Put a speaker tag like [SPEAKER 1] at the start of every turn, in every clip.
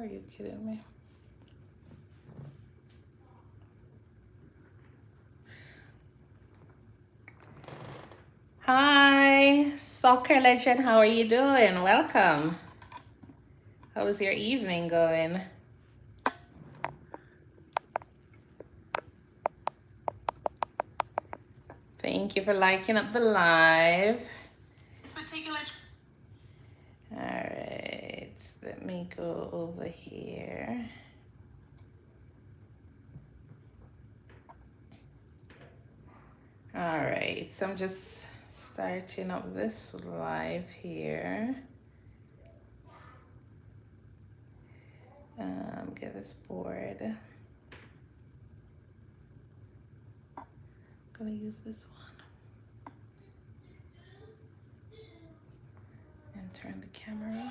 [SPEAKER 1] Are you kidding me? Hi, soccer legend. How are you doing? Welcome. How is your evening going? Thank you for liking up the live. All right, let me go over here. All right, so I'm just starting up this live here. Get this board. I'm gonna use this one and turn the camera.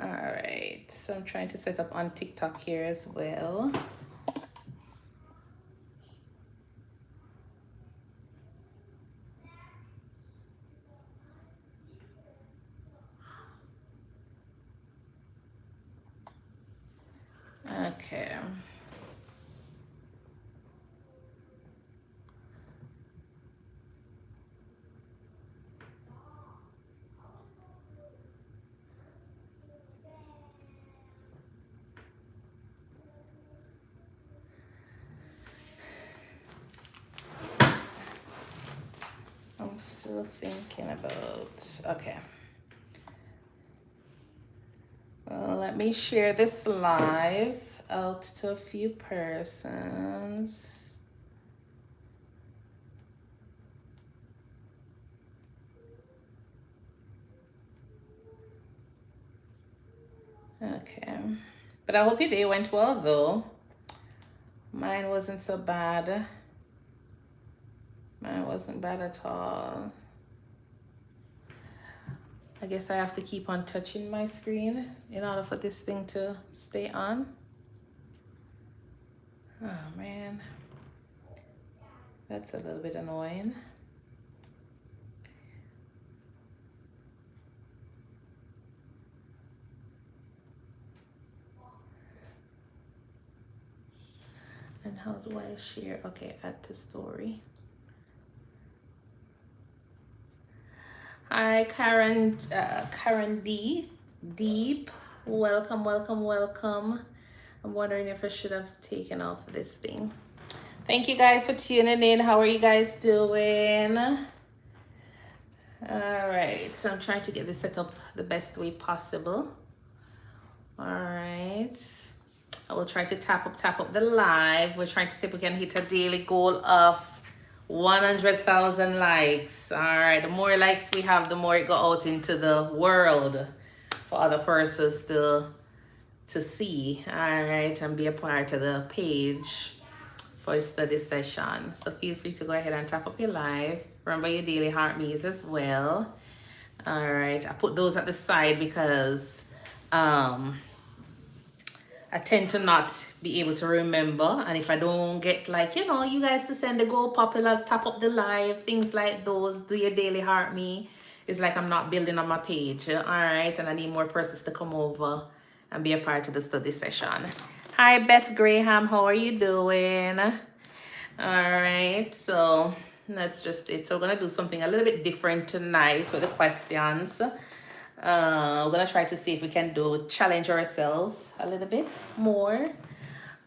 [SPEAKER 1] All right, so I'm trying to set up on TikTok here as well. Okay. I'm still thinking about, okay. Well, let me share this live out to a few persons. Okay. But I hope your day went well though. Mine wasn't so bad. Mine wasn't bad at all. I guess I have to keep on touching my screen in order for this thing to stay on. Oh man, that's a little bit annoying. And how do I share? Okay, add to story. Hi, Karen, Karen D. Deep. Welcome, welcome, welcome. I'm wondering if I should have taken off this thing. Thank you guys for tuning in. How are you guys doing? All right, so I'm trying to get this set up the best way possible. All right. I will try to tap up the live. We're trying to see if we can hit a daily goal of 100,000 likes. All right, the more likes we have, the more it go out into the world for other persons to see. All right, and be a part of the page for a study session. So feel free to go ahead and tap up your live. Remember your daily heart meals as well. All right, I put those at the side because I tend to not be able to remember, and if I don't get, like, you know, you guys to send the go popular, tap up the live, things like those, do your daily heart me, it's like I'm not building on my page. All right, and I need more persons to come over and be a part of the study session. Hi Beth Graham, how are you doing? All right, so that's just it. So we're gonna do something a little bit different tonight with the questions. We're gonna try to see if we can challenge ourselves a little bit more.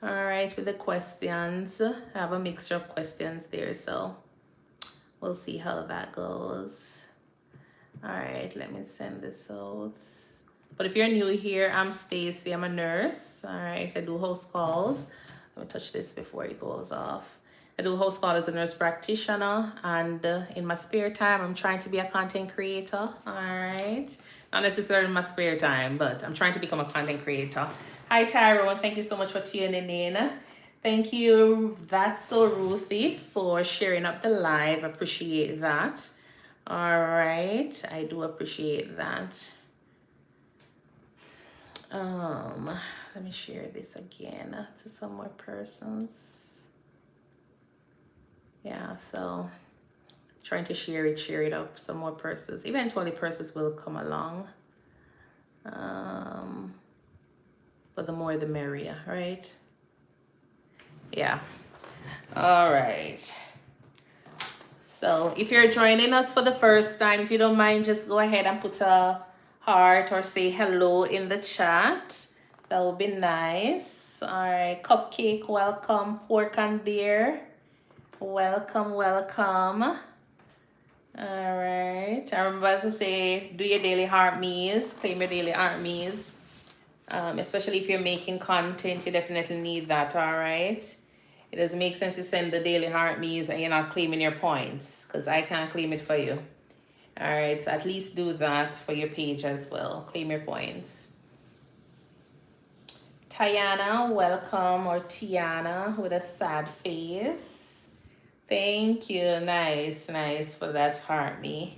[SPEAKER 1] All right, with the questions, I have a mixture of questions there, so we'll see how that goes. All right, let me send this out. But if you're new here, I'm Stacy. I'm a nurse. All right, I do host calls. Let me touch this before it goes off. I do host calls as a nurse practitioner, and in my spare time, I'm trying to be a content creator. All right, not necessarily in my spare time, but I'm trying to become a content creator. Hi, Tyrone. Thank you so much for tuning in. Thank you, That's So Ruthie, for sharing up the live. Appreciate that. All right, I do appreciate that. Let me share this again to some more persons. Yeah, so Trying to share it up. Some more persons. Eventually persons will come along. But the more the merrier, right? Yeah. All right. So if you're joining us for the first time, if you don't mind, just go ahead and put a heart or say hello in the chat. That would be nice. All right. Cupcake, welcome. Pork and beer, welcome, welcome. All right. I remember as I say, do your daily heart meals, claim your daily heart meals. Especially if you're making content, you definitely need that, all right? It doesn't make sense to send the daily heart meals and you're not claiming your points, because I can't claim it for you. All right, so at least do that for your page as well. Claim your points. Tiana, welcome, or Tiana with a sad face. Thank you. Nice, nice for that heart me.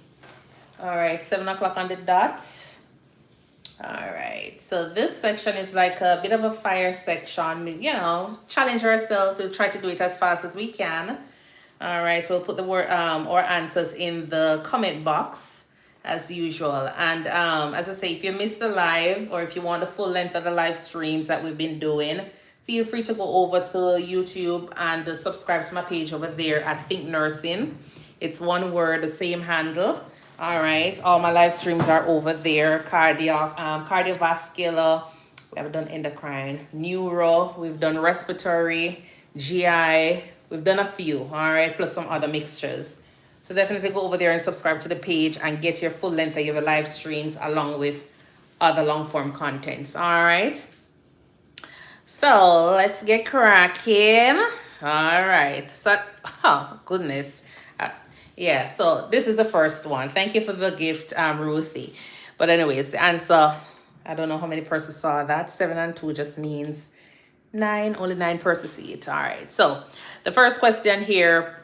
[SPEAKER 1] All right, 7 o'clock on the dot. All right, so this section is like a bit of a fire section, you know, challenge ourselves to try to do it as fast as we can. All right, so we'll put the word or answers in the comment box as usual. And as I say, if you missed the live or if you want the full length of the live streams that we've been doing, feel free to go over to YouTube and subscribe to my page over there at ThinkNursing. It's one word, the same handle. All right, all my live streams are over there. Cardiovascular, we have done endocrine, neuro, we've done respiratory, GI, we've done a few, all right, plus some other mixtures. So definitely go over there and subscribe to the page and get your full length of your live streams along with other long form contents, all right? So let's get cracking. All right, so, oh goodness. Yeah, so this is the first one. Thank you for the gift, Ruthie. But anyways, the answer, I don't know how many persons saw that. 7 and 2 just means 9. Only 9 persons see it. All right. So the first question here.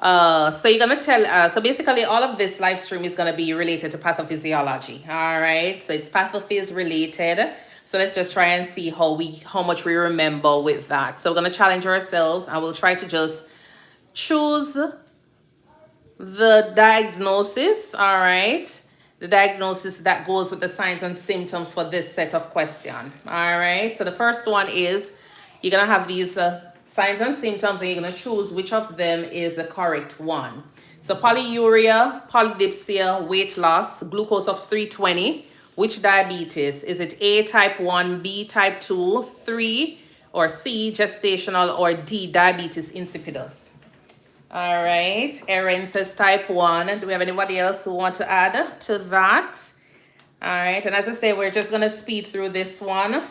[SPEAKER 1] So you're going to tell, so basically all of this live stream is going to be related to pathophysiology. All right. So it's pathophys related. So let's just try and see how much we remember with that. So we're going to challenge ourselves and we'll try to just choose the diagnosis, all right, the diagnosis that goes with the signs and symptoms for this set of question. All right, so the first one is you're gonna have these signs and symptoms and you're gonna choose which of them is the correct one. So polyuria, polydipsia, weight loss, glucose of 320, which diabetes? Is it A, type 1, B, type 2, 3, or C, gestational, or D, diabetes insipidus? All right, Erin says type 1. Do we have anybody else who want to add to that? All right, and as I say, we're just going to speed through this one. I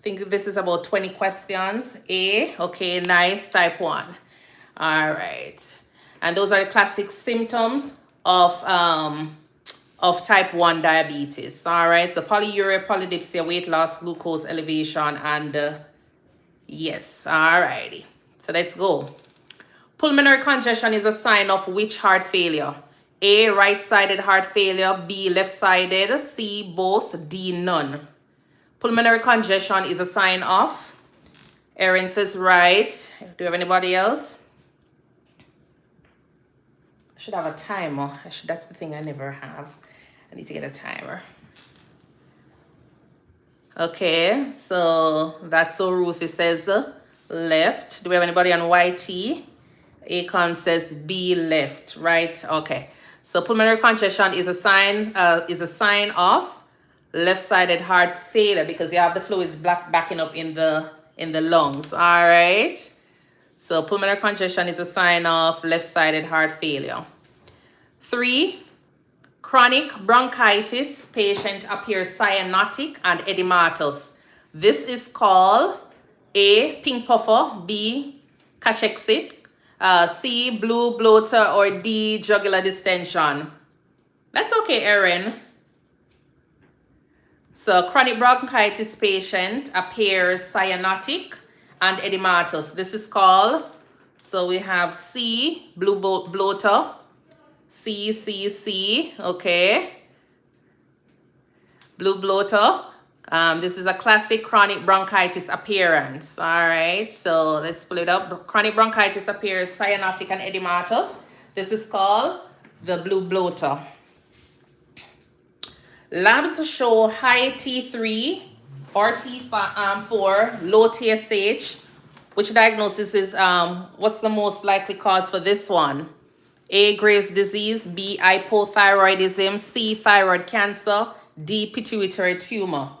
[SPEAKER 1] think this is about 20 questions. A, okay, nice, type 1. All right, and those are the classic symptoms of type 1 diabetes. All right, so polyuria, polydipsia, weight loss, glucose elevation, and yes, all righty. So let's go. Pulmonary congestion is a sign of which heart failure? A, right-sided heart failure, B, left-sided, C, both, D, none. Pulmonary congestion is a sign of, Erin says right. Do you have anybody else? I should have a timer. That's the thing I never have. I need to get a timer. Okay, so that's so Ruthie says left. Do we have anybody on YT? Akon says B, left, right? Okay. So pulmonary congestion is a sign of left-sided heart failure because you have the fluids backing up in the lungs. All right. So pulmonary congestion is a sign of left-sided heart failure. 3, chronic bronchitis. Patient appears cyanotic and edematous. This is called A, pink puffer, B, cachexia, C, blue bloater, or D, jugular distension. That's okay, Erin. So chronic bronchitis patient appears cyanotic and edematous. This is called, so we have C, blue bloater, C, okay. Blue bloater. This is a classic chronic bronchitis appearance. All right, so let's pull it up. Chronic bronchitis appears cyanotic and edematous. This is called the blue bloater. Labs show high T3 or T4, low TSH. Which diagnosis is, what's the most likely cause for this one? A, Graves' disease, B, hypothyroidism, C, thyroid cancer, D, pituitary tumor.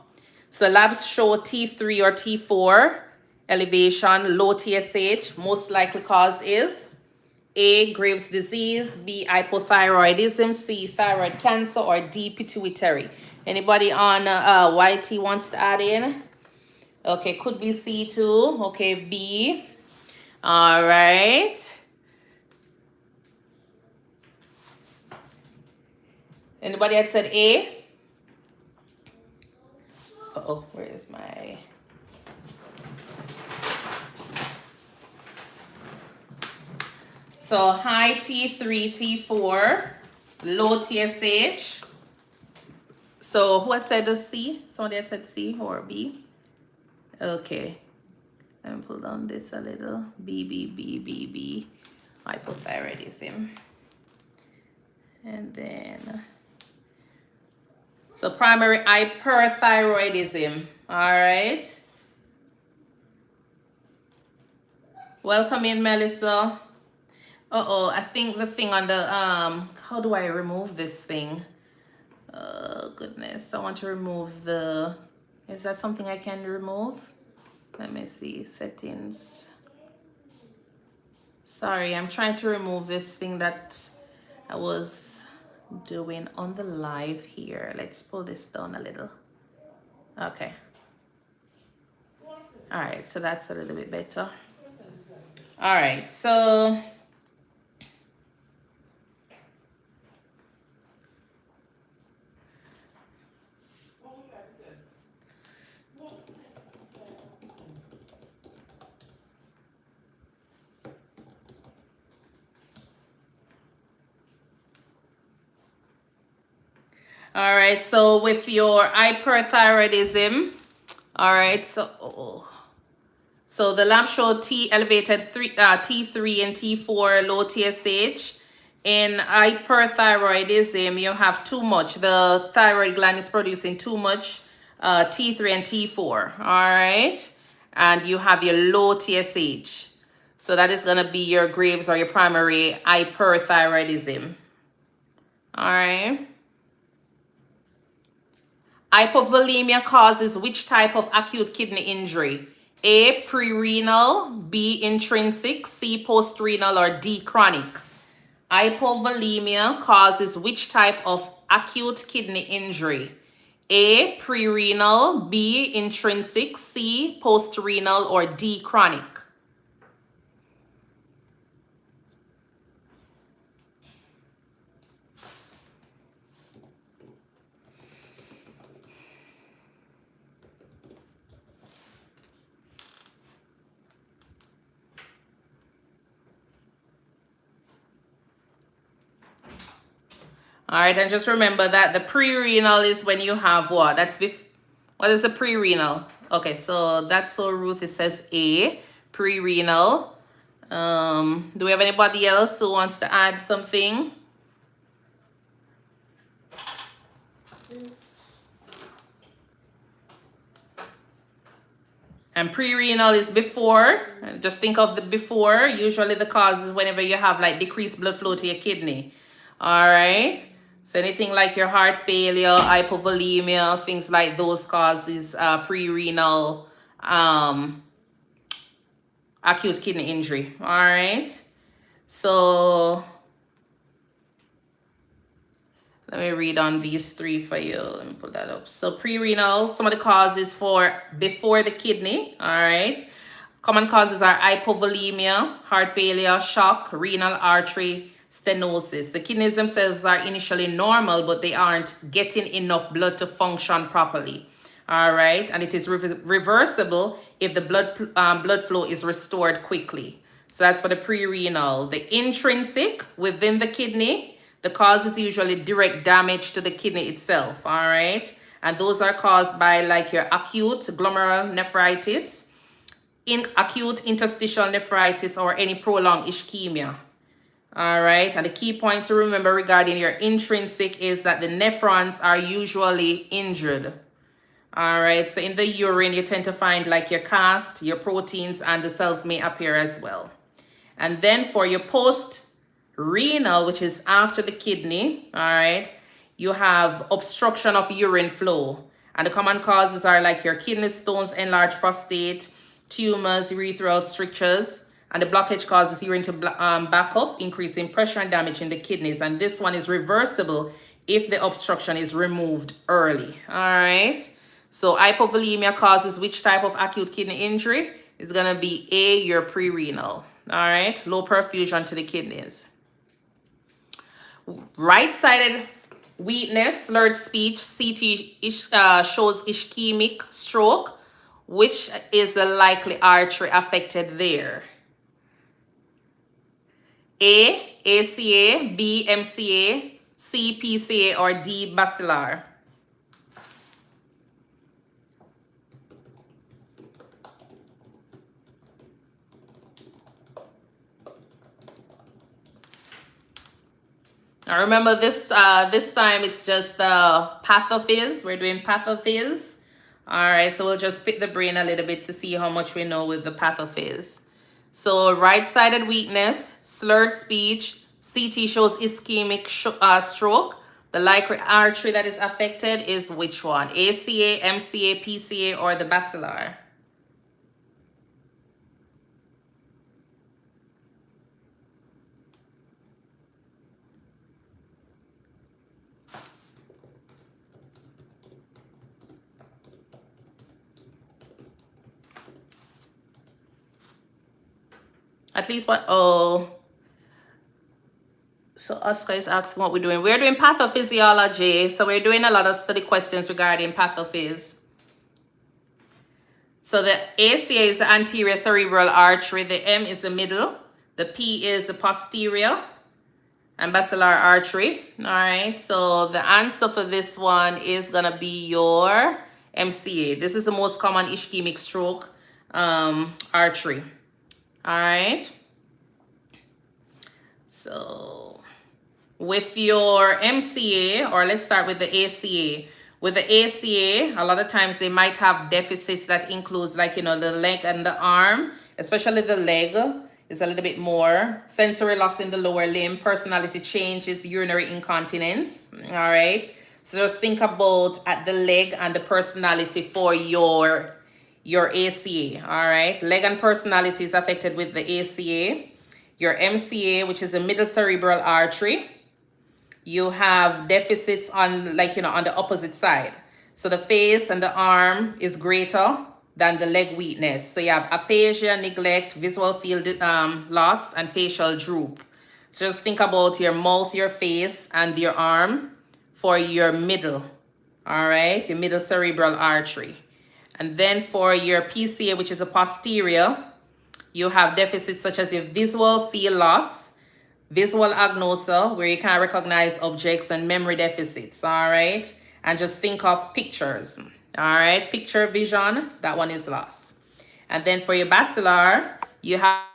[SPEAKER 1] So labs show T3 or T4 elevation, low TSH. Most likely cause is A, Graves' disease, B, hypothyroidism, C, thyroid cancer, or D, pituitary. Anybody on YT wants to add in? Okay, could be C too. Okay, B. All right. Anybody had said A? Uh-oh, where is my... So high T3, T4, low TSH. So who had said C? Somebody had said C or B? Okay. Let me pull down this a little. B. Hypothyroidism. And then... So primary hyperthyroidism. All right. Welcome in, Melissa. Uh-oh, I think the thing on the, how do I remove this thing? Oh, goodness. I want to remove the, is that something I can remove? Let me see, settings. Sorry, I'm trying to remove this thing that I was doing on the live here. Let's pull this down a little. Okay. All right, so that's a little bit better. All right, so all right, so with your hyperthyroidism, all right, so the lab showed elevated T3 and T4 low TSH. In hyperthyroidism, you have too much. The thyroid gland is producing too much T3 and T4, all right? And you have your low TSH. So that is going to be your Graves or your primary hyperthyroidism, all right? Hypovolemia causes which type of acute kidney injury? A, pre-renal, B, intrinsic, C, post-renal, or D, chronic. Hypovolemia causes which type of acute kidney injury? A, pre-renal, B, intrinsic, C, post-renal, or D, chronic. All right, and just remember that the pre-renal is when you have what? What is a pre-renal? Okay, so that's so Ruth, it says A, pre-renal. Do we have anybody else who wants to add something? And pre-renal is before. Just think of the before. Usually the cause is whenever you have like decreased blood flow to your kidney. All right. So anything like your heart failure, hypovolemia, things like those causes pre-renal acute kidney injury. All right. So let me read on these three for you. Let me pull that up. So pre-renal, some of the causes for before the kidney. All right. Common causes are hypovolemia, heart failure, shock, renal artery stenosis. The kidneys themselves are initially normal, but they aren't getting enough blood to function properly. All right. And it is reversible if the blood flow is restored quickly. So that's for the pre-renal. The intrinsic within the kidney, the cause is usually direct damage to the kidney itself, all right? And those are caused by like your acute glomerular nephritis, acute interstitial nephritis, or any prolonged ischemia, All right. And the key point to remember regarding your intrinsic is that the nephrons are usually injured. All right. So in the urine, you tend to find like your cast, your proteins, and the cells may appear as well. And then for your post-renal, which is after the kidney, all right, you have obstruction of urine flow. And the common causes are like your kidney stones, enlarged prostate, tumors, urethral strictures. And the blockage causes urine to back up, increasing pressure and damaging the kidneys. And this one is reversible if the obstruction is removed early. All right. So hypovolemia causes which type of acute kidney injury? It's going to be A, your pre-renal. All right. Low perfusion to the kidneys. Right-sided weakness, slurred speech, CT shows ischemic stroke, which is a likely artery affected there. A, ACA, B, MCA, C, PCA, or D, bacillar. Now remember this this time it's just pathophys. We're doing pathophys. All right, so we'll just pick the brain a little bit to see how much we know with the pathophys. So right-sided weakness, slurred speech, CT shows ischemic stroke. The likely artery that is affected is which one? ACA, MCA, PCA, or the bacillar? At least what? Oh. So Oscar is asking what we're doing. We're doing pathophysiology. So we're doing a lot of study questions regarding pathophys. So the ACA is the anterior cerebral artery. The M is the middle. The P is the posterior and bacillar artery. All right. So the answer for this one is going to be your MCA. This is the most common ischemic stroke artery. All right. So with your MCA, or let's start with the ACA. With the ACA, a lot of times they might have deficits that includes like, you know, the leg and the arm, especially the leg is a little bit more. Sensory loss in the lower limb, personality changes, urinary incontinence. All right. So just think about at the leg and the personality for your ACA. All right. Leg and personality is affected with the ACA. Your MCA, which is the middle cerebral artery, you have deficits on, like, you know, on the opposite side. So the face and the arm is greater than the leg weakness. So you have aphasia, neglect, visual field loss, and facial droop. So just think about your mouth, your face, and your arm for your middle. All right, your middle cerebral artery. And then for your PCA, which is a posterior, you have deficits such as your visual field loss, visual agnosia, where you can't recognize objects, and memory deficits. All right. And just think of pictures. All right. Picture vision, that one is lost. And then for your bacillar, you have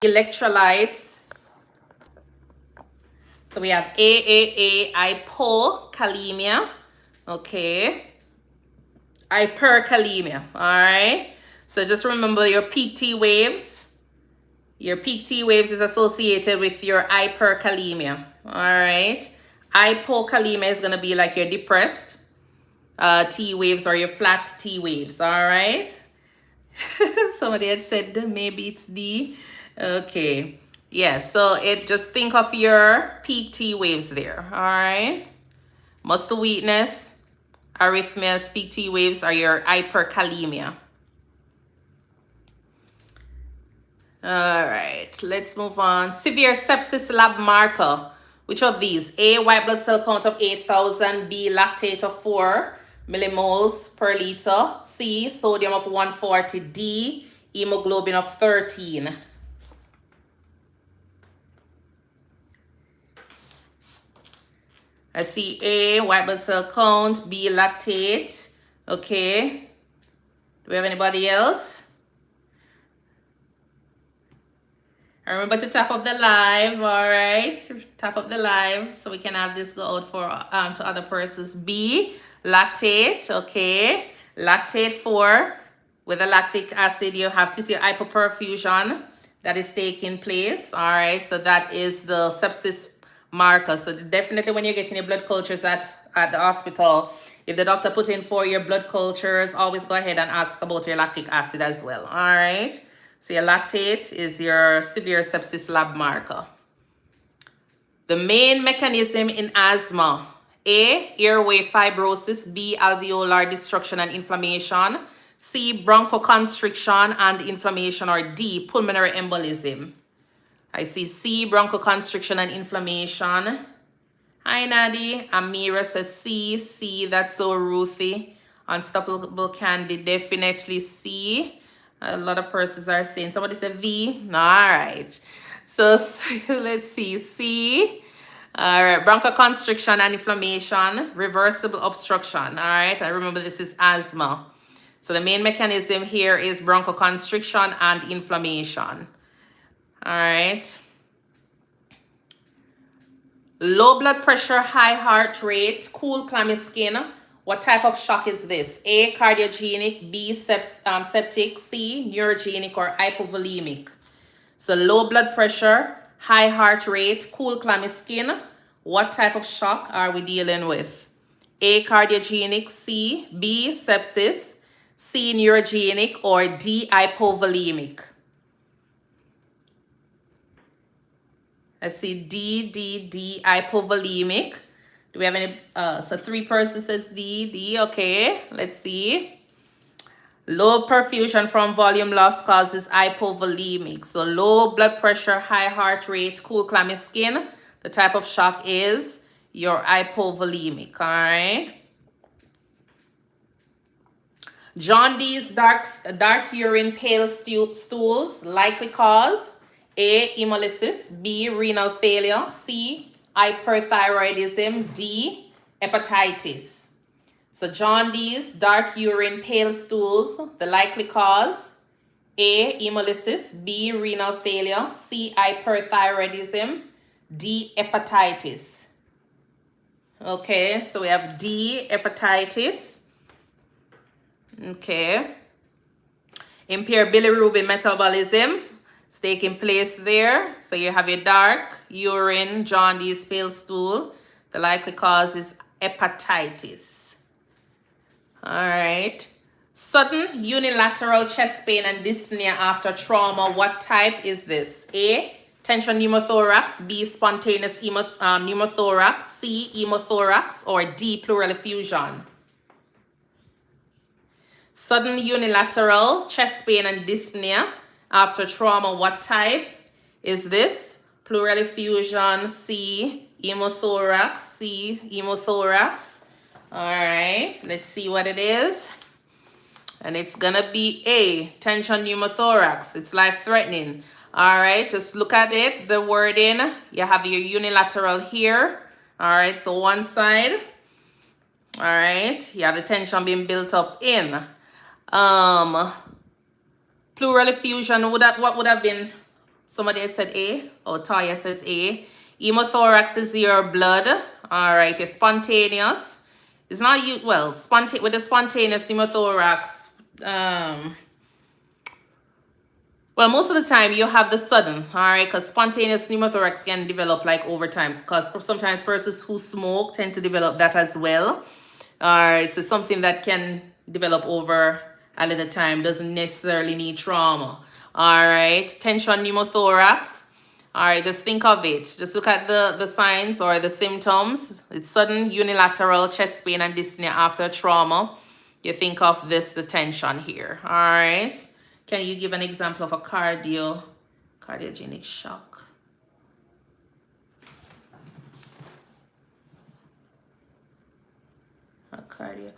[SPEAKER 1] electrolytes. So we have AAA, hypokalemia. Okay. Hyperkalemia. All right. So just remember your peak T waves. Your peak T waves is associated with your hyperkalemia. All right. Hypokalemia is going to be like your depressed T waves or your flat T waves. All right. Somebody had said maybe it's D. Okay. Yeah, so it just think of your peak T waves there. All right. Muscle weakness, arrhythmias, peak T waves are your hyperkalemia. All right, let's move on. Severe sepsis lab marker. Which of these? A, white blood cell count of 8,000. B, lactate of 4. millimoles per liter. C, sodium of 140. D, hemoglobin of 13. I see A, white blood cell count. B, lactate. Okay. Do we have anybody else? Remember to tap up the live, all right? Tap up the live so we can have this go out for to other persons. B, lactate, okay. Lactate 4. With the lactic acid, you have tissue hypoperfusion that is taking place, all right? So that is the sepsis marker. So definitely when you're getting your blood cultures at the hospital, if the doctor put in for your blood cultures, always go ahead and ask about your lactic acid as well, all right? So your lactate is your severe sepsis lab marker. The main mechanism in asthma: A, airway fibrosis. B, alveolar destruction and inflammation. C, bronchoconstriction and inflammation. Or D, pulmonary embolism. I see C, bronchoconstriction and inflammation. Hi, Nadi. Amira says C. C, that's so Ruthie. Unstoppable Candy, definitely C. A lot of persons are saying. Somebody said V. All right. So let's see. C. All right. Bronchoconstriction and inflammation. Reversible obstruction. All right. I remember this is asthma. So the main mechanism here is bronchoconstriction and inflammation. All right. Low blood pressure, high heart rate, cool, clammy skin. What type of shock is this? A, cardiogenic. B, septic. C, neurogenic or hypovolemic. So low blood pressure, high heart rate, cool, clammy skin. What type of shock are we dealing with? A, cardiogenic. C, B, sepsis. C, neurogenic. Or D, hypovolemic. I see D, hypovolemic. Do we have any? So 3 persons says D. Okay, let's see. Low perfusion from volume loss causes hypovolemic. So low blood pressure, high heart rate, cool, clammy skin. The type of shock is your hypovolemic, all right? Jaundice, dark urine, pale stools, likely cause. A, hemolysis. B, renal failure. C, hyperthyroidism. D, hepatitis. So jaundice, dark urine, pale stools, the likely cause. A, hemolysis. B, renal failure. C, hyperthyroidism. D, hepatitis. Okay, so we have D, hepatitis. Okay. Impaired bilirubin metabolism is taking place there. So you have your dark urine, jaundice, pale stool. The likely cause is hepatitis. All right. Sudden unilateral chest pain and dyspnea after trauma. What type is this? A, tension pneumothorax. B, spontaneous pneumothorax. C, hemothorax. Or D, pleural effusion. Sudden unilateral chest pain and dyspnea after trauma. What type is this? Pleural effusion. C, hemothorax. C, hemothorax. All right, let's see what it is. And it's gonna be A, tension pneumothorax. It's life-threatening. All right, just look at it, the wording. You have your unilateral here. All right, so one side. All right, you have the tension being built up in. Pleural effusion, what would have been? Somebody said A. Oh, Taya says A. Hemothorax is your blood. All right, it's spontaneous. It's not you. Well, with the spontaneous pneumothorax. Well, most of the time you have the sudden. All right, because spontaneous pneumothorax can develop like over time. Because sometimes persons who smoke tend to develop that as well. All right, so something that can develop over a little time, doesn't necessarily need trauma. All right, tension pneumothorax. All right, just think of it. Just look at the signs or the symptoms. It's sudden unilateral chest pain and dyspnea after trauma. You think of this, the tension here. All right. Can you give an example of a cardiogenic shock? Cardio.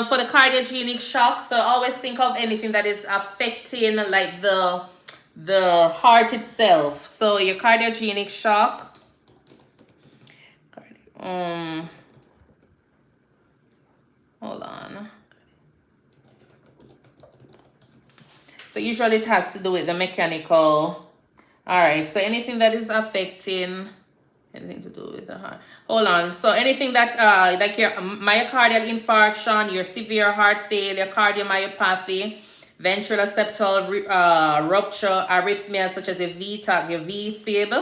[SPEAKER 1] For the cardiogenic shock, so always think of anything that is affecting like the heart itself. So your cardiogenic shock. Hold on. So usually it has to do with the mechanical. All right. So anything that is affecting anything to do with the heart. Hold on. So anything that like your myocardial infarction, your severe heart failure, cardiomyopathy, ventricular rupture, arrhythmia such as a VTAC, your V-fib,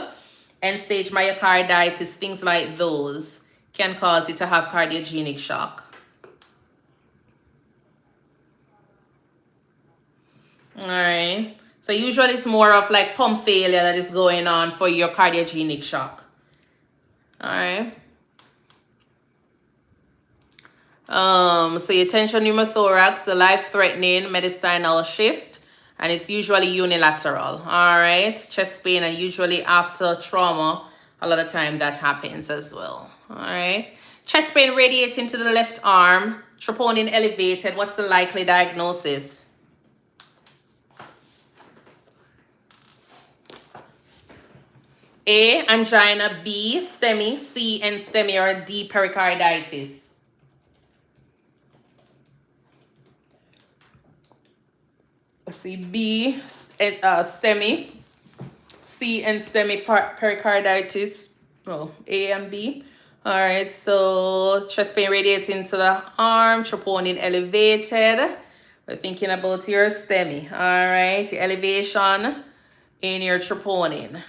[SPEAKER 1] end-stage myocarditis, things like those can cause you to have cardiogenic shock. All right. So usually it's more of like pump failure that is going on for your cardiogenic shock. All right. So your tension pneumothorax, the life-threatening mediastinal shift, and it's usually unilateral. All right. Chest pain, and usually after trauma, a lot of time that happens as well. All right. Chest pain radiating to the left arm, troponin elevated. What's the likely diagnosis? A, angina. B, STEMI. C, NSTEMI. Or D, pericarditis. Let's see. B, STEMI. C, NSTEMI. Pericarditis. Well, A and B. All right. So chest pain radiating to the arm, troponin elevated. We're thinking about your STEMI. All right. Your elevation in your troponin.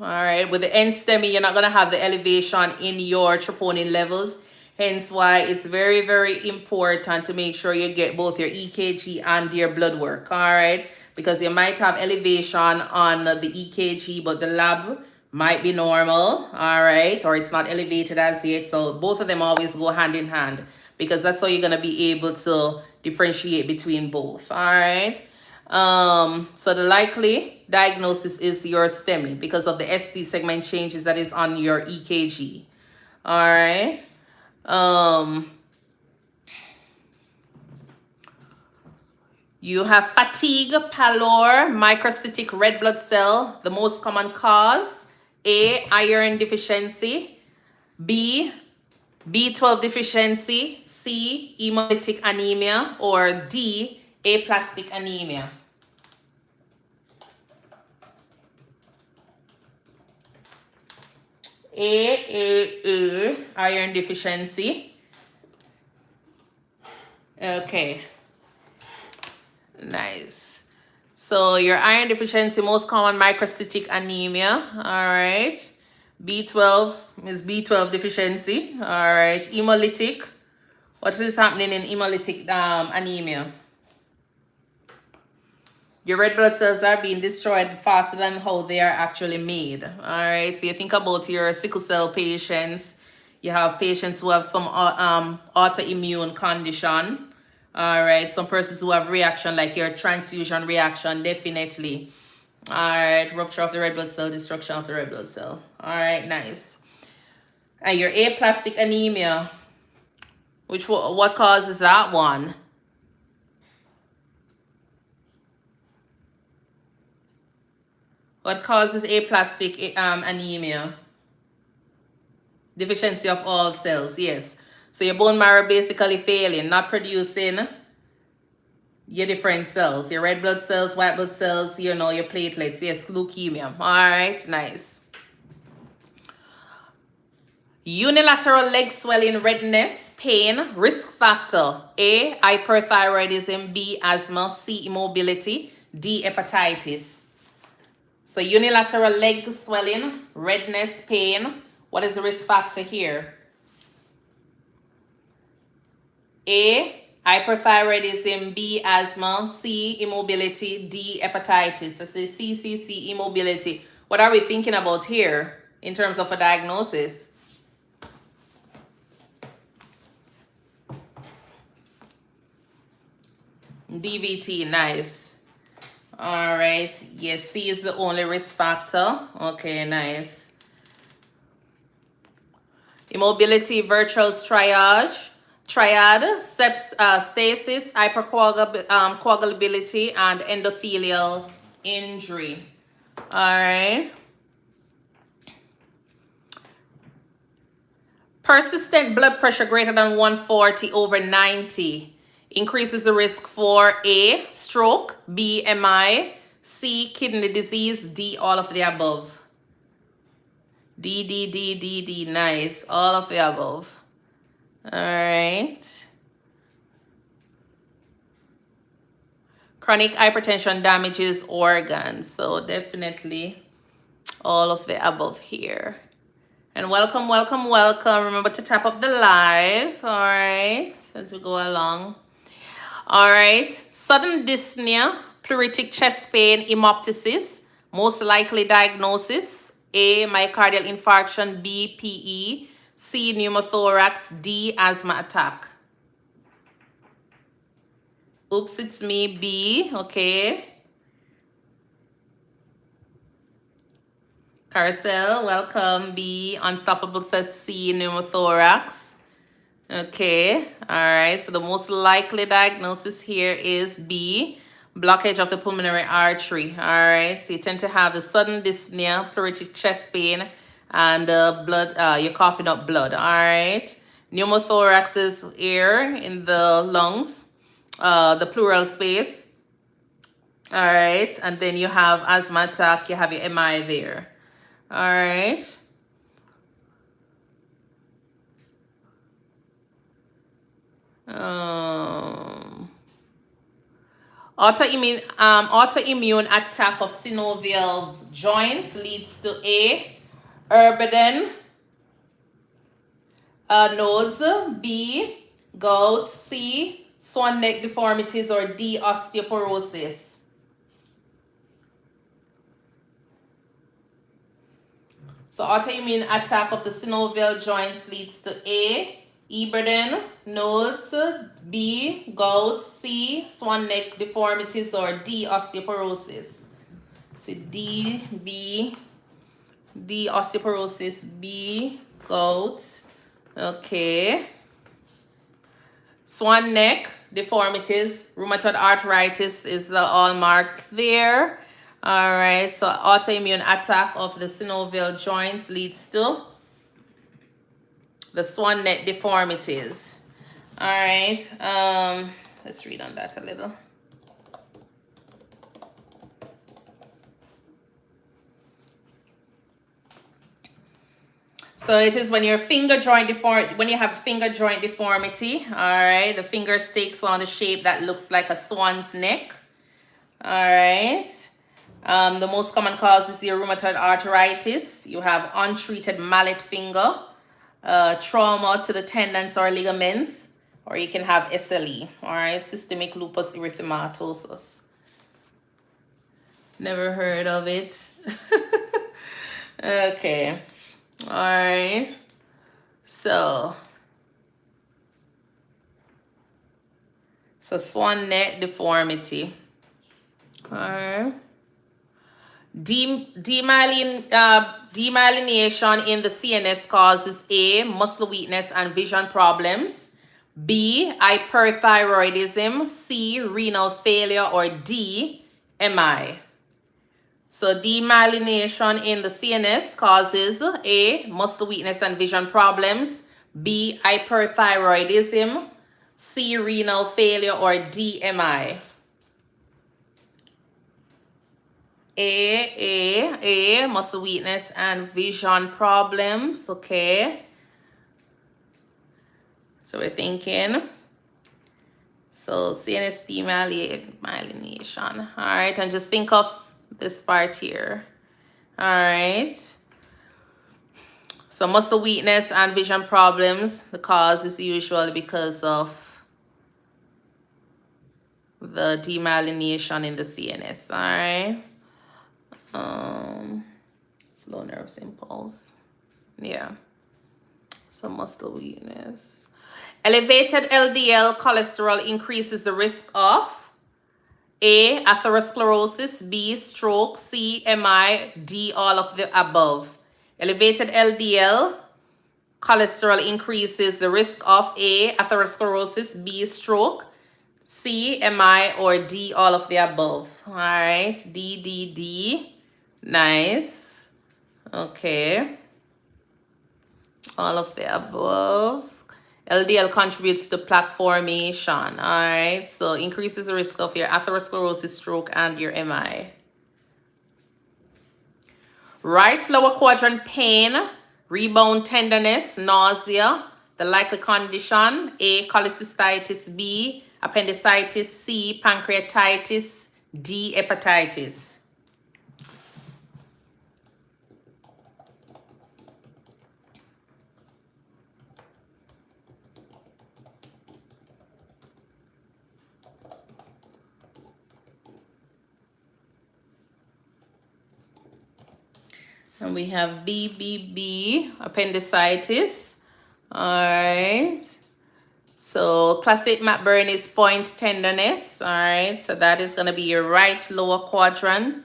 [SPEAKER 1] All right, with the NSTEMI, you're not going to have the elevation in your troponin levels. Hence why it's very, very important to make sure you get both your EKG and your blood work. All right, because you might have elevation on the EKG, but the lab might be normal. All right, or it's not elevated as yet. So both of them always go hand in hand, because that's how you're going to be able to differentiate between both. All right. So the likely diagnosis is your STEMI because of the ST segment changes that is on your EKG. All right. You have fatigue, pallor, microcytic red blood cell. The most common cause: A, iron deficiency. B, B12 deficiency. C, hemolytic anemia. Or D, aplastic anemia. A, iron deficiency. Okay. Nice. So your iron deficiency, most common microcytic anemia. All right. B12 is B12 deficiency. All right. Hemolytic. What is happening in hemolytic anemia? Your red blood cells are being destroyed faster than how they are actually made. All right. So you think about your sickle cell patients. You have patients who have some autoimmune condition. All right. Some persons who have reaction like your transfusion reaction, definitely. All right. Rupture of the red blood cell, destruction of the red blood cell. All right. Nice. And your aplastic anemia, what causes that one? What causes aplastic anemia? Deficiency of all cells, yes. So your bone marrow basically failing, not producing your different cells. Your red blood cells, white blood cells, your platelets. Yes, leukemia. All right, nice. Unilateral leg swelling, redness, pain, risk factor. A, hyperthyroidism. B, asthma. C, immobility. D, hepatitis. So unilateral leg swelling, redness, pain. What is the risk factor here? A, hyperthyroidism. B, asthma. C, immobility. D, hepatitis. So say C, immobility. What are we thinking about here in terms of a diagnosis? DVT, nice. All right. Yes, C is the only risk factor. Okay, nice. Immobility, virtual triage. triad, stasis, hypercoagulability, and endothelial injury. All right. Persistent blood pressure greater than 140 over 90 increases the risk for A, stroke, B, MI, C, kidney disease, D, all of the above. D, nice. All of the above. All right. Chronic hypertension damages organs. So definitely all of the above here. And welcome, welcome, welcome. Remember to tap up the live. All right. As we go along. All right. Sudden dyspnea, pleuritic chest pain, hemoptysis. Most likely diagnosis. A, myocardial infarction. B, PE. C, pneumothorax. D, asthma attack. Oops, it's me. B. Okay. Carousel, welcome. B. Unstoppable says C, pneumothorax. Okay. All right. So the most likely diagnosis here is B, blockage of the pulmonary artery. All right. So you tend to have the sudden dyspnea, pleuritic chest pain, and blood. You're coughing up blood. All right. Pneumothorax is air in the lungs, the pleural space. All right. And then you have asthma attack. You have your MI there. All right. Autoimmune attack of synovial joints leads to A, Urbidin nodes, B, gout, C, swan neck deformities, or D, osteoporosis. So autoimmune attack of the synovial joints leads to A, Urbidin nodes, B, gout, C, swan neck deformities, or D, osteoporosis. So D, B, D, osteoporosis, B, gout. Okay. Swan neck deformities, rheumatoid arthritis is all marked there. All right, so autoimmune attack of the synovial joints leads to the swan neck deformities. All right, let's read on that a little. So it is when your finger joint when you have finger joint deformity. All right, the finger takes on the shape that looks like a swan's neck. All right. The most common cause is your rheumatoid arthritis. You have untreated mallet finger, trauma to the tendons or ligaments, or you can have SLE, all right, systemic lupus erythematosus. Never heard of it. Okay, all right. So swan neck deformity. All right. Demyelination in the CNS causes A, muscle weakness and vision problems, B, hyperthyroidism, C, renal failure, or D, MI. So demyelination in the CNS causes A, muscle weakness and vision problems, B, hyperthyroidism, C, renal failure, or D, MI. A, muscle weakness and vision problems, okay. So we're thinking, so CNS demyelination, all right, and just think of this part here, all right. So muscle weakness and vision problems, the cause is usually because of the demyelination in the CNS, all right. Slow nerve impulse. Yeah. So muscle weakness. Elevated LDL cholesterol increases the risk of A, atherosclerosis, B, stroke, C, MI, D, all of the above. Elevated LDL cholesterol increases the risk of A, atherosclerosis, B, stroke, C, MI, or D, all of the above. All right, D. Nice. Okay. All of the above. LDL contributes to plaque formation. All right, so increases the risk of your atherosclerosis, stroke, and your MI. Right lower quadrant pain, rebound tenderness, nausea. The likely condition: A, cholecystitis, B, appendicitis, C, pancreatitis, D, hepatitis. And we have B, appendicitis. All right. So classic McBurn is point tenderness. All right. So that is going to be your right lower quadrant.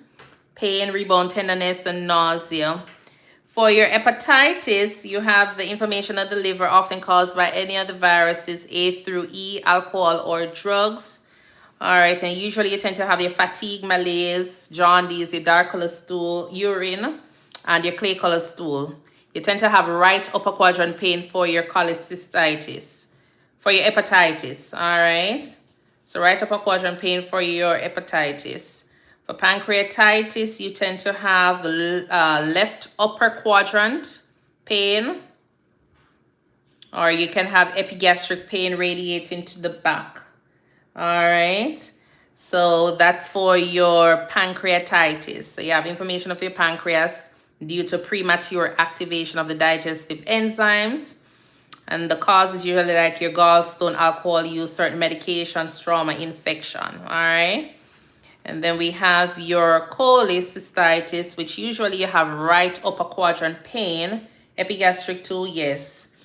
[SPEAKER 1] Pain, rebound tenderness, and nausea. For your hepatitis, you have the inflammation of the liver often caused by any of the viruses, A through E, alcohol, or drugs. All right. And usually you tend to have your fatigue, malaise, jaundice, your dark color stool, urine, and your clay color stool. You tend to have right upper quadrant pain for your cholecystitis, for your hepatitis. All right. So right upper quadrant pain for your hepatitis. For pancreatitis, you tend to have left upper quadrant pain, or you can have epigastric pain radiating to the back. All right. So that's for your pancreatitis. So you have inflammation of your pancreas due to premature activation of the digestive enzymes. And the cause is usually like your gallstone, alcohol use, certain medications, trauma, infection. All right. And then we have your cholecystitis, which usually you have right upper quadrant pain. Epigastric too, yes.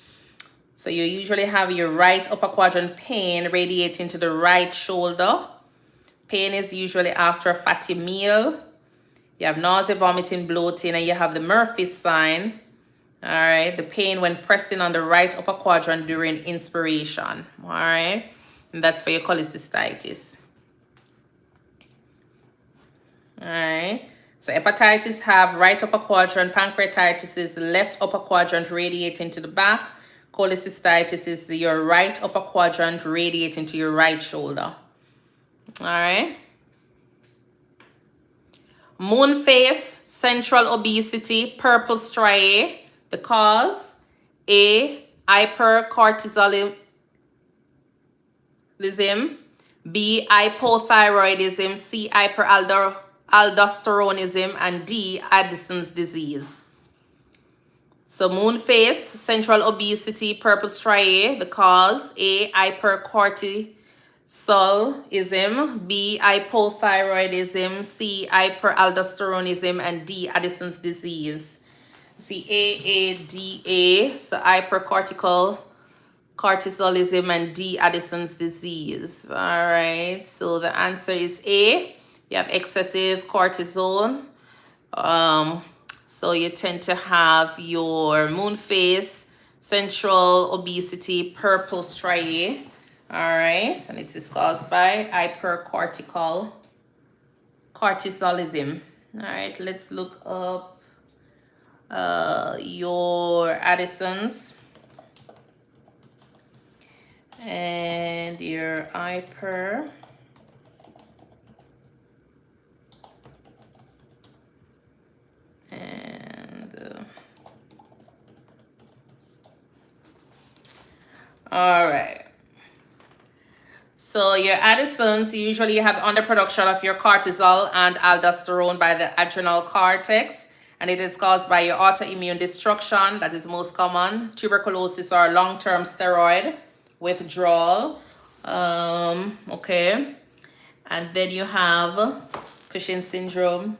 [SPEAKER 1] So you usually have your right upper quadrant pain radiating to the right shoulder. Pain is usually after a fatty meal. You have nausea, vomiting, bloating, and you have the Murphy sign. All right, the pain when pressing on the right upper quadrant during inspiration. All right, and that's for your cholecystitis. All right, so hepatitis have right upper quadrant, pancreatitis is left upper quadrant radiating to the back. Cholecystitis is your right upper quadrant radiating to your right shoulder. All right. Moon face, central obesity, purple striae. The cause: A, hypercortisolism, B, hypothyroidism, C, hyperaldosteronism, and D, Addison's disease. So moon face, central obesity, purple striae. The cause: A, hypercortisolism, B, hypothyroidism, C, hyperaldosteronism, and D, Addison's disease. See, AADA, so hypercortisolism, and D, Addison's disease. All right, so the answer is A. You have excessive cortisol. So you tend to have your moon face, central obesity, purple striae. All right, and it is caused by hypercortisolism. All right, let's look up your Addison's and your hyper and all right. So your Addison's, usually you have underproduction of your cortisol and aldosterone by the adrenal cortex, and it is caused by your autoimmune destruction. That is most common. Tuberculosis or long-term steroid withdrawal. Okay. And then you have Cushing's syndrome.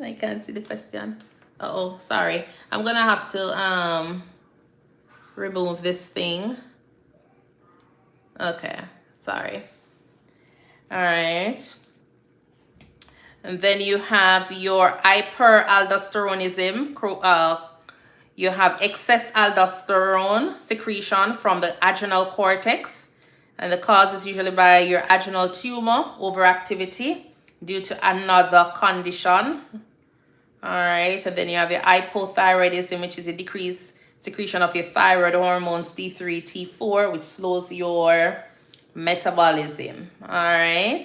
[SPEAKER 1] I can't see the question. Uh-oh, sorry. I'm gonna have to remove this thing. Okay, sorry. All right. And then you have your hyperaldosteronism. You have excess aldosterone secretion from the adrenal cortex. And the cause is usually by your adrenal tumor overactivity due to another condition. All right, and then you have your hypothyroidism, which is a decreased secretion of your thyroid hormones T3, T4, which slows your metabolism. All right.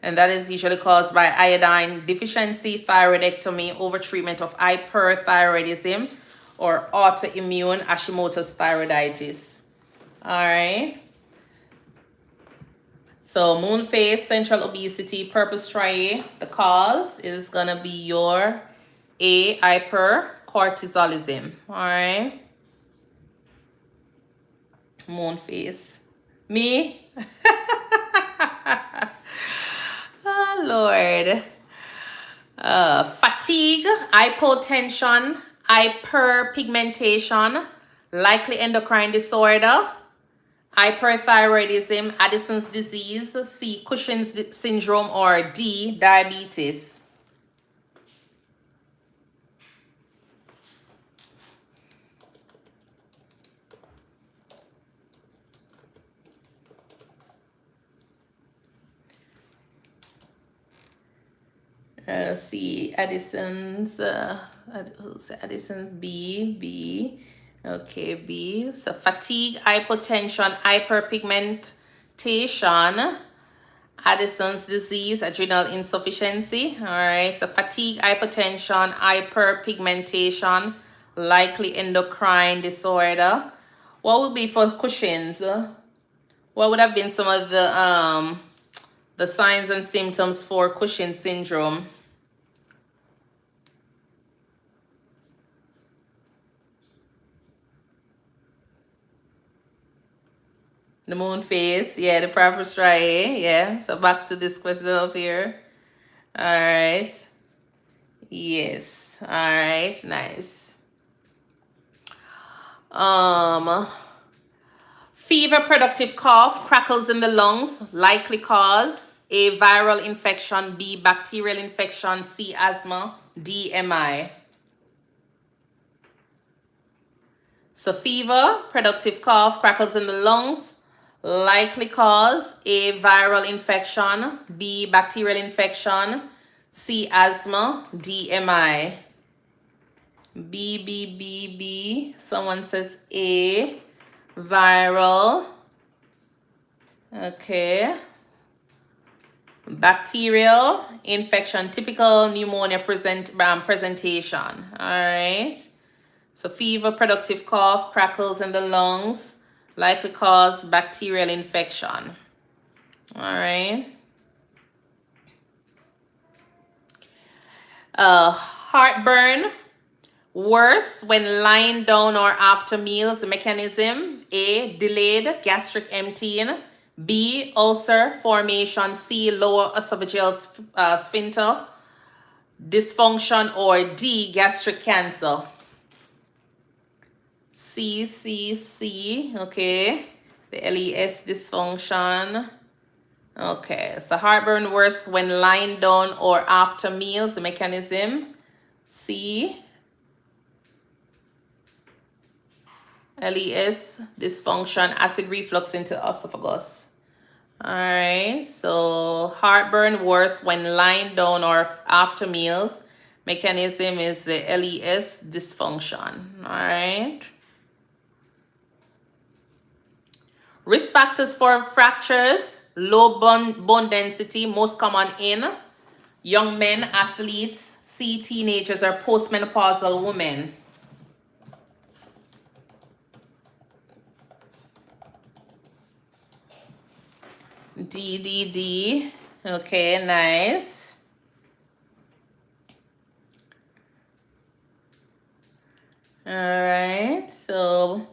[SPEAKER 1] And that is usually caused by iodine deficiency, thyroidectomy, overtreatment of hyperthyroidism, or autoimmune Hashimoto's thyroiditis. All right. So moon phase, central obesity, purpose striae. The cause is going to be your hypercortisolism. All right. Moon phase. Me? Oh, Lord. Fatigue, hypotension, hyperpigmentation, likely endocrine disorder, hyperthyroidism, Addison's disease, C, Cushing's syndrome, or D, diabetes. C, Addison's, Addison's B. Okay, B. So fatigue, hypotension, hyperpigmentation, Addison's disease, adrenal insufficiency. All right, so fatigue, hypotension, hyperpigmentation, likely endocrine disorder. What would be for Cushing's? What would have been some of the signs and symptoms for Cushing's syndrome? The moon phase, yeah, the purpose striae, yeah. So back to this question up here. All right. Yes. All right. Nice. Fever, productive cough, crackles in the lungs, likely cause A, viral infection, B, bacterial infection, C, asthma, D, MI. So fever, productive cough, crackles in the lungs, likely cause A, viral infection, B, bacterial infection, C, asthma, D, MI. B. Someone says A, viral. Okay. Bacterial infection, typical pneumonia presentation. All right. So fever, productive cough, crackles in the lungs, likely cause bacterial infection. All right. Heartburn, worse when lying down or after meals. Mechanism: A, delayed gastric emptying, B, ulcer formation, C, lower esophageal sphincter dysfunction, or D, gastric cancer. C. Okay. The LES dysfunction. Okay. So heartburn worse when lying down or after meals. The mechanism: C, LES dysfunction, acid reflux into esophagus. All right. So heartburn worse when lying down or after meals. Mechanism is the LES dysfunction. All right. Risk factors for fractures: low bone density, most common in young men, athletes, C, teenagers, or postmenopausal women. D. Okay, nice. All right, so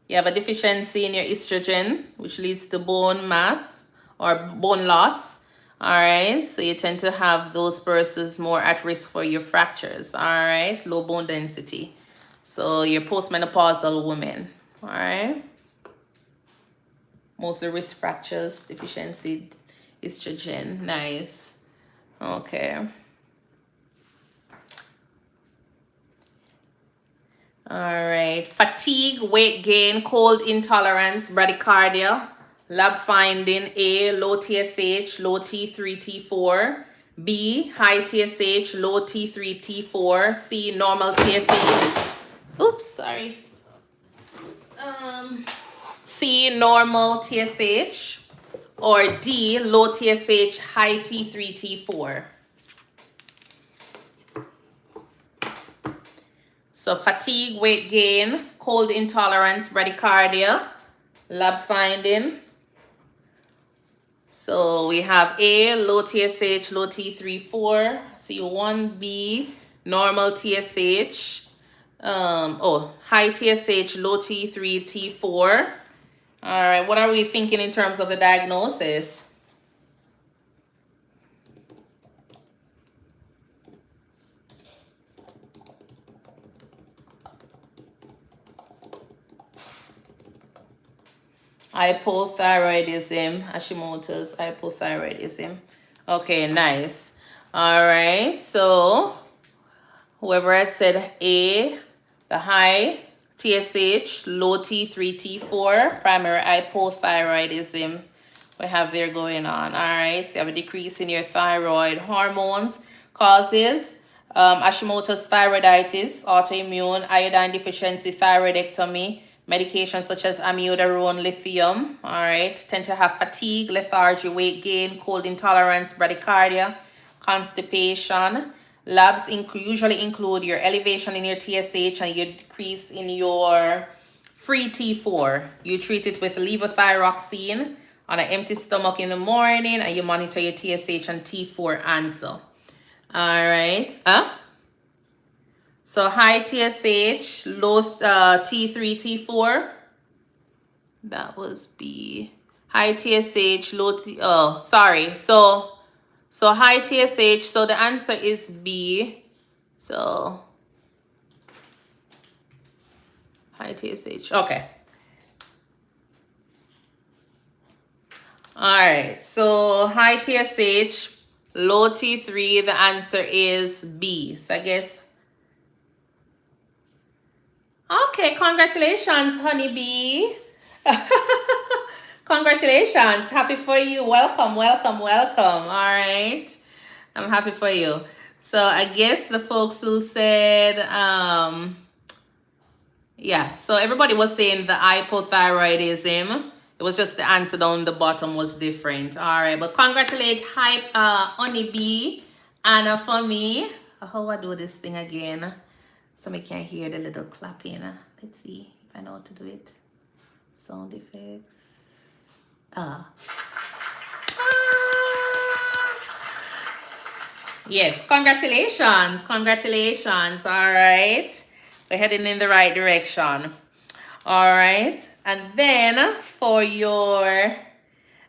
[SPEAKER 1] you have a deficiency in your estrogen, which leads to bone mass or bone loss. All right, so you tend to have those persons more at risk for your fractures. All right, low bone density. So your postmenopausal women. All right, mostly risk fractures, deficiency, estrogen. Nice. Okay. All right. Fatigue, weight gain, cold intolerance, bradycardia. Lab finding: A, low TSH, low T3, T4. B, high TSH, low T3, T4. C, normal TSH. Oops, sorry. C, normal TSH. Or D, low TSH, high T3, T4. So fatigue, weight gain, cold intolerance, bradycardia, lab finding. So we have A, low TSH, low T3, 4. C1B, normal TSH. High TSH, low T3, T4. All right, what are we thinking in terms of the diagnosis? Hypothyroidism, Hashimoto's hypothyroidism. Okay, nice. All right, so whoever had said A, the high TSH, low T3, T4, primary hypothyroidism we have there going on. All right, so you have a decrease in your thyroid hormones, causes Hashimoto's thyroiditis, autoimmune, iodine deficiency, thyroidectomy, medications such as amiodarone, lithium. All right, tend to have fatigue, lethargy, weight gain, cold intolerance, bradycardia, constipation. Labs usually include your elevation in your TSH and your decrease in your free T4. You treat it with levothyroxine on an empty stomach in the morning, and you monitor your TSH and T4 answer. All right. So high TSH, low T3, T4. That was B. High TSH, low sorry. So high TSH, so the answer is B. So high TSH. Okay. All right. So high TSH, low T3, the answer is B. So I guess. Okay, congratulations, honeybee. Congratulations. Happy for you. Welcome, welcome, welcome. All right. I'm happy for you. So I guess the folks who said, yeah, so everybody was saying the hypothyroidism. It was just the answer down the bottom was different. All right, but congratulate honeybee, Anna, for me. How I do this thing again? So I can hear the little clapping. Let's see if I know how to do it. Sound effects. Yes, congratulations. Congratulations. All right. We're heading in the right direction. All right. And then for your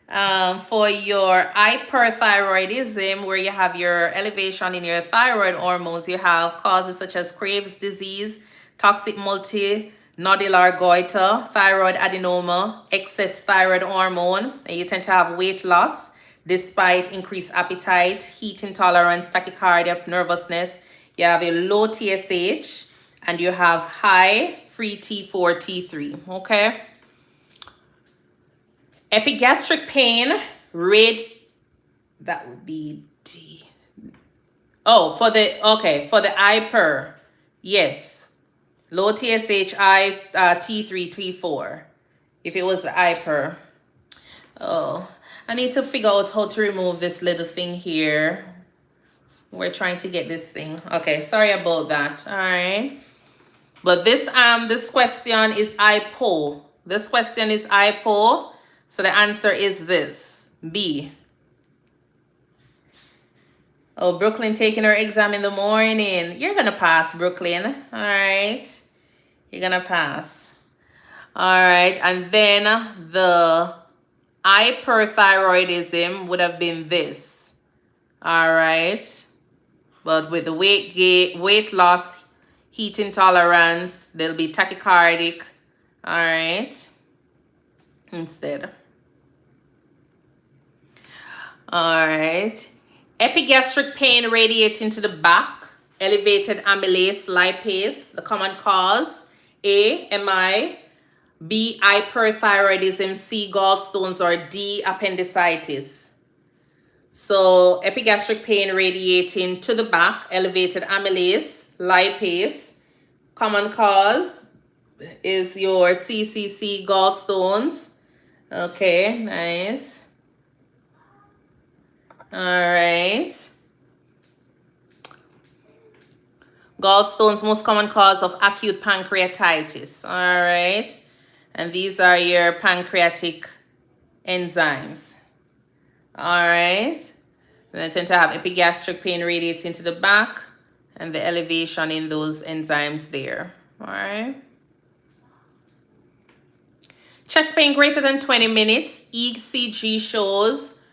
[SPEAKER 1] hyperthyroidism, where you have your elevation in your thyroid hormones, you have causes such as Graves' disease, toxic multinodular goiter, thyroid adenoma, excess thyroid hormone, and you tend to have weight loss despite increased appetite, heat intolerance, tachycardia, nervousness. You have a low TSH, and you have high free T4, T3. Okay. Epigastric pain, that would be D. Oh, for the hyper, yes. Low TSH, T3, T4. If it was the hyper. Oh, I need to figure out how to remove this little thing here. We're trying to get this thing. Okay, sorry about that. All right. But this question is hypo. This question is hypo. So the answer is this, B. Oh, Brooklyn taking her exam in the morning. You're going to pass, Brooklyn. All right. You're going to pass. All right. And then the hyperthyroidism would have been this. All right. But with the weight loss, heat intolerance, there'll be tachycardic. All right. Instead. All right. Epigastric pain radiating to the back, elevated amylase lipase, the common cause, A, MI, B, hyperthyroidism, C, gallstones, or D, appendicitis. So epigastric pain radiating to the back, elevated amylase, lipase. Common cause is your CCC, gallstones. Okay, nice. All right. Gallstones, most common cause of acute pancreatitis. All right. And these are your pancreatic enzymes. All right. And they tend to have epigastric pain radiating to the back and the elevation in those enzymes there. All right. Chest pain greater than 20 minutes. ECG shows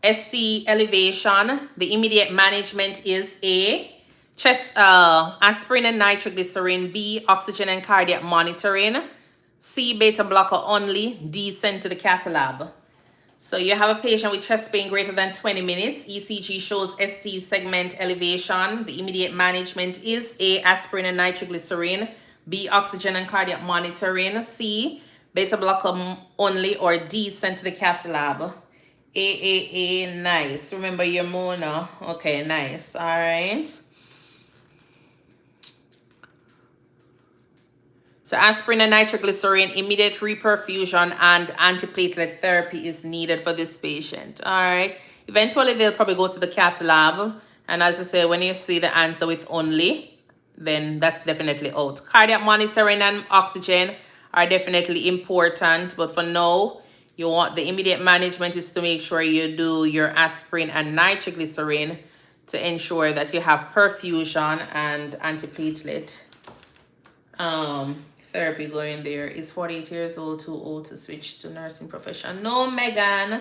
[SPEAKER 1] ST elevation. The immediate management is A, chest aspirin and nitroglycerin. B, oxygen and cardiac monitoring. C, beta blocker only. D, sent to the cath lab. So you have a patient with chest pain greater than 20 minutes. ECG shows ST segment elevation. The immediate management is A, aspirin and nitroglycerin. B, oxygen and cardiac monitoring. C, beta blocker only, or D, sent to the cath lab. A, nice. Remember your mono. Okay, nice. All right. So aspirin and nitroglycerin, immediate reperfusion and antiplatelet therapy is needed for this patient. All right. Eventually, they'll probably go to the cath lab. And as I say, when you see the answer with only, then that's definitely out. Cardiac monitoring and oxygen are definitely important. But for now, you want the immediate management is to make sure you do your aspirin and nitroglycerin to ensure that you have perfusion and antiplatelet therapy going there. Is 48 years old too old to switch to nursing profession? No, Megan,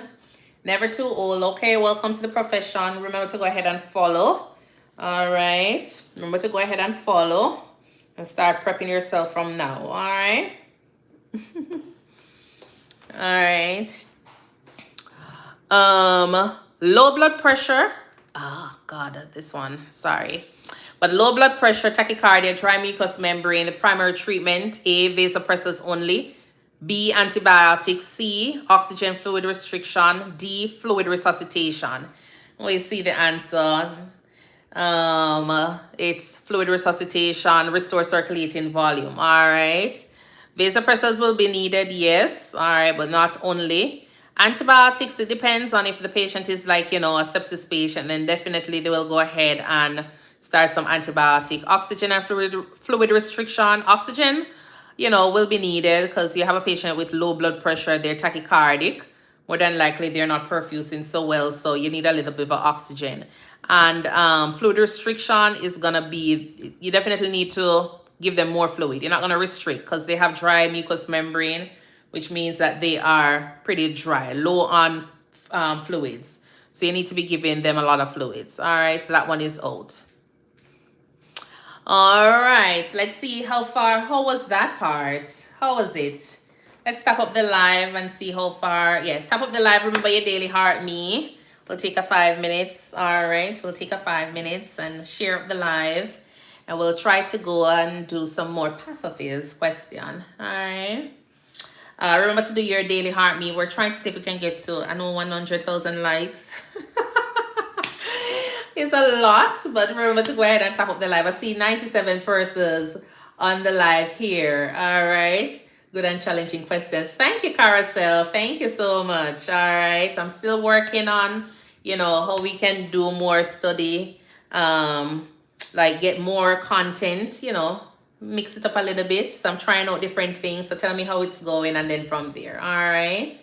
[SPEAKER 1] never too old. Okay, welcome to the profession. Remember to go ahead and follow. All right, remember to go ahead and follow and start prepping yourself from now. All right. All right. Low blood pressure. Oh God, this one, sorry. But low blood pressure, tachycardia, dry mucous membrane, the primary treatment, A, vasopressors only. B, antibiotics. C, oxygen fluid restriction. D, fluid resuscitation. We see the answer. It's fluid resuscitation, restore circulating volume. All right. Vasopressors will be needed, yes. All right, but not only. Antibiotics, it depends on if the patient is like, a sepsis patient, then definitely they will go ahead and start some antibiotic. Oxygen and fluid restriction. Oxygen, will be needed because you have a patient with low blood pressure, they're tachycardic. More than likely, they're not perfusing so well, so you need a little bit of oxygen. And fluid restriction is going to be, you definitely need to give them more fluid. You're not going to restrict because they have dry mucous membrane, which means that they are pretty dry, low on fluids. So you need to be giving them a lot of fluids. All right, so that one is out. All right, let's see how was that part? How was it? Let's tap up the live and see how far. Yeah, tap up the live. Remember your daily heart me. We'll take a 5 minutes. All right, we'll take a 5 minutes and share up the live. And we'll try to go and do some more pathophys question. All right. Remember to do your daily heart me. We're trying to see if we can get to, 100,000 likes. It's a lot, but remember to go ahead and tap up the live. I see 97 persons on the live here. All right. Good and challenging questions. Thank you, Carousel. Thank you so much. All right. I'm still working on, how we can do more study, like get more content, mix it up a little bit. So I'm trying out different things. So tell me how it's going and then from there. All right.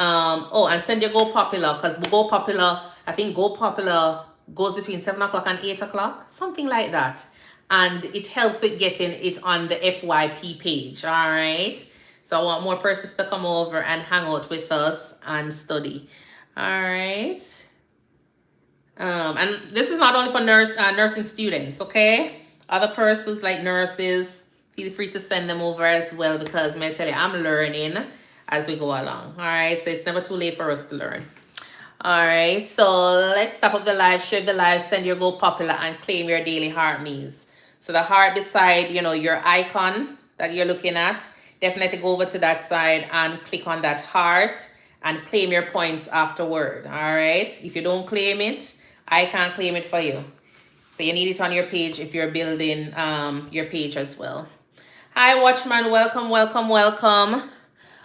[SPEAKER 1] And send your Go Popular, because Go Popular, I think Go Popular goes between 7 o'clock and 8 o'clock, something like that. And it helps with getting it on the FYP page. All right. So I want more persons to come over and hang out with us and study. All right. And this is not only for nursing students, okay? Other persons like nurses, feel free to send them over as well, because may I tell you, I'm learning as we go along. All right, so it's never too late for us to learn. All right, so let's stop up the live, share the live, send your Go Popular, and claim your daily heart me's. So the heart beside, your icon, that you're looking at, definitely go over to that side and click on that heart and claim your points afterward. All right. If you don't claim it, I can't claim it for you. So you need it on your page if you're building your page as well. Hi, Watchman. Welcome, welcome, welcome.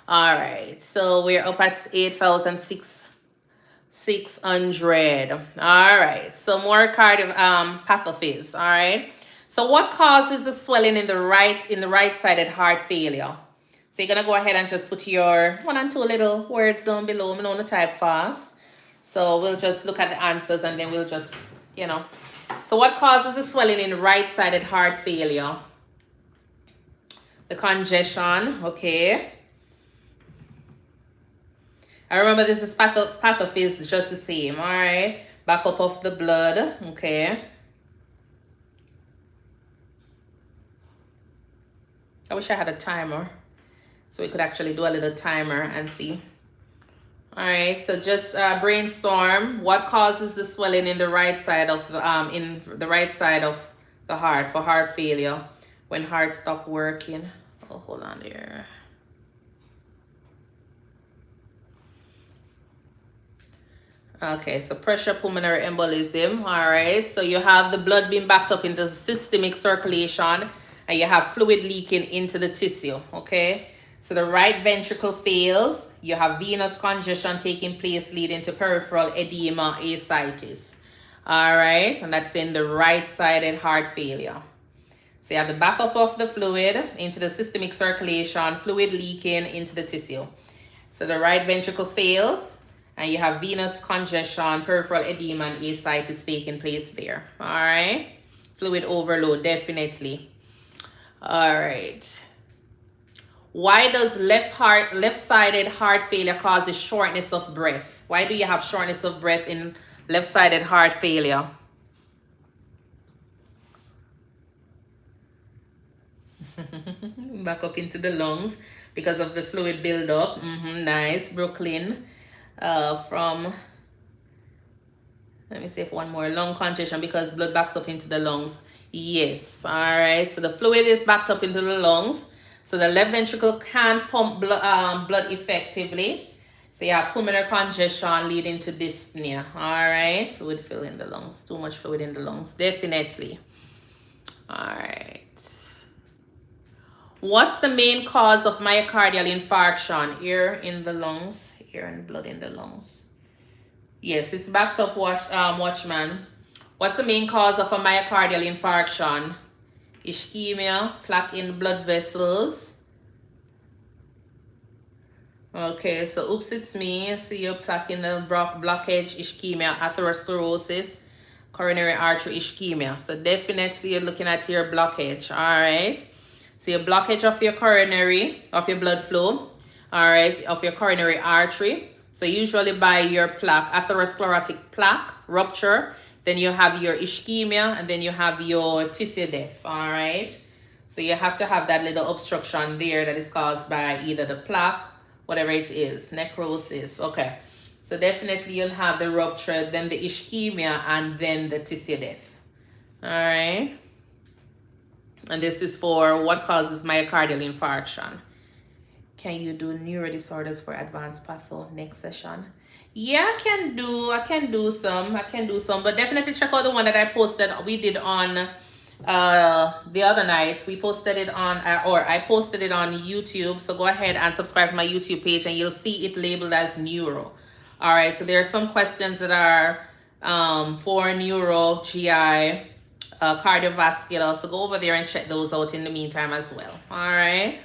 [SPEAKER 1] All right. So we're up at 8,600. All right. So more cardio pathophys. All right. So what causes the swelling in the right-sided heart failure? So you're gonna go ahead and just put your 1 and 2 little words down below. I'm gonna type fast. So we'll just look at the answers and then we'll just, you know. So what causes the swelling in right-sided heart failure? The congestion, okay. I remember this is pathophys, just the same, all right. Backup of the blood, okay. I wish I had a timer so we could actually do a little timer and see. All right, so just brainstorm what causes the swelling in the right side of the heart for heart failure when heart stop working. Oh, hold on there. Okay, so pressure pulmonary embolism. All right, so you have the blood being backed up into systemic circulation and you have fluid leaking into the tissue. Okay, so the right ventricle fails. You have venous congestion taking place leading to peripheral edema, ascites. All right, and that's in the right-sided heart failure. So you have the backup of the fluid into the systemic circulation, fluid leaking into the tissue. So the right ventricle fails. And you have venous congestion, peripheral edema, and ascites taking place there. All right. Fluid overload, definitely. All right. Why does left-sided heart failure causes shortness of breath? Why do you have shortness of breath in left-sided heart failure? Back up into the lungs because of the fluid buildup. Nice, Brooklyn. From, let me see if one more, lung congestion because blood backs up into the lungs. Yes, all right. So the fluid is backed up into the lungs. So the left ventricle can't pump blood effectively. So you have pulmonary congestion leading to dyspnea. All right, fluid fill in the lungs. Too much fluid in the lungs, definitely. All right. What's the main cause of myocardial infarction? Air in the lungs. Air and blood in the lungs. Yes, it's backed up, Watchman. What's the main cause of a myocardial infarction? Ischemia, plaque in blood vessels. Okay, so oops, it's me. See your plaque in the blockage, ischemia, atherosclerosis, coronary artery ischemia. So definitely you're looking at your blockage, all right? So your blockage of your coronary, of your blood flow, all right, of your coronary artery. So usually by your plaque, atherosclerotic plaque rupture, then you have your ischemia, and then you have your tissue death, all right? So you have to have that little obstruction there that is caused by either the plaque, whatever it is, necrosis, okay. So definitely you'll have the rupture, then the ischemia, and then the tissue death, all right? And this is for what causes myocardial infarction. Can you do neuro disorders for advanced patho next session? Yeah, I can do some, but definitely check out the one that I posted. We did on the other night. We posted it on, or I posted it on YouTube. So go ahead and subscribe to my YouTube page and you'll see it labeled as neuro. All right, so there are some questions that are for neuro, GI, cardiovascular. So go over there and check those out in the meantime as well. All right.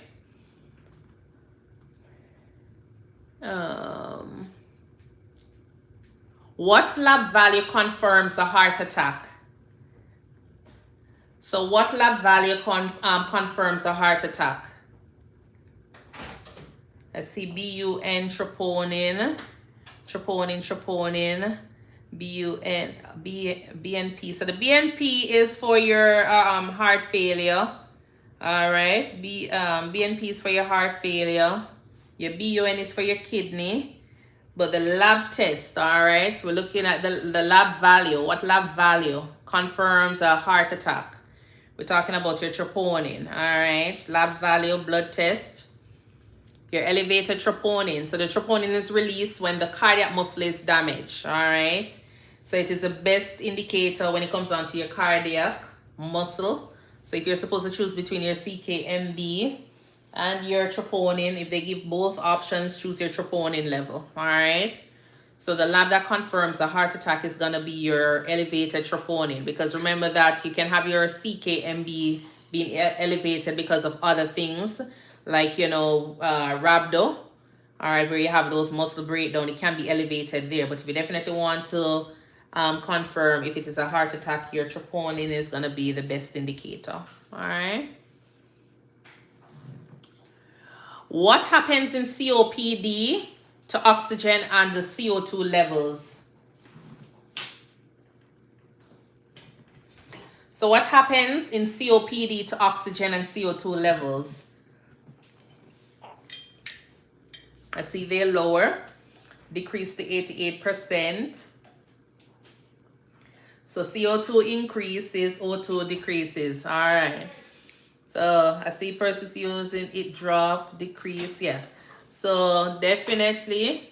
[SPEAKER 1] What lab value confirms a heart attack? So what lab value confirms a heart attack? Let's see, BUN, troponin, BNP. So the BNP is for your heart failure. All right, BNP is for your heart failure. Your BUN is for your kidney. But the lab test, all right, we're looking at the lab value. What lab value confirms a heart attack? We're talking about your troponin, all right? Lab value, blood test, your elevated troponin. So the troponin is released when the cardiac muscle is damaged, all right? So it is the best indicator when it comes down to your cardiac muscle. So if you're supposed to choose between your CKMB and your troponin, if they give both options, choose your troponin level, all right? So the lab that confirms a heart attack is going to be your elevated troponin, because remember that you can have your CKMB being elevated because of other things like, you know, rhabdo, all right, where you have those muscle breakdown, it can be elevated there. But if you definitely want to confirm if it is a heart attack, your troponin is going to be the best indicator, all right? What happens in COPD to oxygen and the CO2 levels? So what happens in COPD to oxygen and CO2 levels? I see they're lower, decrease to 88%. So CO2 increases, O2 decreases. All right. So I see persons using it drop, decrease, yeah. So definitely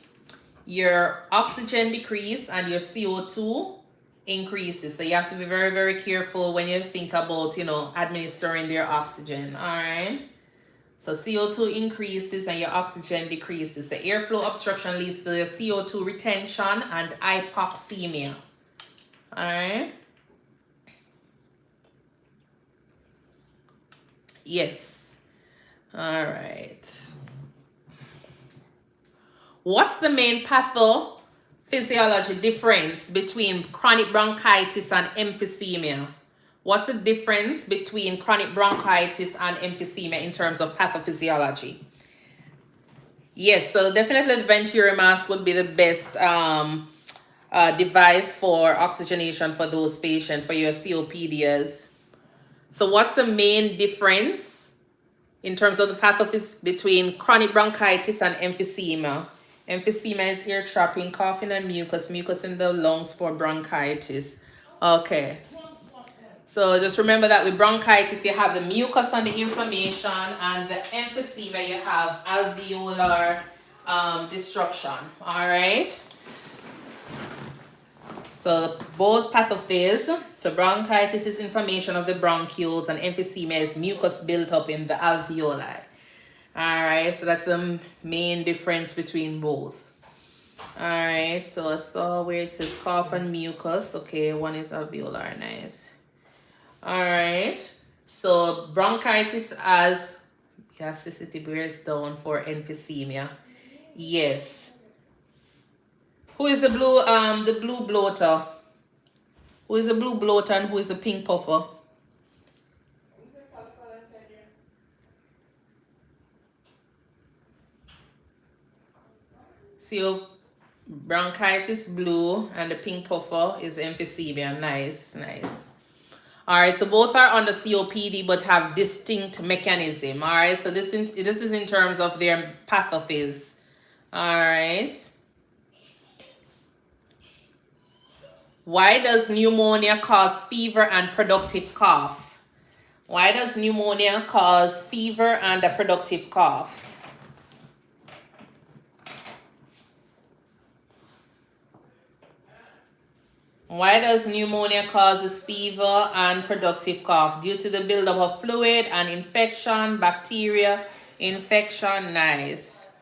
[SPEAKER 1] your oxygen decrease and your CO2 increases. So you have to be very, very careful when you think about, you know, administering their oxygen, all right? So CO2 increases and your oxygen decreases. So airflow obstruction leads to CO2 retention and hypoxemia, all right? Yes. All right. What's the main pathophysiology difference between chronic bronchitis and emphysema? What's the difference between chronic bronchitis and emphysema in terms of pathophysiology? Yes, so definitely the venturi mask would be the best device for oxygenation for those patients, for your COPDs. So what's the main difference in terms of the pathophys between chronic bronchitis and emphysema? Emphysema is ear trapping, coughing, and mucus. Mucus in the lungs for bronchitis. Okay. So just remember that with bronchitis, you have the mucus and the inflammation, and the emphysema, you have alveolar destruction. All right. So both pathophys, so bronchitis is inflammation of the bronchioles, and emphysema is mucus built up in the alveoli. All right, so that's the main difference between both. All right, so I saw where it says cough and mucus. Okay, one is alveolar, nice. All right, so bronchitis as elasticity bears down for emphysema. Yes. Who is the blue bloater? Who is the blue bloater and who is the pink puffer? See, bronchitis blue and the pink puffer is emphysema. Nice, nice. All right, so both are under COPD but have distinct mechanism. All right, so this is in terms of their pathophys. All right. Why does pneumonia cause fever and productive cough? Why does pneumonia cause fever and a productive cough? Why does pneumonia causes fever and productive cough? Due to the buildup of fluid and infection, bacteria, infection, nice.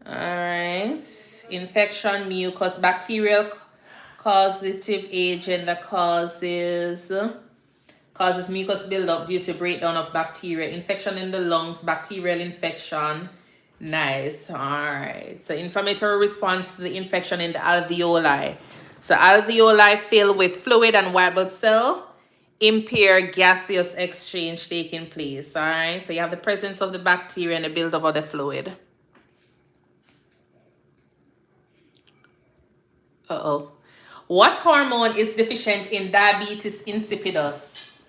[SPEAKER 1] All right. Infection, mucus, bacterial causative agent that causes mucus buildup due to breakdown of bacteria. Infection in the lungs, bacterial infection, nice. All right. So inflammatory response to the infection in the alveoli. So alveoli fill with fluid and white blood cell, impair gaseous exchange taking place. All right. So you have the presence of the bacteria and the buildup of the fluid. What hormone is deficient in diabetes insipidus?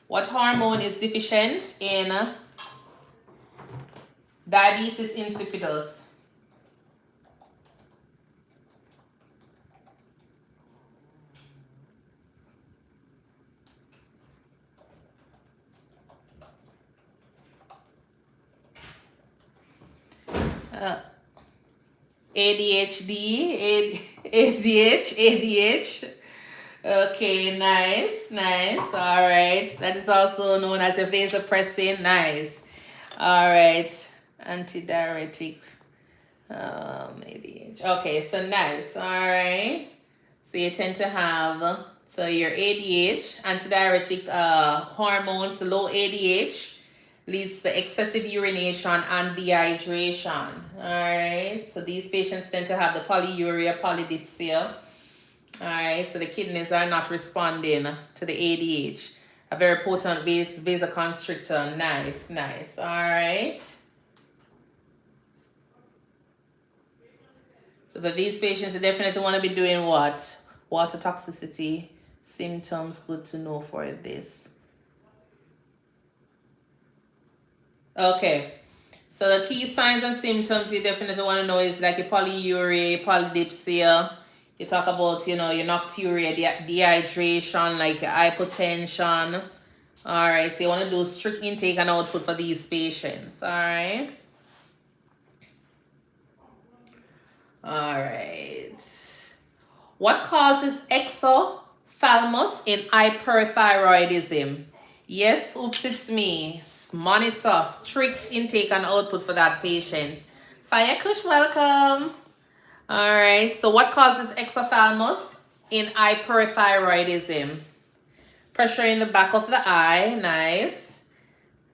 [SPEAKER 1] What hormone is deficient in diabetes insipidus? ADHD, ADH. Okay, nice, nice. All right. That is also known as a vasopressin. Nice. All right. Antidiuretic. ADH. Okay, so nice. All right. So you tend to have, so your ADH, antidiuretic hormones, low ADH leads to excessive urination and dehydration. All right. So these patients tend to have the polyuria, polydipsia. All right, so the kidneys are not responding to the ADH. A very potent vasoconstrictor. Nice, nice. All right. So for these patients, you definitely want to be doing what? Water toxicity symptoms. Good to know for this. Okay. So the key signs and symptoms you definitely want to know is like your polyuria, polydipsia. You talk about, your nocturia, dehydration, like your hypotension. All right, so you want to do strict intake and output for these patients. All right. All right. What causes exophthalmos in hyperthyroidism? Yes, oops, it's me. Monitor strict intake and output for that patient. Fire Kush, welcome. All right. So what causes exophthalmos in hyperthyroidism? Pressure in the back of the eye. Nice.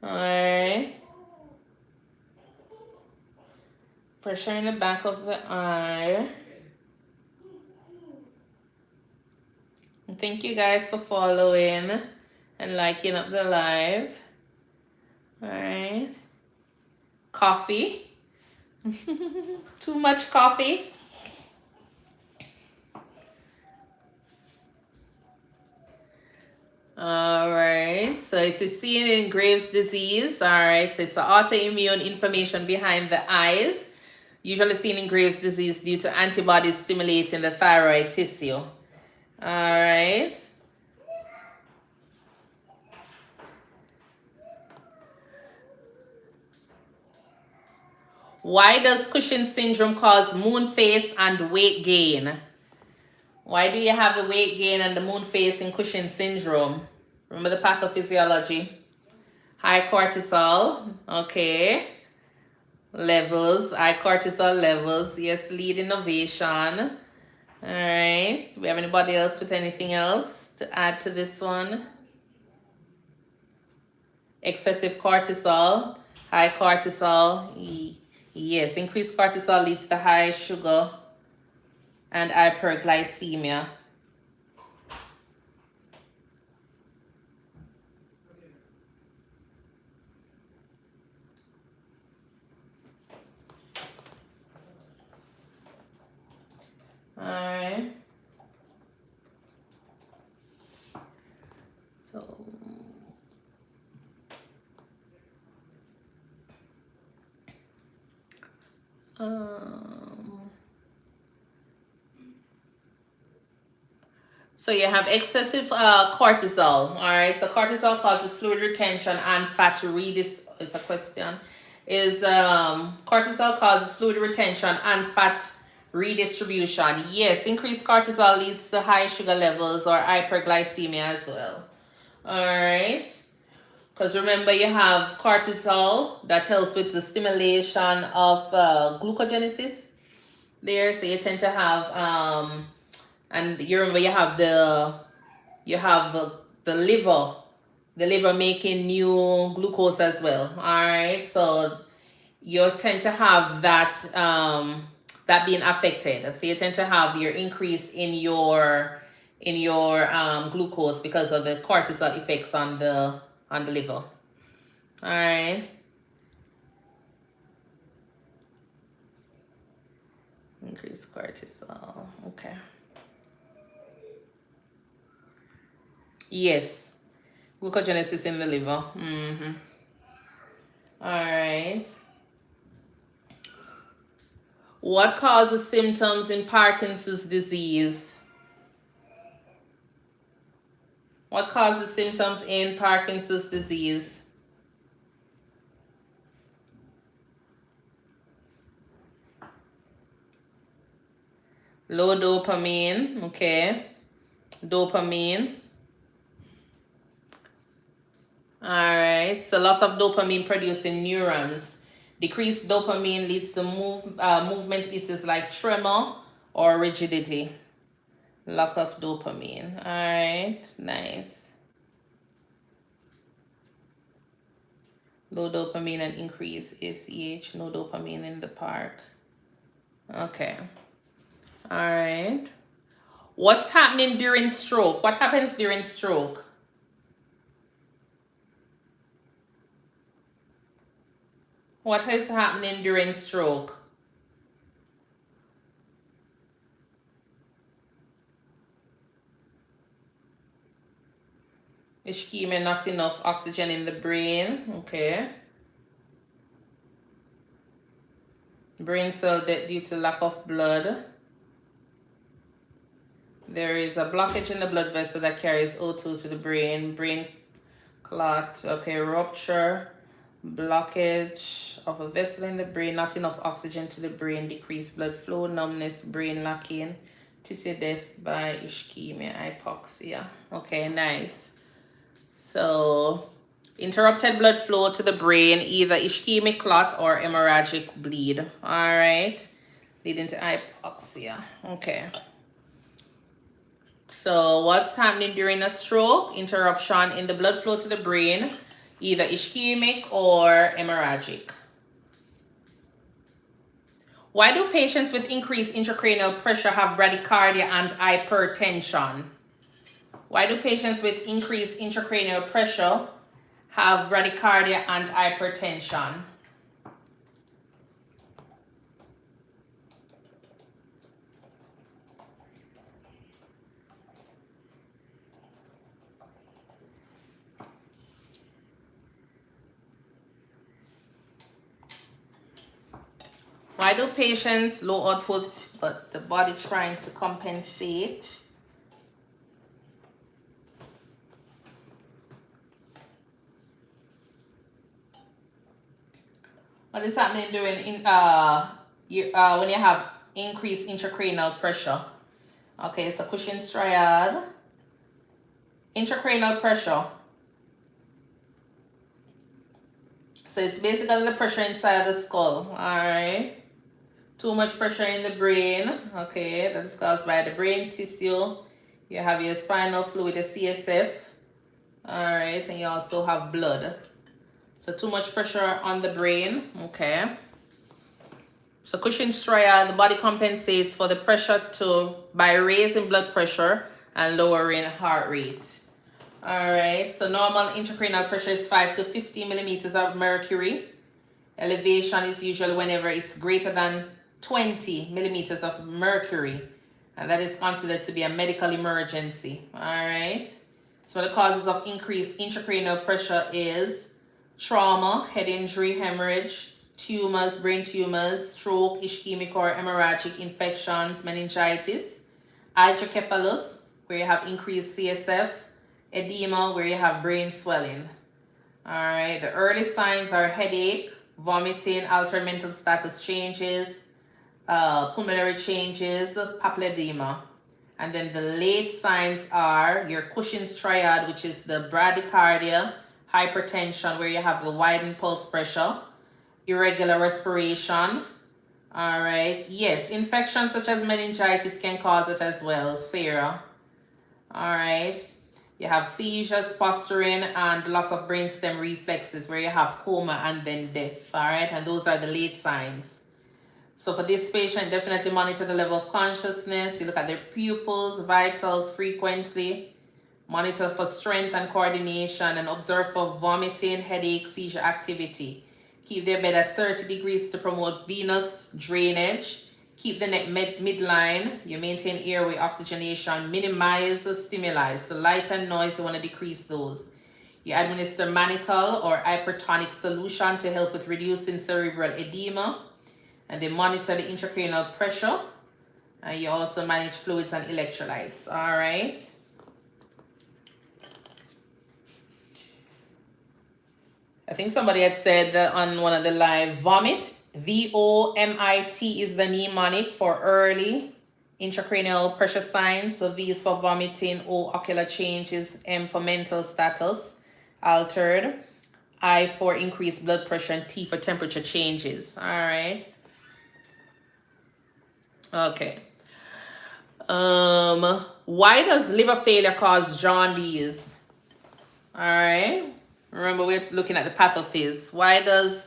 [SPEAKER 1] All right. Pressure in the back of the eye. And thank you guys for following and liking up the live. All right. Coffee. Too much coffee. All right. So it is seen in Graves' disease. All right. So it's an autoimmune inflammation behind the eyes, usually seen in Graves' disease due to antibodies stimulating the thyroid tissue. All right. Why does Cushing syndrome cause moon face and weight gain? Why do you have the weight gain and the moon face in Cushing syndrome? Remember the pathophysiology. High cortisol, okay. Levels, high cortisol levels, yes, lead innovation. All right, do we have anybody else with anything else to add to this one? Excessive cortisol, high cortisol, yes, increased cortisol leads to high sugar and hyperglycemia. All right. So you have excessive cortisol. All right. So cortisol causes fluid retention and fat It's a question. Is cortisol causes fluid retention and fat redistribution? Yes. Increased cortisol leads to high sugar levels or hyperglycemia as well. All right. Because remember, you have cortisol that helps with the stimulation of glucogenesis there. So you tend to have and you remember you have the liver making new glucose as well. All right. So you tend to have that that being affected. So you tend to have your increase in your glucose because of the cortisol effects on the liver. All right. Increased cortisol. Okay. Yes. Glucogenesis in the liver. Mm-hmm. All right. What causes symptoms in Parkinson's disease? What causes symptoms in Parkinson's disease? Low dopamine, okay. Dopamine. All right, so loss of dopamine producing neurons. Decreased dopamine leads to movement issues like tremor or rigidity. Lack of dopamine. All right, nice. Low dopamine and increase ACH. No dopamine in the park. Okay. All right. What's happening during stroke? What happens during stroke? What is happening during stroke? Ischemia, not enough oxygen in the brain. Okay. Brain cell death due to lack of blood. There is a blockage in the blood vessel that carries O2 to the brain. Brain clot. Okay, rupture. Blockage of a vessel in the brain. Not enough oxygen to the brain. Decreased blood flow. Numbness. Brain locking. Tissue death by ischemia. Hypoxia. Okay, nice. So, interrupted blood flow to the brain, either ischemic clot or hemorrhagic bleed. All right, leading to hypoxia. Okay. So, what's happening during a stroke? Interruption in the blood flow to the brain, either ischemic or hemorrhagic. Why do patients with increased intracranial pressure have bradycardia and hypertension? Why do patients with increased intracranial pressure have bradycardia and hypertension? Why do patients low output but the body trying to compensate? What is happening during when you have increased intracranial pressure? Okay, so Cushing's triad. Intracranial pressure. So it's basically the pressure inside the skull. Alright. Too much pressure in the brain. Okay, that is caused by the brain tissue. You have your spinal fluid, the CSF. Alright, and you also have blood. So too much pressure on the brain. Okay. So Cushing's triad, the body compensates for the pressure by raising blood pressure and lowering heart rate. All right, so normal intracranial pressure is 5 to 50 millimeters of mercury. Elevation is usually whenever it's greater than 20 millimeters of mercury, and that is considered to be a medical emergency. All right, so the causes of increased intracranial pressure is trauma, head injury, hemorrhage, tumors, brain tumors, stroke, ischemic or hemorrhagic infections, meningitis, hydrocephalus, where you have increased CSF, edema, where you have brain swelling. All right, the early signs are headache, vomiting, altered mental status changes, pulmonary changes, papilledema. And then the late signs are your Cushing's triad, which is the bradycardia, hypertension, where you have the widened pulse pressure, irregular respiration. All right, yes, infections such as meningitis can cause it as well, Sarah. All right, you have seizures, posturing, and loss of brainstem reflexes, where you have coma and then death. All right, and those are the late signs. So for this patient, definitely monitor the level of consciousness. You look at their pupils, vitals frequently. Monitor for strength and coordination, and observe for vomiting, headache, seizure activity. Keep their bed at 30 degrees to promote venous drainage. Keep the neck midline. You maintain airway oxygenation. Minimize stimuli. So light and noise, you want to decrease those. You administer mannitol or hypertonic solution to help with reducing cerebral edema. And they monitor the intracranial pressure. And you also manage fluids and electrolytes. All right. I think somebody had said on one of the live, vomit. VOMIT is the mnemonic for early intracranial pressure signs. So V is for vomiting, O ocular changes, M for mental status altered, I for increased blood pressure, and T for temperature changes. All right. Okay. Why does liver failure cause jaundice? All right. Remember, we're looking at the pathophys. Why does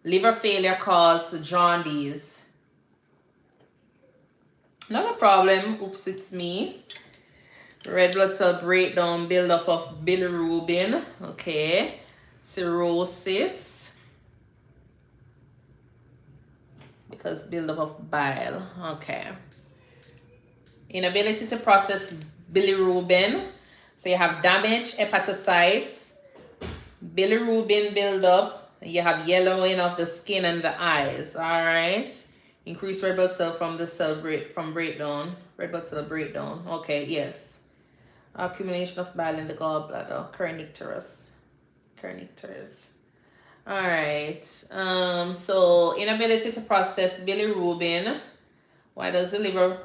[SPEAKER 1] liver failure cause jaundice? Not a problem. Oops, it's me. Red blood cell breakdown, buildup of bilirubin. Okay. Cirrhosis. Because buildup of bile. Okay. Inability to process bilirubin. So you have damaged hepatocytes, bilirubin buildup. You have yellowing of the skin and the eyes. All right. Increased red blood cell from the cell breakdown. Red blood cell breakdown. Okay, yes. Accumulation of bile in the gallbladder. Kernicterus. All right. So inability to process bilirubin. Why does liver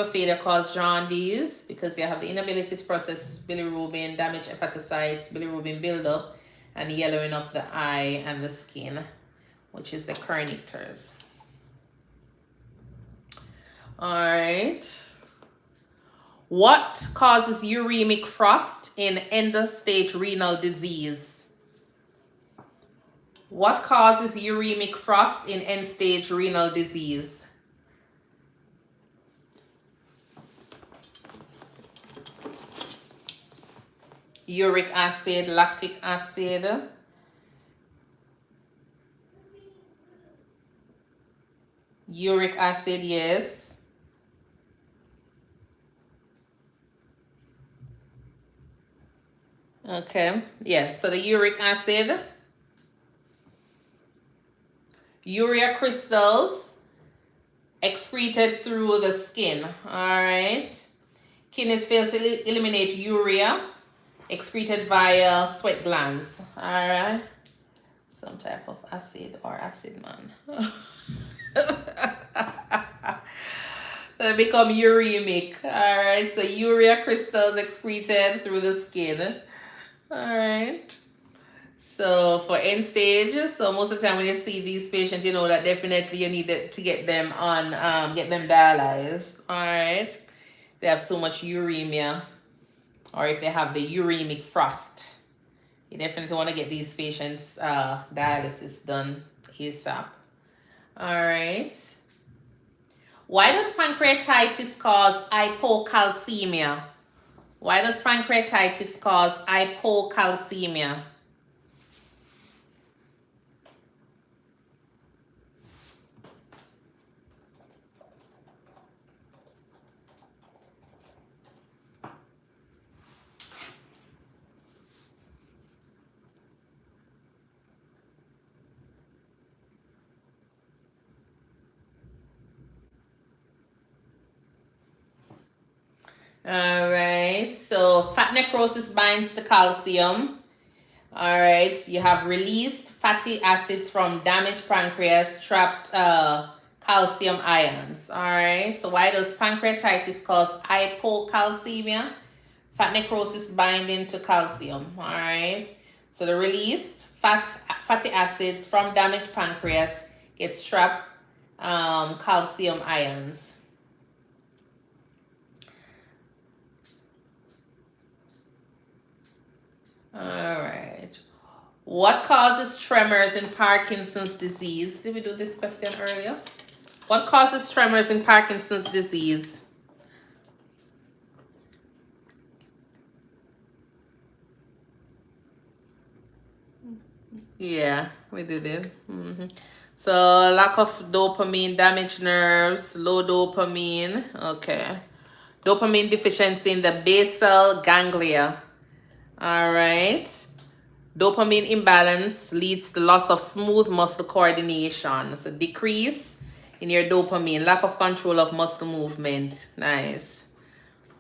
[SPEAKER 1] failure cause jaundice? Because you have the inability to process bilirubin, damaged hepatocytes, bilirubin buildup, and yellowing of the eye and the skin, which is the kernicterus. All right. What causes uremic frost in end-stage renal disease? What causes uremic frost in end-stage renal disease? Uric acid, lactic acid. Uric acid, yes. Okay, yes, so the uric acid. Urea crystals excreted through the skin. All right. Kidneys fail to eliminate urea excreted via sweat glands. All right. Some type of acid or acid man. They become uremic. All right. So urea crystals excreted through the skin. All right. So for end stage, so most of the time when you see these patients, you know that definitely you need to get them on, get them dialyzed. All right. They have too much uremia, or if they have the uremic frost, you definitely want to get these patients dialysis done ASAP. All right. Why does pancreatitis cause hypocalcemia? Why does pancreatitis cause hypocalcemia? All right, so fat necrosis binds to calcium. All right, you have released fatty acids from damaged pancreas, trapped calcium ions. All right, so why does pancreatitis cause hypocalcemia? Fat necrosis binding to calcium. All right, so the released fatty acids from damaged pancreas gets trapped calcium ions. All right. What causes tremors in Parkinson's disease? Did we do this question earlier? What causes tremors in Parkinson's disease? Yeah, we did it. So lack of dopamine, damaged nerves, low dopamine. Okay. Dopamine deficiency in the basal ganglia. All right. Dopamine imbalance leads to loss of smooth muscle coordination. So decrease in your dopamine, lack of control of muscle movement. Nice.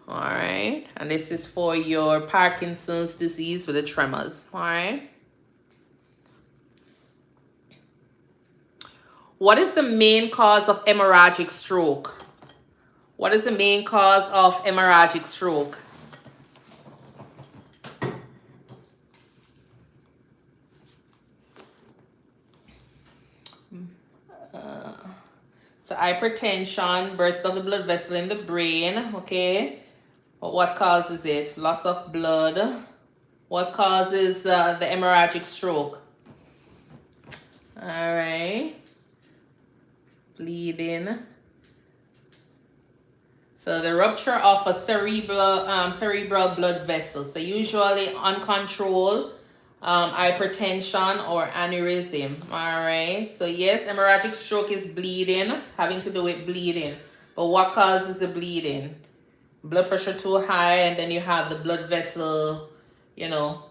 [SPEAKER 1] All right. And this is for your Parkinson's disease with the tremors. All right. What is the main cause of hemorrhagic stroke? What is the main cause of hemorrhagic stroke? So hypertension, burst of the blood vessel in the brain, okay? But what causes it? Loss of blood. What causes the hemorrhagic stroke? All right. Bleeding. So the rupture of a cerebral blood vessel. So usually uncontrolled hypertension or aneurysm. All right. So yes, hemorrhagic stroke is bleeding, having to do with bleeding. But what causes the bleeding? Blood pressure too high, and then you have the blood vessel, you know,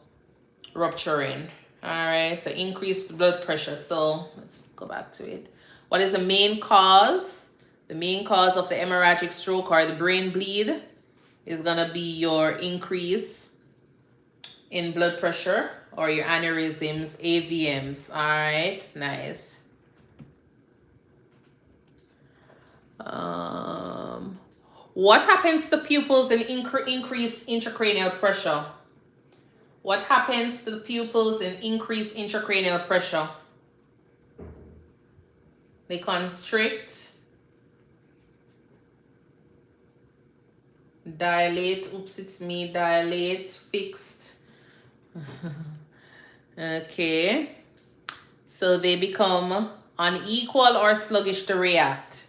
[SPEAKER 1] rupturing. All right. So increased blood pressure. So let's go back to it. What is the main cause? The main cause of the hemorrhagic stroke or the brain bleed is going to be your increase in blood pressure or your aneurysms, AVMs. All right, nice. What happens to pupils in increased intracranial pressure? What happens to the pupils in increased intracranial pressure? They constrict. Dilate, oops, it's me, dilate, fixed. Okay. So they become unequal or sluggish to react.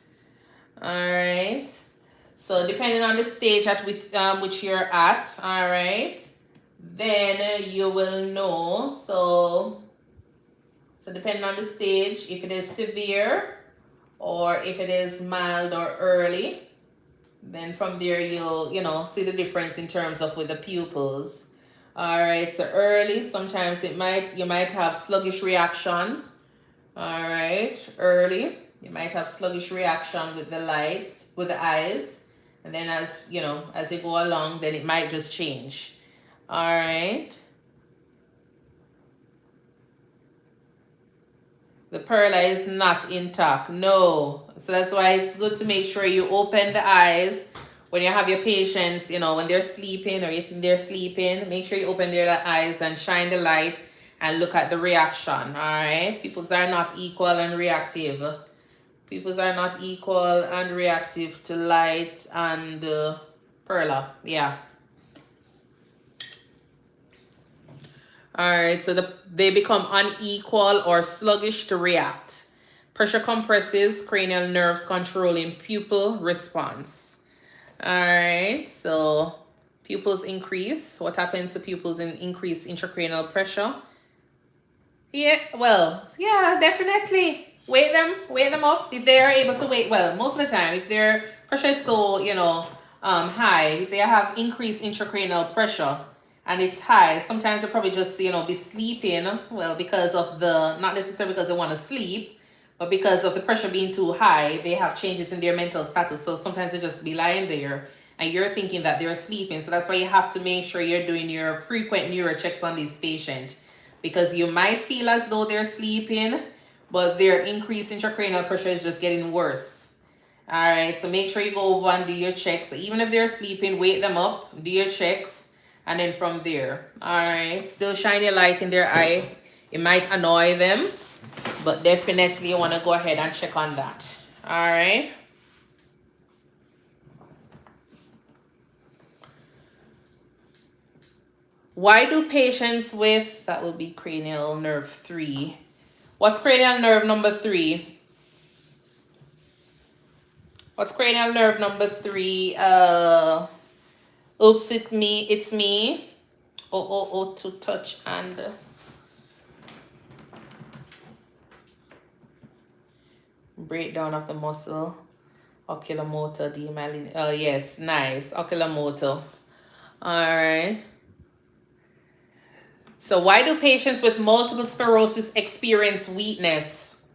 [SPEAKER 1] All right. So depending on the stage at which you're at, all right, then you will know. So depending on the stage, if it is severe or if it is mild or early, then from there you'll see the difference in terms of with the pupils. All right, so early, sometimes you might have sluggish reaction. All right, early you might have sluggish reaction with the lights, with the eyes, and then as you go along, then it might just change. All right. The perla is not intact. No. So that's why it's good to make sure you open the eyes when you have your patients, when they're sleeping or if they're sleeping. Make sure you open their eyes and shine the light and look at the reaction. All right. Pupils are not equal and reactive. Pupils are not equal and reactive to light and perla. Yeah. All right, so they become unequal or sluggish to react. Pressure compresses cranial nerves controlling pupil response. All right, so pupils increase. What happens to pupils in increased intracranial pressure? Yeah, well, yeah, definitely. Wake them up if they are able to wake. Well, most of the time, if their pressure is so, high, if they have increased intracranial pressure, and it's high, sometimes they'll probably just be sleeping, well, because of not necessarily because they want to sleep, but because of the pressure being too high. They have changes in their mental status, so sometimes they just be lying there and you're thinking that they're sleeping. So that's why you have to make sure you're doing your frequent neuro checks on these patients, because you might feel as though they're sleeping, but their increased intracranial pressure is just getting worse. All right, so make sure you go over and do your checks. So even if they're sleeping, wake them up, do your checks, and then from there, all right, still shine your light in their eye. It might annoy them, but definitely you want to go ahead and check on that. All right. Why do patients with, that will be cranial nerve 3. What's cranial nerve number 3? What's cranial nerve number 3? Oops, it's me. Oh, to touch and breakdown of the muscle. Oculomotor demyelin. Oh, yes, nice. Oculomotor. All right. So why do patients with multiple sclerosis experience weakness?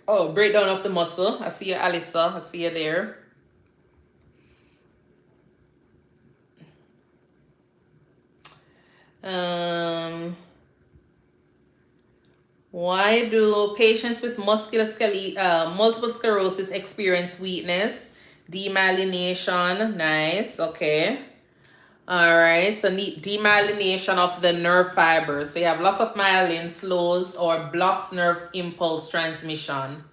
[SPEAKER 1] Oh, breakdown of the muscle. I see you, Alyssa. I see you there. Why do patients with multiple sclerosis experience weakness? Demyelination, nice, okay. All right, so demyelination of the nerve fibers. So you have loss of myelin slows or blocks nerve impulse transmission.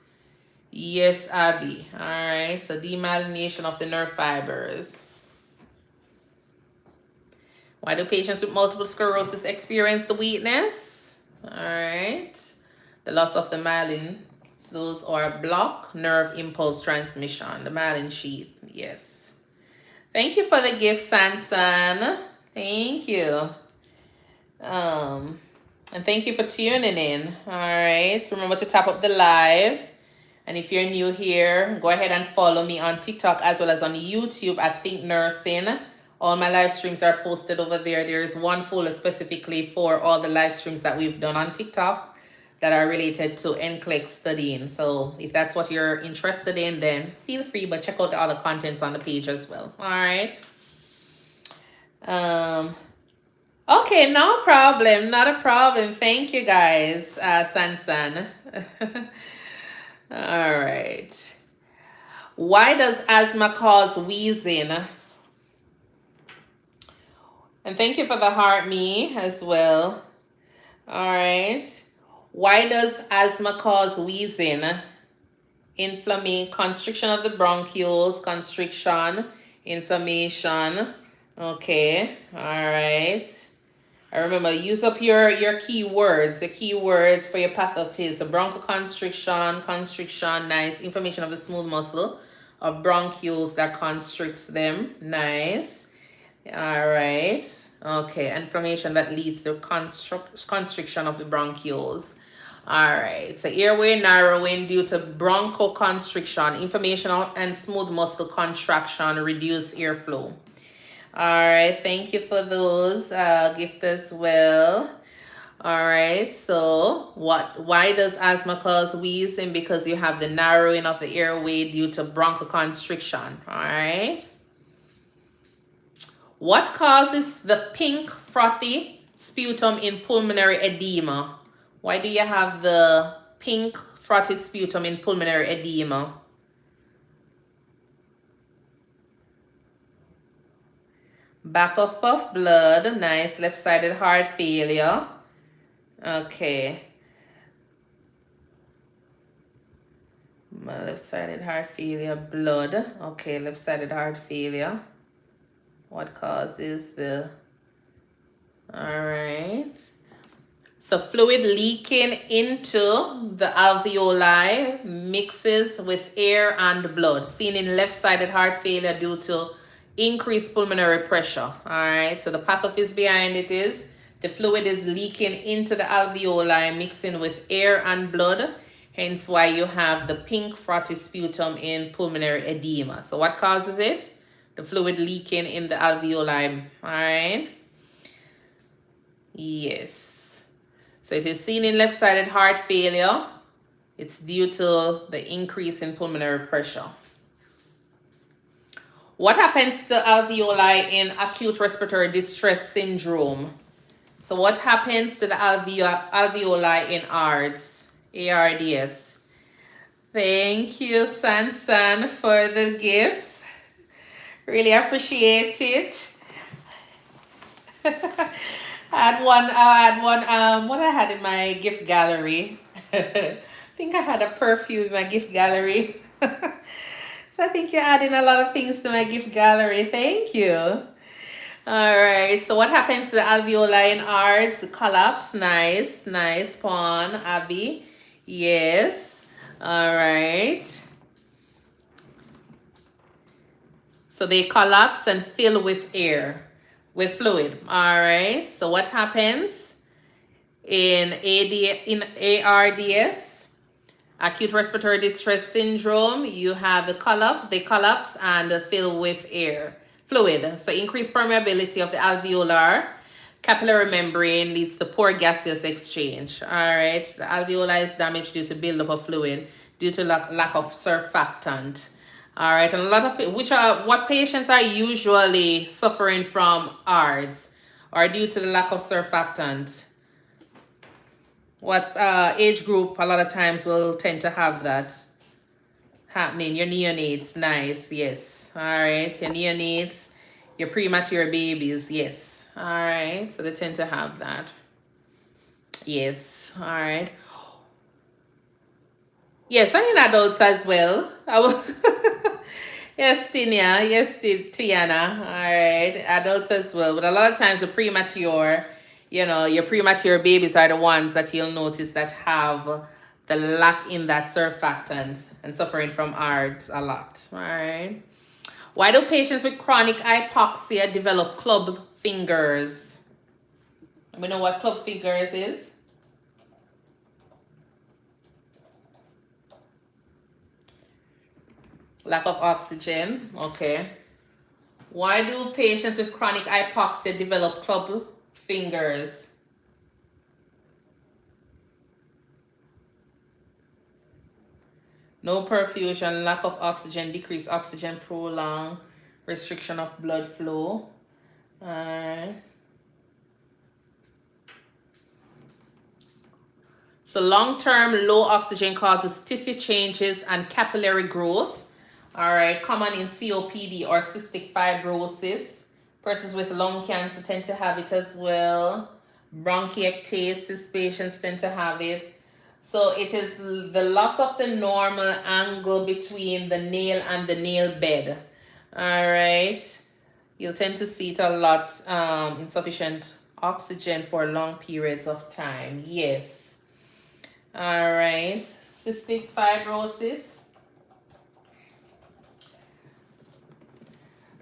[SPEAKER 1] Yes, Abby. All right, so demyelination of the nerve fibers. Why do patients with multiple sclerosis experience the weakness? All right. The loss of the myelin slows or block nerve impulse transmission. The myelin sheath. Yes. Thank you for the gift, Sansan. Thank you. And thank you for tuning in. All right. Remember to tap up the live. And if you're new here, go ahead and follow me on TikTok as well as on YouTube at ThinkNursing. All my live streams are posted over there. There's one folder specifically for all the live streams that we've done on TikTok that are related to NCLEX studying. So if that's what you're interested in, then feel free, but check out the other contents on the page as well. All right. Okay, no problem. Not a problem. Thank you guys, Sansan. All right. Why does asthma cause wheezing? And thank you for the heart me as well. All right. Why does asthma cause wheezing? Inflammation, constriction of the bronchioles, constriction, inflammation. Okay. All right. I remember, use up your keywords, the keywords for your pathophys. So bronchoconstriction, constriction, nice. Inflammation of the smooth muscle of bronchioles that constricts them, nice. All right. Okay, inflammation that leads to constriction of the bronchioles. All right, so airway narrowing due to bronchoconstriction, inflammation and smooth muscle contraction, reduce airflow. All right, thank you for those gift as well. All right, so why does asthma cause wheezing? Because you have the narrowing of the airway due to bronchoconstriction. All right. What causes the pink frothy sputum in pulmonary edema? Why do you have the pink frothy sputum in pulmonary edema? Back of puff blood, nice. Left-sided heart failure. Okay. Left-sided heart failure, blood. Okay, left-sided heart failure. What causes the... All right. So fluid leaking into the alveoli mixes with air and blood, seen in left-sided heart failure due to increased pulmonary pressure. All right, so the pathophys behind it is the fluid is leaking into the alveoli, mixing with air and blood, hence why you have the pink frothy sputum in pulmonary edema. So what causes it? The fluid leaking in the alveoli. All right. Yes. So it is seen in left-sided heart failure. It's due to the increase in pulmonary pressure. What happens to alveoli in acute respiratory distress syndrome? So what happens to the alveoli in ARDS? ARDS. Thank you, Sansan, for the gifts. Really appreciate it. I had one, what I had in my gift gallery. I think I had a perfume in my gift gallery. So I think you're adding a lot of things to my gift gallery. Thank you. All right. So what happens to the alveoli in ARDS? Collapse. Nice. Nice, Pawn. Abby. Yes. All right. So they collapse and fill with air, with fluid. All right. So what happens in ARDS? Acute respiratory distress syndrome, you have the collapse, they collapse and fill with air, fluid. So increased permeability of the alveolar capillary membrane leads to poor gaseous exchange. All right, the alveoli is damaged due to buildup of fluid due to lack of surfactant. All right, and a lot of what patients are usually suffering from ARDS or due to the lack of surfactant. What age group a lot of times will tend to have that happening? Your neonates, nice, yes. All right, your neonates, your premature babies, yes. All right, so they tend to have that. Yes, all right. Yes, and in adults as well. Yes, Tinia. Yes, Tiana. All right. Adults as well. But a lot of times the premature, your premature babies are the ones that you'll notice that have the lack in that surfactant and suffering from ARDS a lot. All right. Why do patients with chronic hypoxia develop club fingers? We know what club fingers is. Lack of oxygen. Okay. Why do patients with chronic hypoxia develop club fingers? No perfusion, lack of oxygen, decreased oxygen, prolonged restriction of blood flow. Alright. So long-term low oxygen causes tissue changes and capillary growth. Alright, common in COPD or cystic fibrosis. Persons with lung cancer tend to have it as well. Bronchiectasis patients tend to have it. So it is the loss of the normal angle between the nail and the nail bed. All right. You'll tend to see it a lot, insufficient oxygen for long periods of time. Yes. All right. Cystic fibrosis.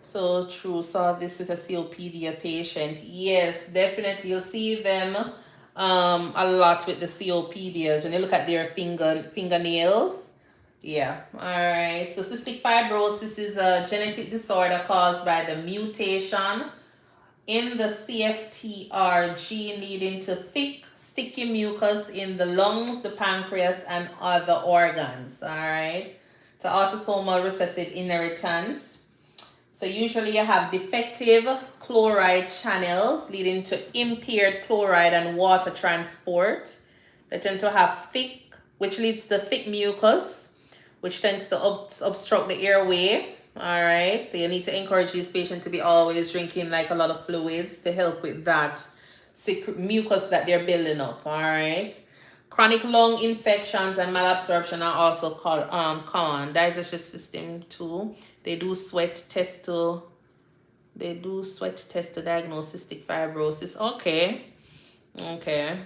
[SPEAKER 1] So true. Saw this with a COPD patient. Yes, definitely. You'll see them a lot with the COPDs when you look at their fingernails. Yeah. All right. So cystic fibrosis is a genetic disorder caused by the mutation in the CFTR gene, leading to thick, sticky mucus in the lungs, the pancreas, and other organs. All right. To autosomal recessive inheritance. So usually you have defective chloride channels leading to impaired chloride and water transport. They tend to have thick, which leads to thick mucus, which tends to obstruct the airway. All right, so you need to encourage these patients to be always drinking like a lot of fluids to help with that mucus that they're building up. All right. Chronic lung infections and malabsorption are also common. Digestive system too. They do sweat test to diagnose cystic fibrosis. Okay,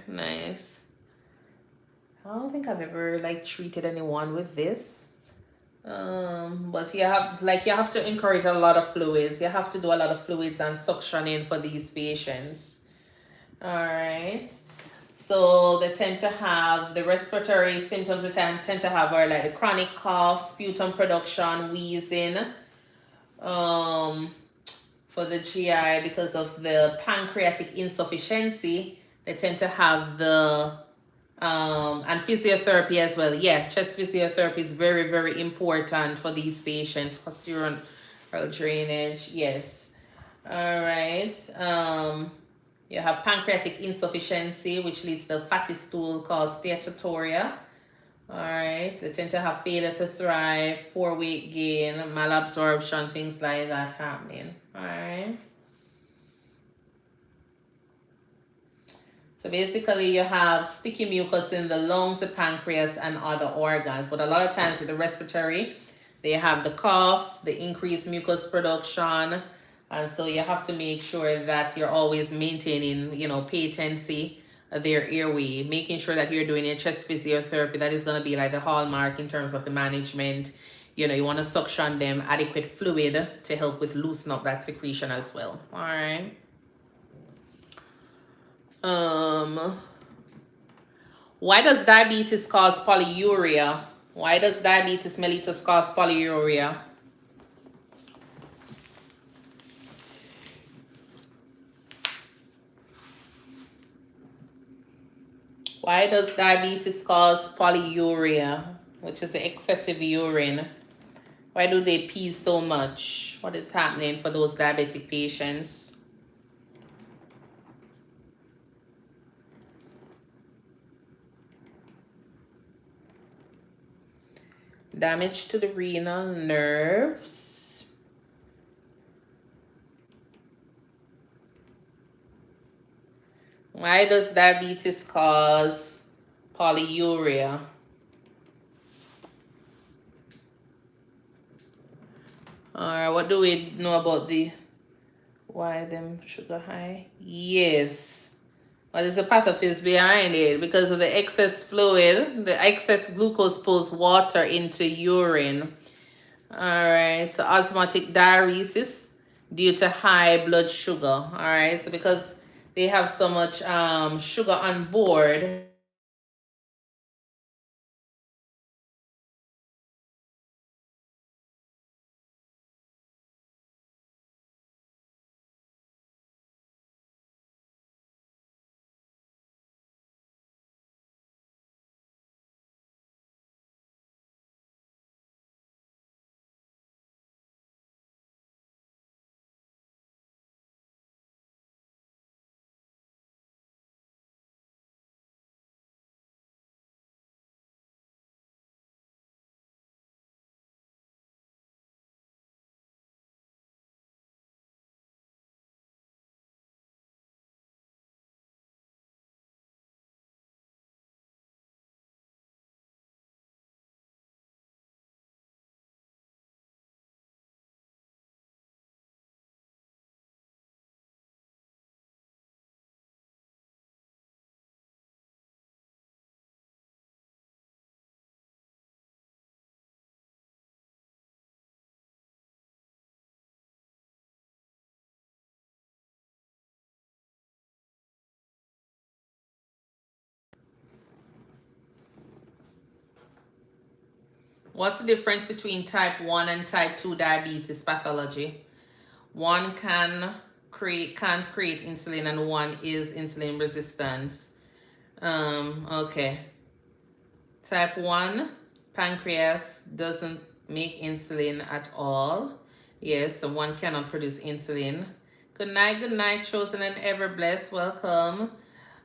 [SPEAKER 1] nice. I don't think I've ever treated anyone with this. But you have to encourage a lot of fluids. You have to do a lot of fluids and suctioning for these patients. All right. So they tend to have the respiratory symptoms they tend to have are like the chronic cough, sputum production, wheezing. For the GI, because of the pancreatic insufficiency, they tend to have the and physiotherapy as well. Yeah, chest physiotherapy is very, very important for these patients. Postural drainage, yes. All right. You have pancreatic insufficiency, which leads to fatty stool called steatopyria. All right. They tend to have failure to thrive, poor weight gain, malabsorption, things like that happening. All right. So basically you have sticky mucus in the lungs, the pancreas, and other organs. But a lot of times with the respiratory, they have the cough, the increased mucus production. And so you have to make sure that you're always maintaining, patency of their airway, making sure that you're doing your chest physiotherapy. That is going to be like the hallmark in terms of the management. You want to suction them, adequate fluid to help with loosen up that secretion as well. All right. Why does diabetes cause polyuria? Why does diabetes mellitus cause polyuria? Why does diabetes cause polyuria, which is the excessive urine? Why do they pee so much? What is happening for those diabetic patients? Damage to the renal nerves. Why does diabetes cause polyuria? Alright, what do we know about the why them sugar high? Yes. What is the pathophys behind it? Because of the excess fluid, the excess glucose pulls water into urine. Alright, so osmotic diuresis due to high blood sugar. Alright, so because they have so much sugar on board, what's the difference between type 1 and type 2 diabetes pathology? One can't create insulin and one is insulin resistance. Okay. Type 1, pancreas doesn't make insulin at all. Yes, so one cannot produce insulin. Good night, chosen and ever blessed. Welcome.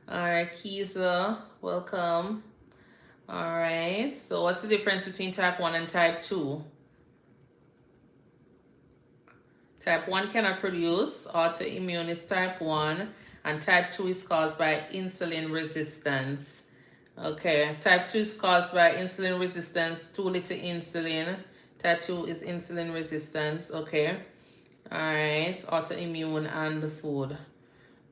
[SPEAKER 1] All right, Kiza, welcome. All right, so what's the difference between type 1 and type 2? Type 1 cannot produce, autoimmune is type 1, and type 2 is caused by insulin resistance. Okay, type 2 is caused by insulin resistance, too little insulin. Type 2 is insulin resistance, okay. All right, autoimmune and the food.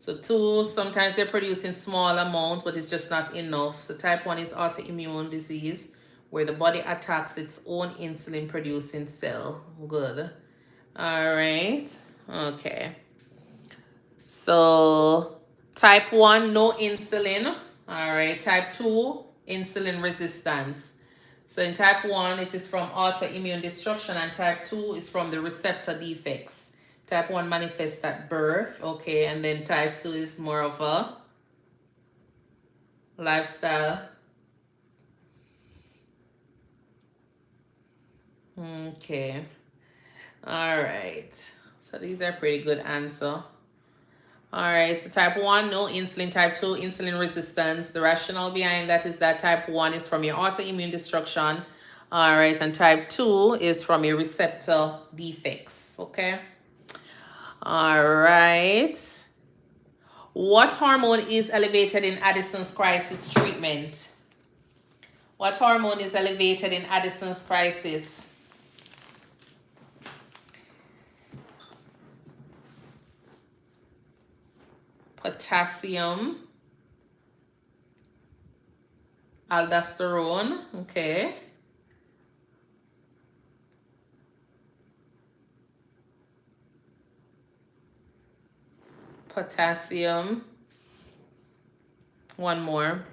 [SPEAKER 1] So 2, sometimes they're producing small amounts, but it's just not enough. So type 1 is autoimmune disease, where the body attacks its own insulin producing cell. Good. All right. Okay. So type 1, no insulin. All right. Type 2, insulin resistance. So in type 1, it is from autoimmune destruction, and type 2 is from the receptor defects. Type 1 manifests at birth. Okay. And then type 2 is more of a lifestyle. Okay. All right. So these are pretty good answer. All right, so type 1, no insulin. Type 2, insulin resistance. The rationale behind that is that type 1 is from your autoimmune destruction. All right, and type 2 is from your receptor defects, okay? All right. What hormone is elevated in Addison's crisis treatment? What hormone is elevated in Addison's crisis? Potassium, aldosterone, okay. Potassium. One more.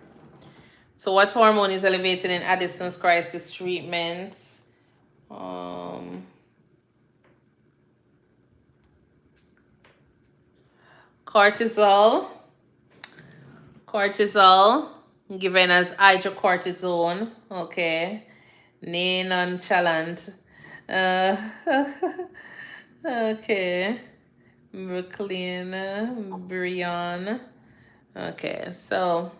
[SPEAKER 1] So what hormone is elevated in Addison's crisis treatment? Cortisol. Cortisol, given as hydrocortisone. Okay. Nay, nonchalant. Okay. Brooklyn, Brian. Okay, so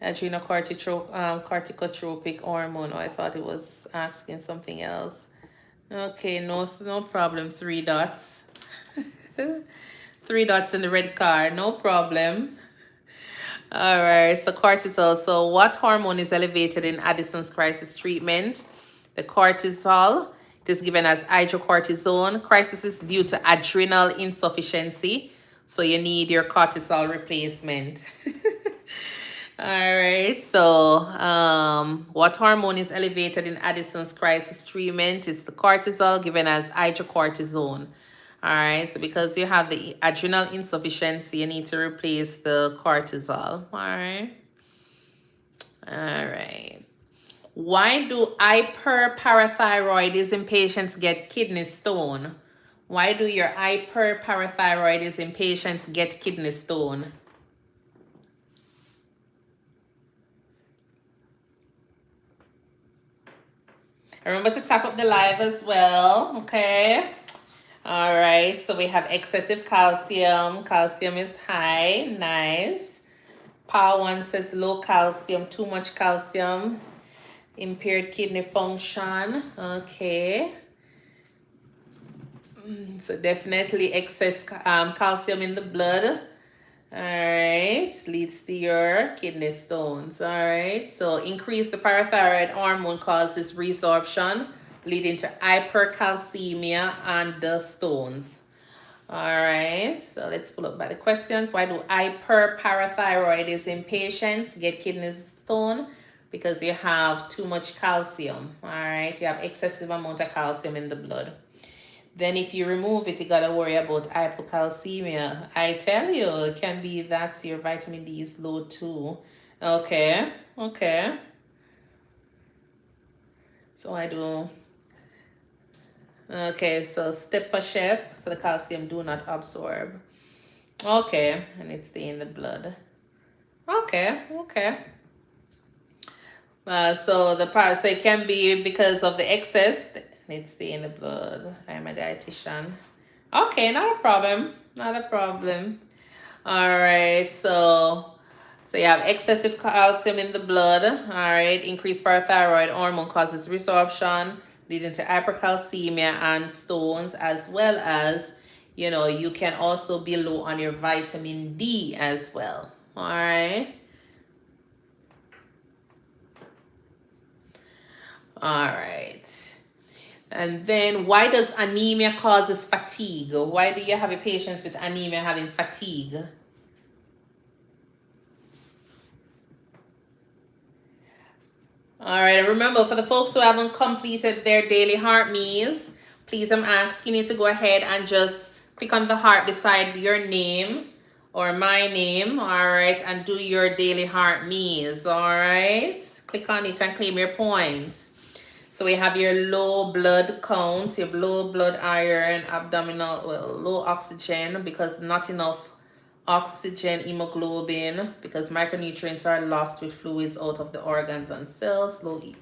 [SPEAKER 1] Corticotropic hormone. Oh, I thought it was asking something else. Okay, no problem. 3 dots. 3 dots in the red car, no problem. All right, so cortisol. So what hormone is elevated in Addison's crisis treatment? The cortisol. It is given as hydrocortisone. Crisis is due to adrenal insufficiency, so you need your cortisol replacement. All right, so what hormone is elevated in Addison's crisis treatment? It's the cortisol, given as hydrocortisone. All right, so because you have the adrenal insufficiency, you need to replace the cortisol. All right. All right. Why do hyperparathyroidism patients get kidney stone? Why do your hyperparathyroidism patients get kidney stone? Remember to tap up the live as well, okay? All right, so we have excessive calcium. Calcium is high, nice. Power 1 says low calcium, too much calcium. Impaired kidney function, okay. So definitely excess calcium in the blood. All right, leads to your kidney stones. All right, so increase the parathyroid hormone causes resorption, leading to hypercalcemia and the stones. All right, so let's pull up by the questions. Why do hyperparathyroidism patients get kidney stone? Because you have too much calcium. All right, you have excessive amount of calcium in the blood. Then if you remove it, you gotta worry about hypocalcemia. I tell you, it can be that's your vitamin D is low too. Okay, okay. So I do. Okay, so step a chef, so the calcium do not absorb. Okay, and it stay in the blood. Okay, okay. So the part, so it can be because of the excess. It stay in the blood. I'm a dietitian. Okay, not a problem. Not a problem. All right, so you have excessive calcium in the blood. All right, increased parathyroid hormone causes resorption, leading to hypercalcemia and stones, as well as, you know, you can also be low on your vitamin D as well. All right. All right. And then why does anemia causes fatigue? Why do you have a patients with anemia having fatigue? All right, remember for the folks who haven't completed their daily heart meals, please I'm asking you to go ahead and just click on the heart beside your name or my name, all right, and do your daily heart meals, all right? Click on it and claim your points. So we have your low blood count, your low blood iron, abdominal, well, low oxygen because not enough oxygen, hemoglobin, because micronutrients are lost with fluids out of the organs and cells. Slowly.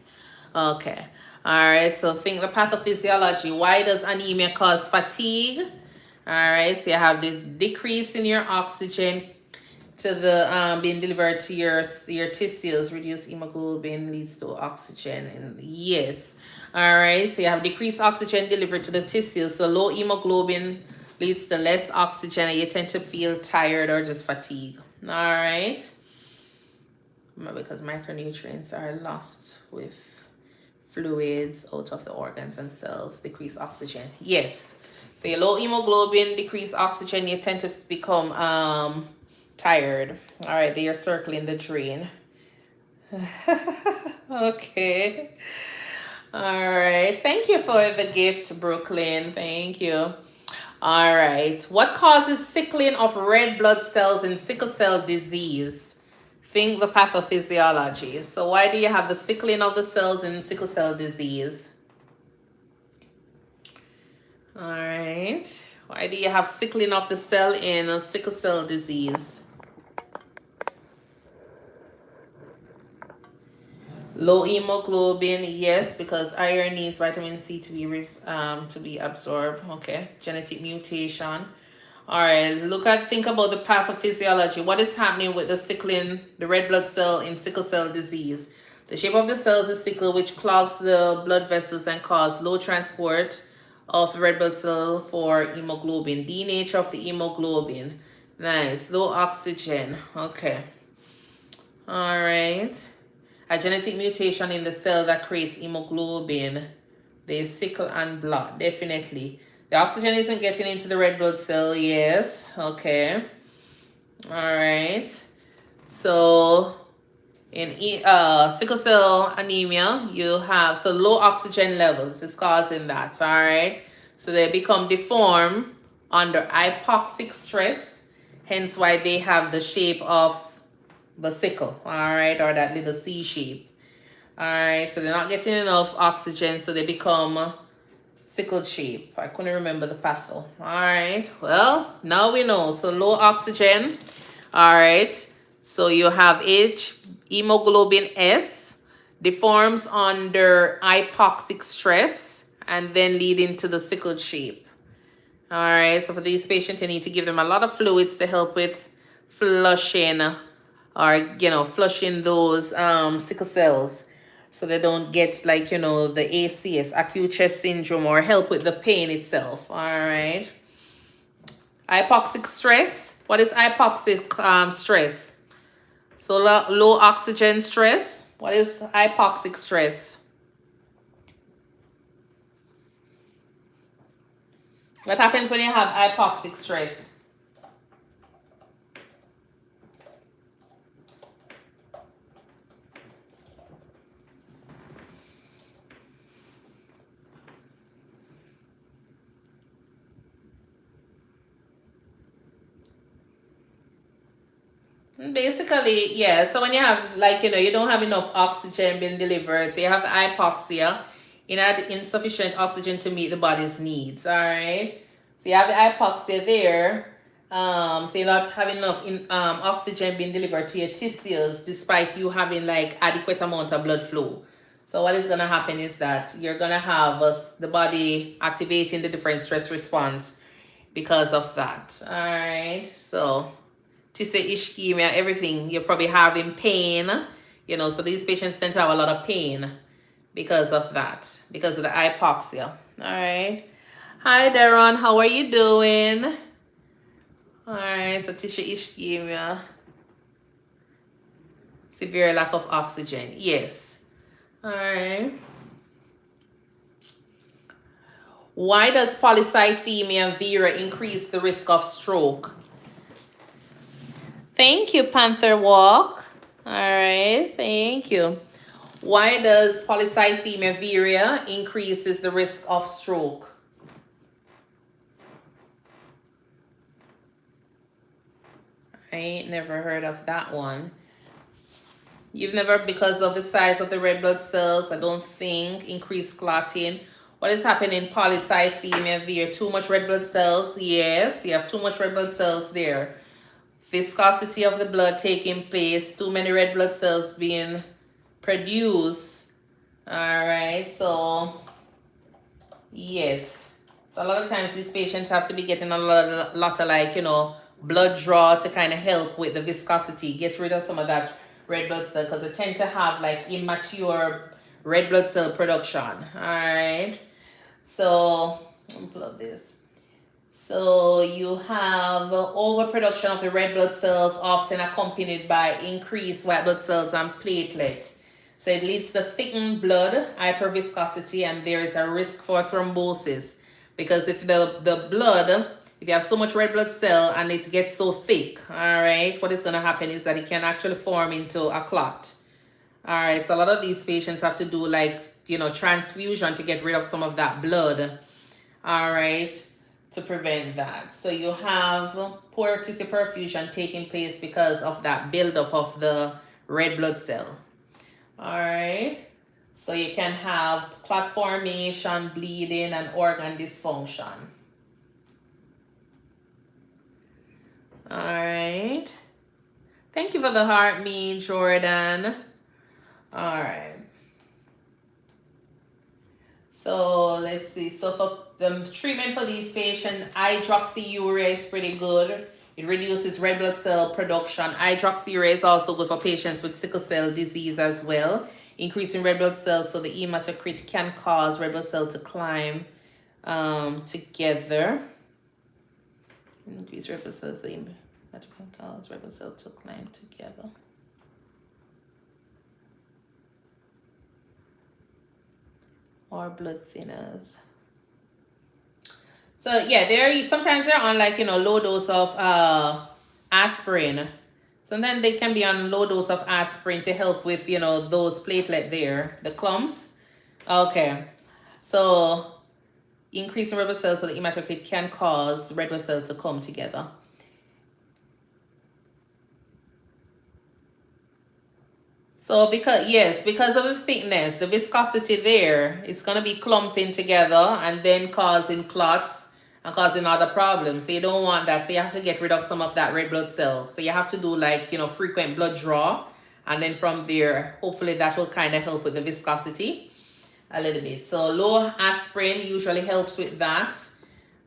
[SPEAKER 1] Okay. All right. So think the pathophysiology. Why does anemia cause fatigue? All right. So you have the decrease in your oxygen to the being delivered to your tissues. Reduced hemoglobin leads to oxygen. And yes. All right. So you have decreased oxygen delivered to the tissues. So low hemoglobin leads to less oxygen and you tend to feel tired or just fatigue. All right. Because micronutrients are lost with fluids out of the organs and cells. Decrease oxygen. Yes. So your low hemoglobin, decreased oxygen, you tend to become tired. All right. They are circling the drain. Okay. All right. Thank you for the gift, Brooklyn. Thank you. All right. What causes sickling of red blood cells in sickle cell disease? Think the pathophysiology. So why do you have the sickling of the cells in sickle cell disease? All right. Why do you have sickling of the cell in sickle cell disease? Low hemoglobin, yes, because iron needs vitamin C to be absorbed. Okay, genetic mutation. All right, think about the pathophysiology. What is happening with the red blood cell in sickle cell disease? The shape of the cells is sickle, which clogs the blood vessels and cause low transport of the red blood cell for hemoglobin. The nature of the hemoglobin. Nice. Low oxygen. Okay. All right. A genetic mutation in the cell that creates hemoglobin. There's sickle and blood, definitely. The oxygen isn't getting into the red blood cell, yes. Okay. All right. So in sickle cell anemia, you have low oxygen levels is causing that. All right. So they become deformed under hypoxic stress, hence why they have the shape of the sickle, all right, or that little C shape. All right, so they're not getting enough oxygen, so they become sickle shape. I couldn't remember the patho. All right, well, now we know. So low oxygen. All right, so you have hemoglobin S deforms under hypoxic stress and then leading to the sickle shape. All right, so for these patients, you need to give them a lot of fluids to help with flushing or, flushing those sickle cells so they don't get the ACS, acute chest syndrome, or help with the pain itself. All right. Hypoxic stress. What is hypoxic stress? So low oxygen stress. What is hypoxic stress? What happens when you have hypoxic stress? Basically, yeah. So when you have you don't have enough oxygen being delivered, so you have hypoxia, you had insufficient oxygen to meet the body's needs. All right. So you have the hypoxia there. So you're not having enough oxygen being delivered to your tissues, despite you having adequate amount of blood flow. So what is gonna happen is that you're gonna have the body activating the different stress response because of that. All right. So tissue ischemia, everything, you're probably having pain, so these patients tend to have a lot of pain because of that, because of the hypoxia. All right. Hi, Daron. How are you doing? All right. So tissue ischemia, severe lack of oxygen. Yes. All right. Why does polycythemia vera increase the risk of stroke? Thank you, Panther Walk. All right, thank you. Why does polycythemia vera increases the risk of stroke? I ain't never heard of that one. You've never, because of the size of the red blood cells, I don't think, increased clotting. What is happening in polycythemia vera? Too much red blood cells? Yes, you have too much red blood cells there. Viscosity of the blood taking place, too many red blood cells being produced. All right, so yes. So a lot of times these patients have to be getting a lot of blood draw to kind of help with the viscosity, get rid of some of that red blood cell, because they tend to have immature red blood cell production. All right, so let me pull up this. So you have overproduction of the red blood cells, often accompanied by increased white blood cells and platelets. So it leads to thickened blood, hyperviscosity, and there is a risk for thrombosis. Because if the blood, if you have so much red blood cell and it gets so thick, all right, what is going to happen is that it can actually form into a clot. All right, so a lot of these patients have to do transfusion to get rid of some of that blood. All right, to prevent that. So you have poor tissue perfusion taking place because of that buildup of the red blood cell. All right, so you can have clot formation, bleeding, and organ dysfunction. All right, thank you for the heart, me, Jordan. All right. So let's see. So for the treatment for these patients, hydroxyurea is pretty good. It reduces red blood cell production. Hydroxyurea is also good for patients with sickle cell disease as well. Increasing red blood cells, so the hematocrit can cause red blood cell to climb together. Increase red blood cells, so the hematocrit can cause red blood cell to climb together. Or blood thinners. So yeah, sometimes they're on like, low dose of aspirin. Sometimes they can be on low dose of aspirin to help with, those platelet there, the clumps. Okay. So increasing red blood cells, so the hematocrit can cause red blood cells to come together. So because of the thickness, the viscosity there, it's going to be clumping together and then causing clots and causing other problems. So you don't want that. So you have to get rid of some of that red blood cell. So you have to do like, frequent blood draw. And then from there, hopefully that will kind of help with the viscosity a little bit. So low aspirin usually helps with that.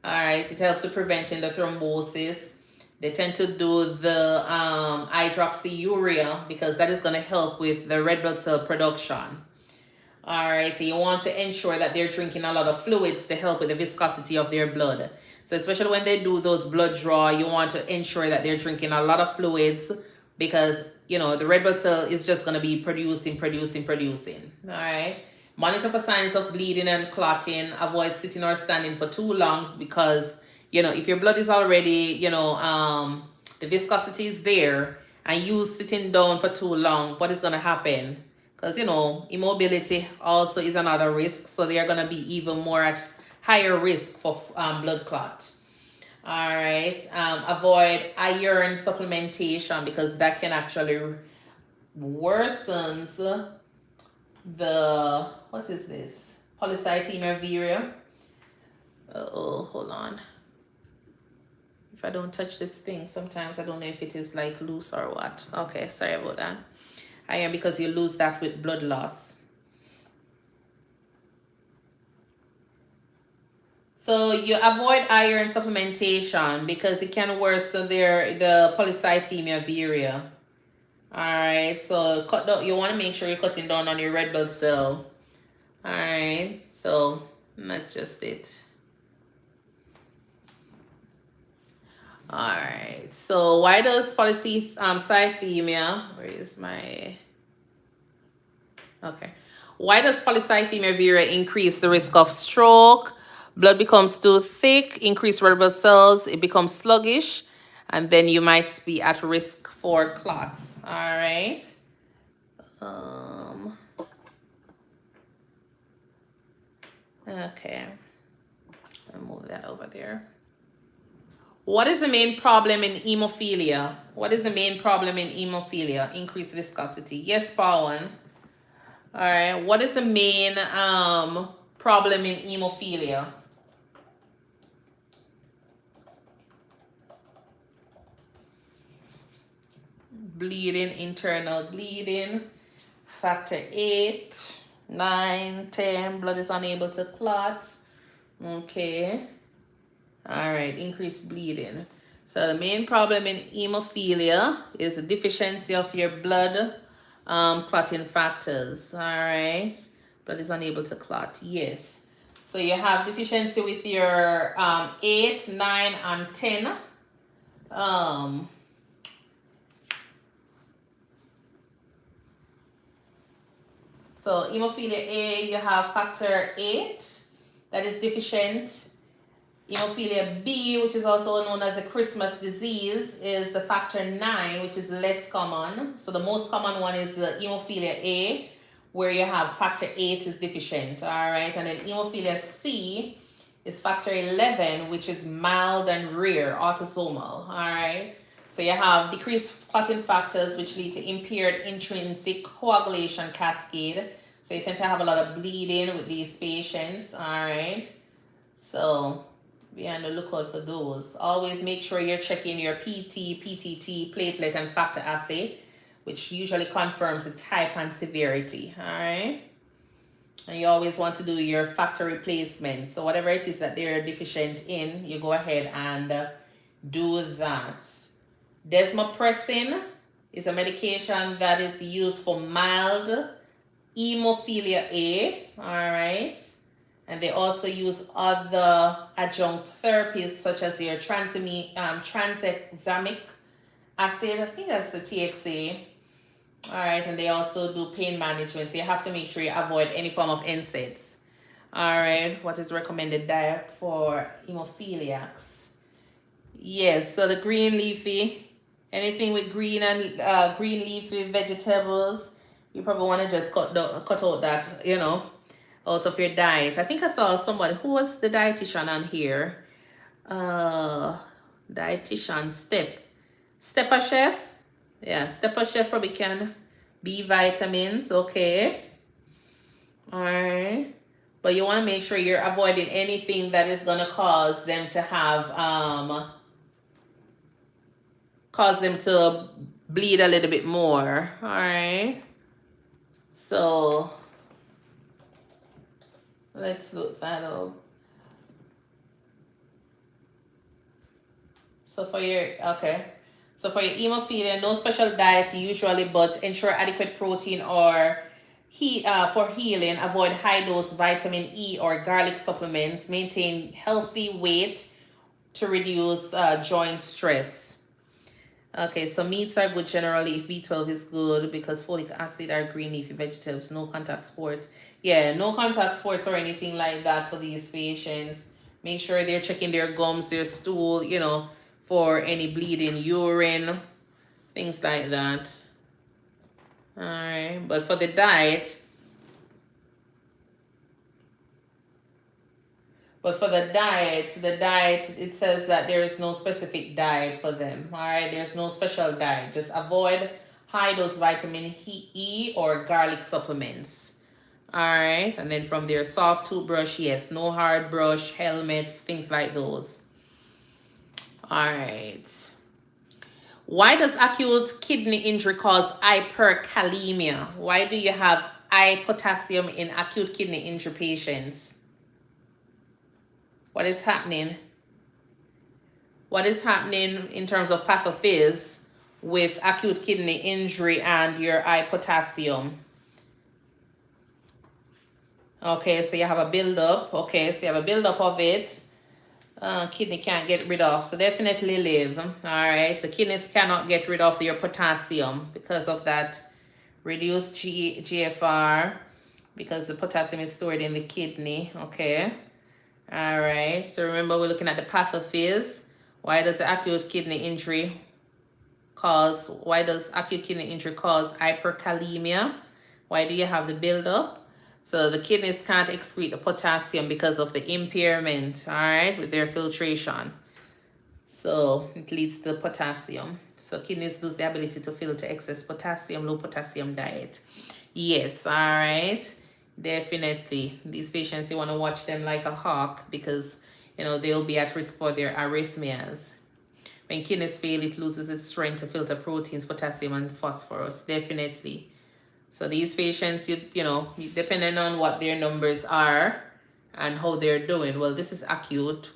[SPEAKER 1] All right, it helps with preventing the thrombosis. They tend to do the hydroxyurea because that is going to help with the red blood cell production. All right, so you want to ensure that they're drinking a lot of fluids to help with the viscosity of their blood. So especially when they do those blood draw, you want to ensure that they're drinking a lot of fluids because, the red blood cell is just going to be producing. All right. Monitor for signs of bleeding and clotting. Avoid sitting or standing for too long because, if your blood is already, the viscosity is there and you sitting down for too long, what is going to happen? Because, immobility also is another risk. So they are going to be even more at higher risk for blood clot. All right. Avoid iron supplementation because that can actually worsens the, what is this? Polycythemia vera. Hold on. If I don't touch this thing, sometimes I don't know if it is like loose or what. Okay, sorry about that. Iron, because you lose that with blood loss. So you avoid iron supplementation because it can worsen the polycythemia vera. All right, so cut down. You want to make sure you're cutting down on your red blood cell. All right, so that's just it. All right, so why does polycythemia, where is my, okay. Why does polycythemia vera increase the risk of stroke? Blood becomes too thick, increased red blood cells, it becomes sluggish, and then you might be at risk for clots. All right. Okay. I'll move that over there. What is the main problem in hemophilia? What is the main problem in hemophilia? Increased viscosity. Yes, Pawan. All right. What is the main problem in hemophilia? Bleeding, internal bleeding. Factor 8, 9, 10. Blood is unable to clot. Okay. All right. Increased bleeding. So the main problem in hemophilia is the deficiency of your blood clotting factors. All right. Blood is unable to clot. Yes. So you have deficiency with your 8, 9, and 10. So hemophilia A, you have factor 8 that is deficient. Hemophilia B, which is also known as the Christmas disease, is the factor 9, which is less common. So the most common one is the hemophilia A, where you have factor 8 is deficient. All right. And then hemophilia C is factor 11, which is mild and rare, autosomal. All right. So you have decreased clotting factors, which lead to impaired intrinsic coagulation cascade. So you tend to have a lot of bleeding with these patients. All right. So be on the lookout for those. Always make sure you're checking your PT, PTT, platelet, and factor assay, which usually confirms the type and severity. All right. And you always want to do your factor replacement. So whatever it is that they're deficient in, you go ahead and do that. Desmopressin is a medication that is used for mild hemophilia A, all right? And they also use other adjunct therapies such as your transexamic acid, I think that's the TXA, all right? And they also do pain management, so you have to make sure you avoid any form of NSAIDs. All right, what is recommended diet for hemophiliacs? Yes, so the green leafy, anything with green and green leafy vegetables, you probably want to just cut out that, out of your diet. I think I saw somebody, who was the dietitian on here? Dietitian Stepper Chef. Yeah, Stepper Chef probably can. B vitamins, okay. All right. But you want to make sure you're avoiding anything that is going to cause them to have, cause them to bleed a little bit more. All right. So let's look that up. So for your, okay. So for your hemophilia, no special diet usually, but ensure adequate protein or for healing. Avoid high dose vitamin E or garlic supplements. Maintain healthy weight to reduce joint stress. Okay, so meats are good generally if B12 is good because folic acid are green leafy vegetables. No contact sports. Yeah, no contact sports or anything like that for these patients. Make sure they're checking their gums, their stool, for any bleeding urine, things like that. All right, but for the diet, it says that there is no specific diet for them. All right, there's no special diet. Just avoid high dose vitamin E or garlic supplements. All right, and then from their soft toothbrush, yes, no hard brush, helmets, things like those. All right. Why does acute kidney injury cause hyperkalemia? Why do you have high potassium in acute kidney injury patients? What is happening? What is happening in terms of pathophys with acute kidney injury and your high potassium? Okay, so you have a buildup. Okay, so you have a buildup of it. Kidney can't get rid of, so definitely live. All right, the kidneys cannot get rid of your potassium because of that reduced GFR, because the potassium is stored in the kidney. Okay, all right, so remember we're looking at the pathophys. Why does acute kidney injury cause hyperkalemia? Why do you have the buildup? So the kidneys can't excrete the potassium because of the impairment, all right, with their filtration. So it leads to potassium. So kidneys lose the ability to filter excess potassium, low potassium diet. Yes, all right, definitely. These patients, you want to watch them like a hawk because, they'll be at risk for their arrhythmias. When kidneys fail, it loses its strength to filter proteins, potassium, and phosphorus, definitely. So these patients, depending on what their numbers are and how they're doing, well, this is acute.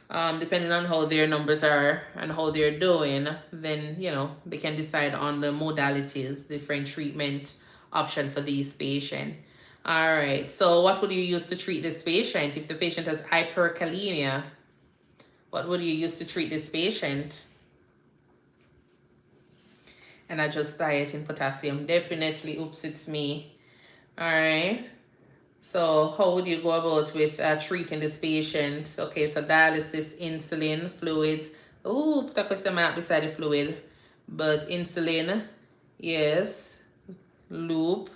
[SPEAKER 1] Depending on how their numbers are and how they're doing, then, they can decide on the modalities, different treatment option for these patients. All right, so what would you use to treat this patient? If the patient has hyperkalemia, what would you use to treat this patient? And adjust diet in potassium. Definitely, oops, it's me. All right. So how would you go about with treating this patient? Okay, so dialysis, insulin, fluids. Oh, put a question mark beside the fluid. But insulin, yes. Loop.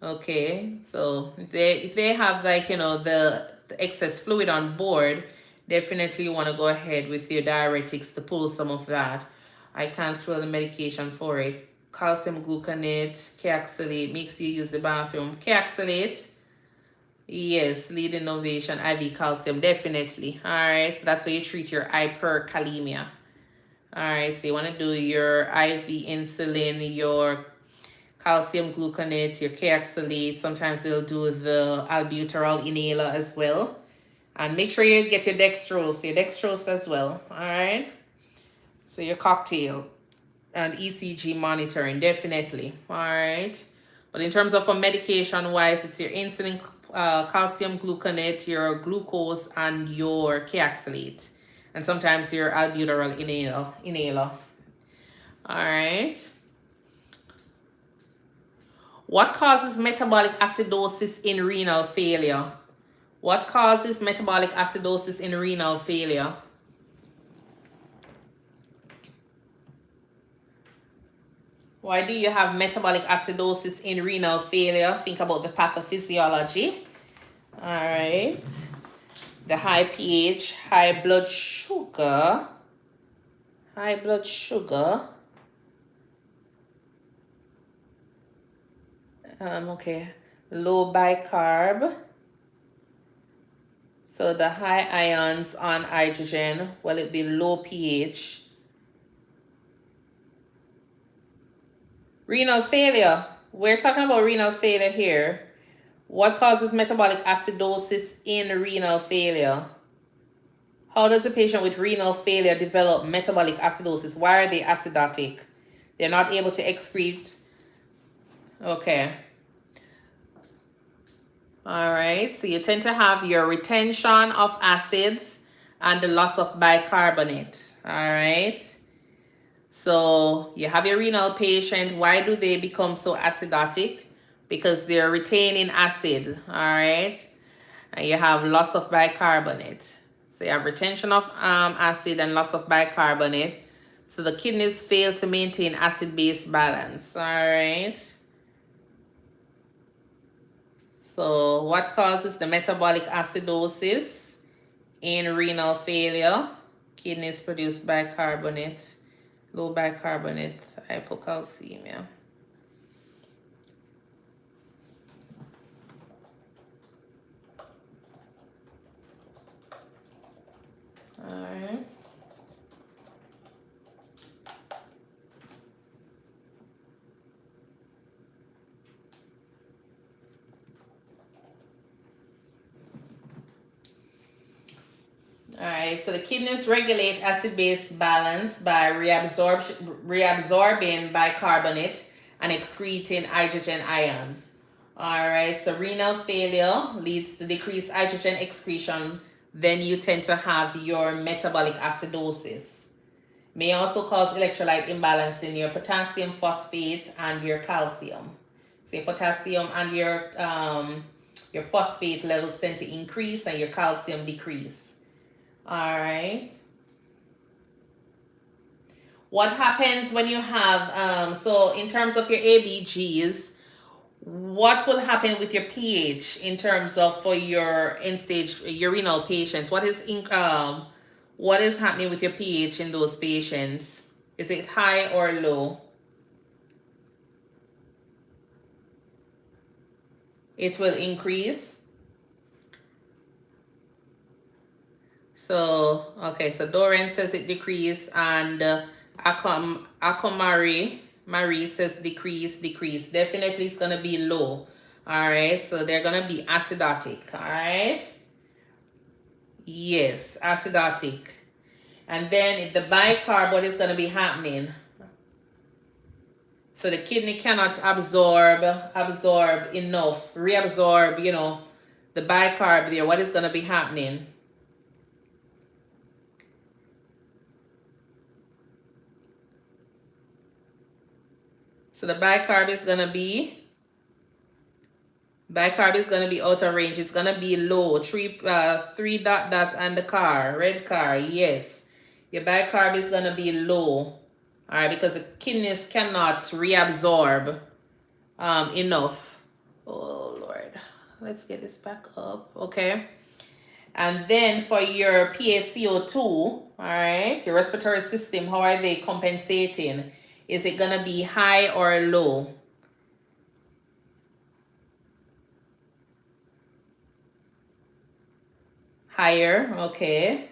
[SPEAKER 1] Okay, so if they have like, the excess fluid on board, definitely you want to go ahead with your diuretics to pull some of that. I can't throw the medication for it. Calcium gluconate, Caxolate, makes you use the bathroom. Caxolate, yes, lead innovation, IV calcium, definitely. All right, so that's how you treat your hyperkalemia. All right, so you want to do your IV insulin, your calcium gluconate, your K-oxalate. Sometimes they'll do the albuterol inhaler as well. And make sure you get your dextrose as well. All right. So your cocktail and ECG monitoring, definitely. All right. But in terms of a medication wise, it's your insulin, calcium gluconate, your glucose, and your K-oxalate. And sometimes your albuterol inhaler. All right. What causes metabolic acidosis in renal failure? What causes metabolic acidosis in renal failure? Why do you have metabolic acidosis in renal failure? Think about the pathophysiology. All right. The high pH, high blood sugar. High blood sugar. Okay. Low bicarb. So the high ions on hydrogen, will it be low pH? Renal failure. We're talking about renal failure here. What causes metabolic acidosis in renal failure? How does a patient with renal failure develop metabolic acidosis? Why are they acidotic? They're not able to excrete. Okay. All right. So you tend to have your retention of acids and the loss of bicarbonate. All right. So you have your renal patient. Why do they become so acidotic? Because they're retaining acid. All right. And you have loss of bicarbonate. So you have retention of acid and loss of bicarbonate. So the kidneys fail to maintain acid-base balance. All right. So what causes the metabolic acidosis in renal failure? Kidneys produce bicarbonate, low bicarbonate, hypocalcemia. All right. All right, so the kidneys regulate acid-base balance by reabsorbing bicarbonate and excreting hydrogen ions. All right, so renal failure leads to decreased hydrogen excretion. Then you tend to have your metabolic acidosis. May also cause electrolyte imbalance in your potassium, phosphate, and your calcium. So your potassium and your phosphate levels tend to increase and your calcium decrease. All right. What happens when you have, so in terms of your ABGs, what will happen with your pH in terms of for your end-stage renal patients? What is happening with your pH in those patients? Is it high or low? It will increase. So, okay, so Dorian says it decrease, and Marie says decrease. Definitely it's going to be low. All right, so they're going to be acidotic. All right. Yes, acidotic. And then if the bicarb, what is going to be happening? So the kidney cannot absorb enough, reabsorb, the bicarb there. What is going to be happening? So the bicarb is going to be out of range. It's going to be low. Three dot and the red car. Yes. Your bicarb is going to be low. All right, because the kidneys cannot reabsorb enough. Oh, Lord. Let's get this back up. Okay. And then for your PaCO2, all right, your respiratory system, how are they compensating? Is it going to be high or low? Higher, okay.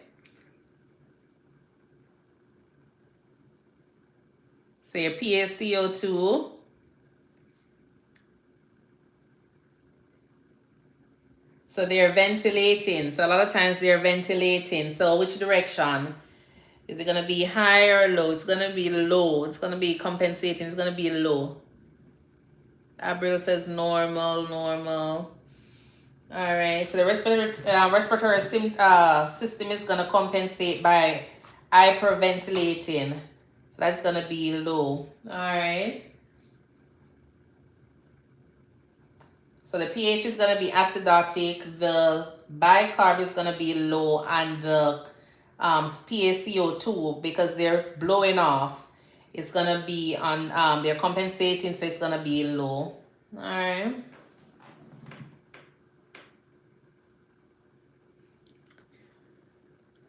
[SPEAKER 1] So your PaCO2 So they're ventilating. So a lot of times they're ventilating. So which direction? Is it going to be high or low? It's going to be low. It's going to be compensating. It's going to be low. Abril says normal, normal. All right. So the respiratory system is going to compensate by hyperventilating. So that's going to be low. All right. So the pH is going to be acidotic. The bicarb is going to be low, and the PaCO2, because they're blowing off, it's going to be on, they're compensating, so it's going to be low. All right.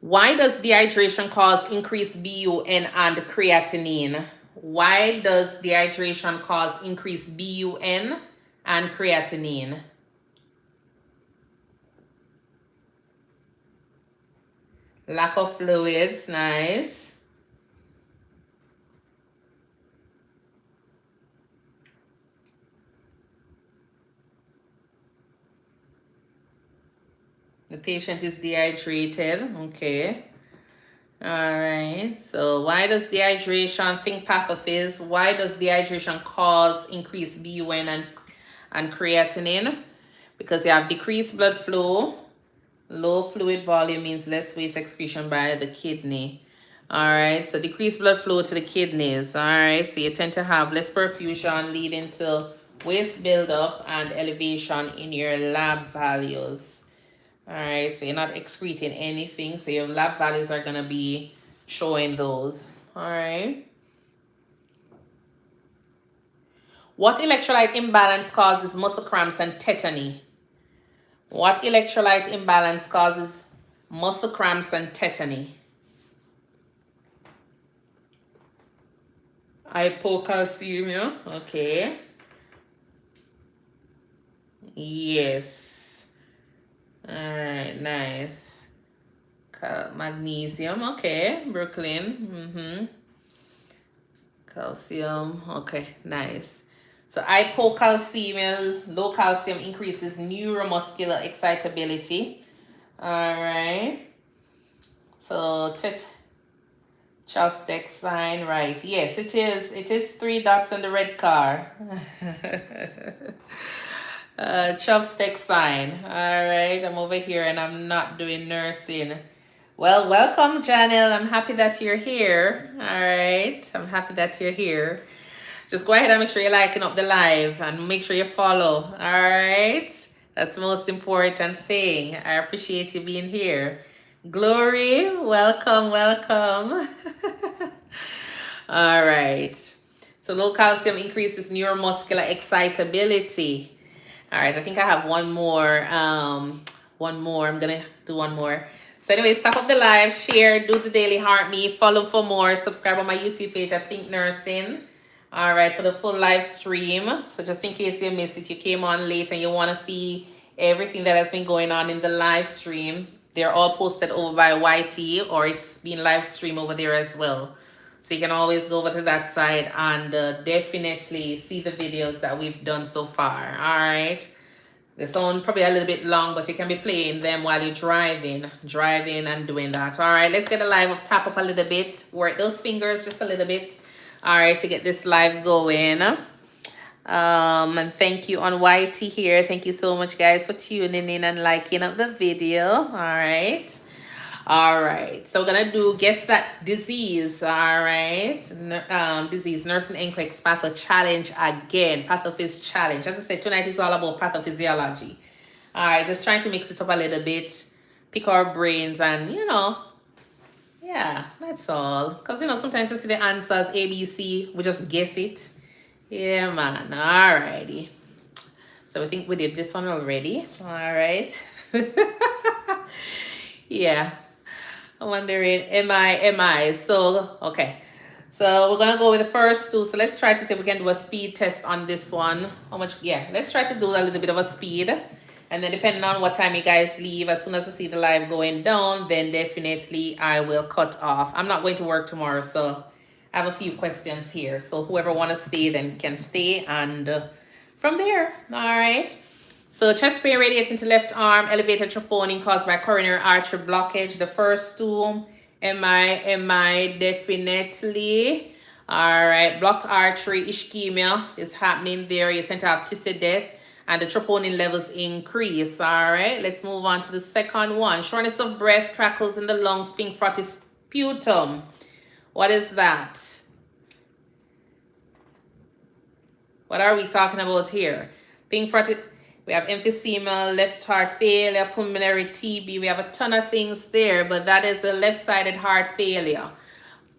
[SPEAKER 1] Why does dehydration cause increased BUN and creatinine? Why does dehydration cause increased BUN and creatinine? Lack of fluids, nice. The patient is dehydrated, okay. All right, so why does dehydration, think pathophys, why does dehydration cause increased BUN and creatinine? Because you have decreased blood flow. Low fluid volume means less waste excretion by the kidney. All right, so decreased blood flow to the kidneys. All right, so you tend to have less perfusion, leading to waste buildup and elevation in your lab values. All right, so you're not excreting anything, so your lab values are going to be showing those. All right. What electrolyte imbalance causes muscle cramps and tetany? What electrolyte imbalance causes muscle cramps and tetany? Hypocalcemia, okay. Yes. All right, nice. Magnesium, okay. Brooklyn, Calcium, okay, nice. So hypocalcemia, low calcium increases neuromuscular excitability. All right. So chopstick sign, right? Yes, it is. It is 3 dots on the red car. Chopstick sign. All right, I'm over here and I'm not doing nursing. Well, welcome, Janelle. I'm happy that you're here. All right, I'm happy that you're here. Just go ahead and make sure you're liking up the live and make sure you follow. All right, that's the most important thing. I appreciate you being here. Glory, welcome, welcome. All right. So low calcium increases neuromuscular excitability. All right, I think I have one more. One more. I'm gonna do one more. So anyway, stop up the live, share, do the daily heart me, follow for more, subscribe on my YouTube page at ThinkNursing. All right, for the full live stream. So just in case you missed it, you came on late and you want to see everything that has been going on in the live stream, they're all posted over by YT, or it's been live stream over there as well. So you can always go over to that side and definitely see the videos that we've done so far. All right. They sound probably a little bit long, but you can be playing them while you're driving and doing that. All right, let's get a live of tap up a little bit. Work those fingers just a little bit. All right, to get this live going. And thank you on YT here. Thank you so much, guys, for tuning in and liking up the video. All right. All right, so we're gonna do guess that disease. All right, disease, nursing NCLEX patho challenge again, pathophys challenge. As I said, tonight is all about pathophysiology. All right, just trying to mix it up a little bit, pick our brains, and yeah, that's all. Because sometimes you see the answers A, B, C, we just guess it. Yeah, man. All righty. So I think we did this one already. All right. Yeah. I'm wondering, am I? So, okay. So we're going to go with the first two. So let's try to see if we can do a speed test on this one. How much? Yeah, let's try to do a little bit of a speed. And then depending on what time you guys leave, as soon as I see the live going down, then definitely I will cut off. I'm not going to work tomorrow, so I have a few questions here. So whoever want to stay then can stay. And from there, all right. So chest pain radiating to left arm, elevated troponin caused by coronary artery blockage. The first two, MI, definitely. All right, blocked artery ischemia is happening there. You tend to have tissue death and the troponin levels increase. All right, let's move on to the second one. Shortness of breath, crackles in the lungs, pink frothy sputum. What is that? What are we talking about here? Pink frothy. We have emphysema, left heart failure, pulmonary TB. We have a ton of things there, but that is the left-sided heart failure.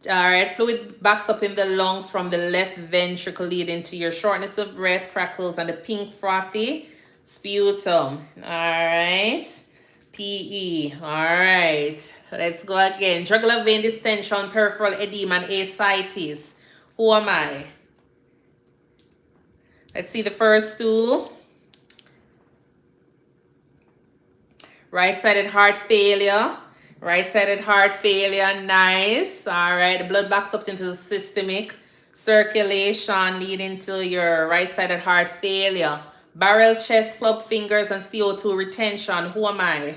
[SPEAKER 1] All right, fluid backs up in the lungs from the left ventricle, leading to your shortness of breath, crackles, and the pink frothy sputum. All right, PE. All right, let's go again. Jugular vein distension, peripheral edema, and ascites. Who am I? Let's see the first two. Right-sided heart failure. Right-sided heart failure, nice. All right, the blood backs up into the systemic circulation, leading to your right-sided heart failure. Barrel chest, club fingers, and CO2 retention. Who am I?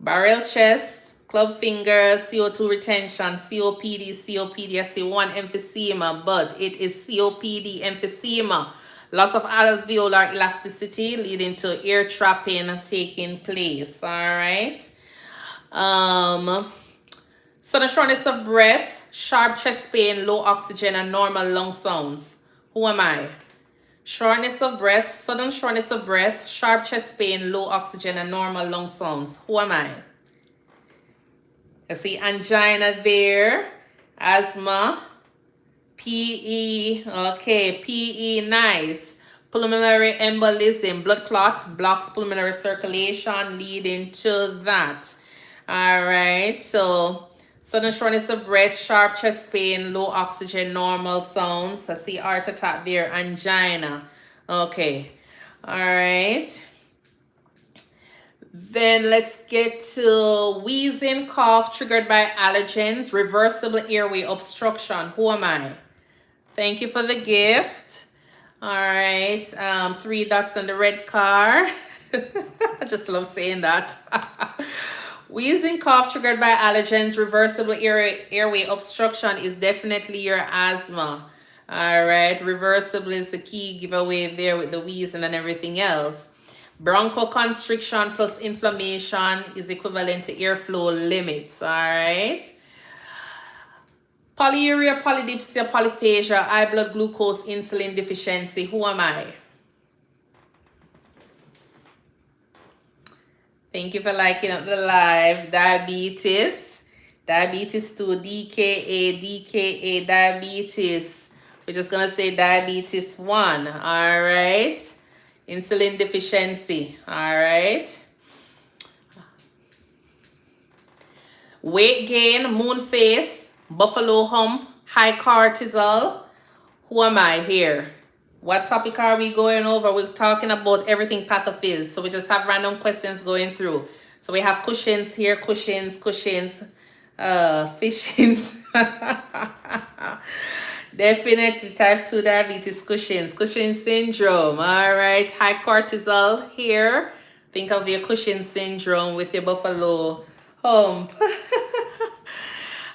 [SPEAKER 1] Barrel chest, club fingers, CO2 retention, COPD. I see one emphysema, but it is COPD emphysema. Loss of alveolar elasticity leading to air trapping taking place. All right. Sudden shortness of breath, sharp chest pain, low oxygen, and normal lung sounds. Who am I? Shortness of breath, sudden shortness of breath, sharp chest pain, low oxygen, and normal lung sounds. Who am I? I see angina there, asthma, PE, okay, PE, nice. Pulmonary embolism, blood clot, blocks pulmonary circulation, leading to that. All right, so sudden shortness of breath, sharp chest pain, low oxygen, normal sounds. I see heart attack there, angina. Okay, all right. Then let's get to wheezing, cough triggered by allergens, reversible airway obstruction. Who am I? Thank you for the gift. All right, 3 dots on the red car. I just love saying that. Wheezing, cough triggered by allergens, reversible airway obstruction is definitely your asthma. All right, reversible is the key giveaway there with the wheezing and everything else. Bronchoconstriction plus inflammation is equivalent to airflow limits. All right. Polyuria, polydipsia, polyphagia, high blood glucose, insulin deficiency. Who am I? Thank you for liking up the live. Diabetes. Diabetes 2, DKA, diabetes. We're just going to say diabetes 1. All right. Insulin deficiency. All right. Weight gain, moon face, buffalo hump, high cortisol. Who am I here? What topic are we going over? We're talking about everything pathophys. So we just have random questions going through. So we have Cushing's here, Cushing's, Fishings. Definitely type 2 diabetes, Cushing's syndrome. All right, high cortisol here. Think of your Cushing's syndrome with your buffalo hump.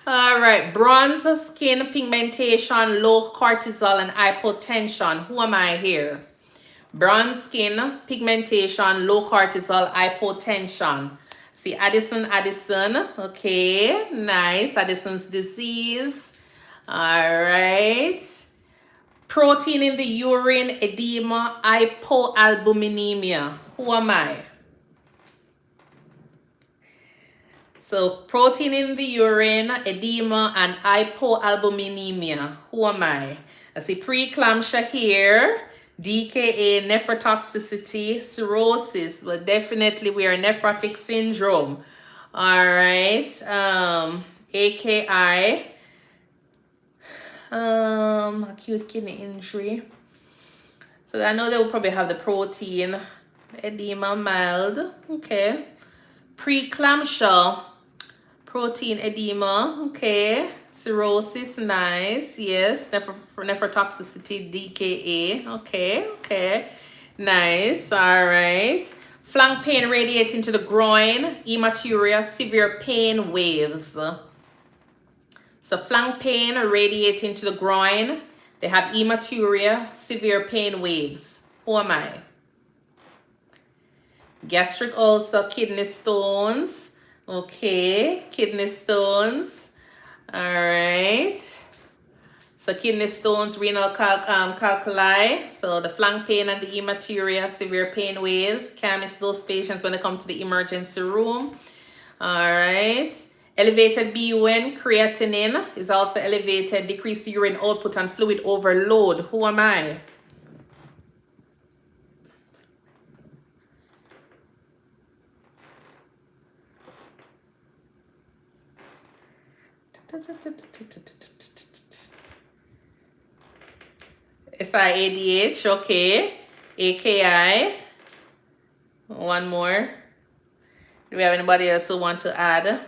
[SPEAKER 1] All right, bronze skin pigmentation, low cortisol, and hypotension. Who am I here? Bronze skin pigmentation, low cortisol, hypotension. See, Addison. Okay, nice. Addison's disease. All right. Protein in the urine, edema, hypoalbuminemia. Who am I? So protein in the urine, edema, and hypoalbuminemia. Who am I? I see preeclampsia here, DKA, nephrotoxicity, cirrhosis. Well, definitely we are nephrotic syndrome. All right. AKI. Acute kidney injury. So I know they will probably have the protein, edema, mild. Okay. Preeclampsia Protein edema, okay. Cirrhosis, nice. Yes. Nephrotoxicity, DKA, okay, okay. Nice, all right. Flank pain radiating to the groin, hematuria, severe pain waves. So flank pain radiating to the groin. They have hematuria, severe pain waves. Who am I? Gastric ulcer, kidney stones. Okay, kidney stones. All right. So kidney stones, renal calculi. So the flank pain and the hematuria, severe pain waves. Can't miss those patients when they come to the emergency room. All right. Elevated BUN, creatinine is also elevated. Decreased urine output and fluid overload. Who am I? SIADH, okay. AKI. One more. Do we have anybody else who want to add?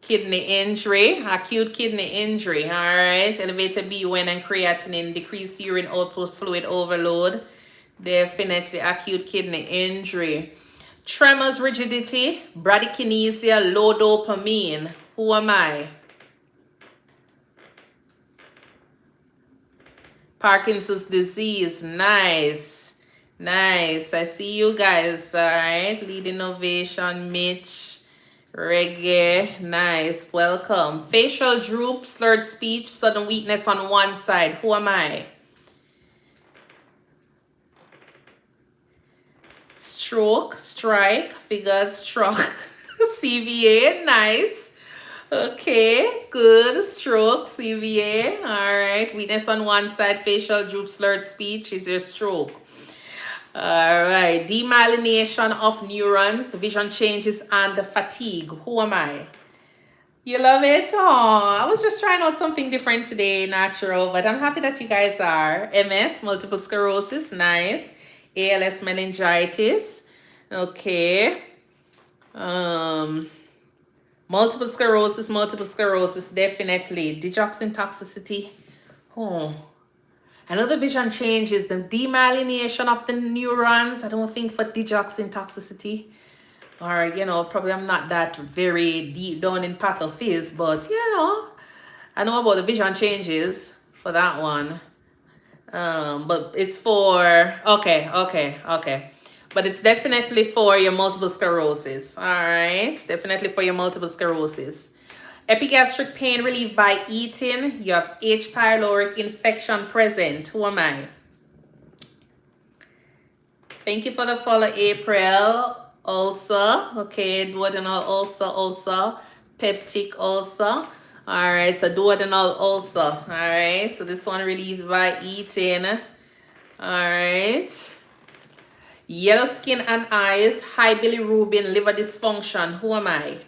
[SPEAKER 1] Kidney injury, acute kidney injury, all right. Elevated BUN and creatinine, decreased urine output, fluid overload. Definitely acute kidney injury. Tremors, rigidity, bradykinesia, low dopamine. Who am I? Parkinson's disease, nice. Nice, I see you guys, all right. Lead innovation, Mitch, reggae, nice, welcome. Facial droop, slurred speech, sudden weakness on one side. Who am I? Stroke, strike, figured, struck, CVA, nice. Okay, good. Stroke, CVA. All right. Weakness on one side, facial droop, slurred speech is your stroke. All right. Demyelination of neurons, vision changes, and fatigue. Who am I? You love it? Oh, I was just trying out something different today, natural, but I'm happy that you guys are. MS, multiple sclerosis, nice. ALS, meningitis. Okay. Multiple sclerosis, definitely. Digoxin toxicity. Oh. Another vision change is the demyelination of the neurons. I don't think for digoxin toxicity. Or, you know, probably I'm not that very deep down in pathophys, but, you know, I know about the vision changes for that one. But it's for, okay. But it's definitely for your multiple sclerosis. All right. Definitely for your multiple sclerosis. Epigastric pain relieved by eating. You have H. pylori infection present. Who am I? Thank you for the follow, April. Ulcer. Okay. Duodenal ulcer. Peptic ulcer. All right. So duodenal ulcer. All right. So this one relieved by eating. All right. Yellow skin and eyes, high bilirubin, liver dysfunction. Who am I?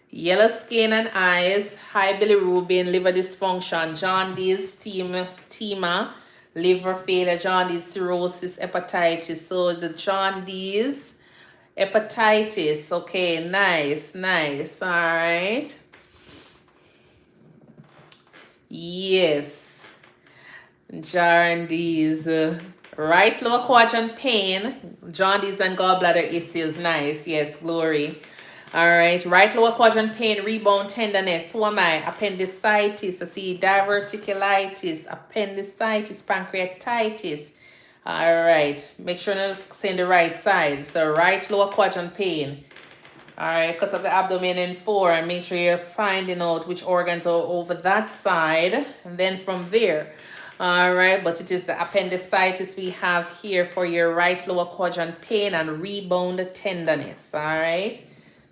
[SPEAKER 1] Yellow skin and eyes, high bilirubin, liver dysfunction, jaundice, TEMA, liver failure, jaundice, cirrhosis, hepatitis. So the jaundice, hepatitis. Okay, nice. All right. Yes. Jaundice. Right lower quadrant pain, jaundice and gallbladder issues. Nice. Yes, glory. All right. Right lower quadrant pain, rebound tenderness. Who am I? Appendicitis. I see diverticulitis, appendicitis, pancreatitis. All right. Make sure to send the right side. So right lower quadrant pain. All right. Cut up the abdomen in 4 and make sure you're finding out which organs are over that side. And then from there. All right, but it is the appendicitis we have here for your right lower quadrant pain and rebound tenderness. All right.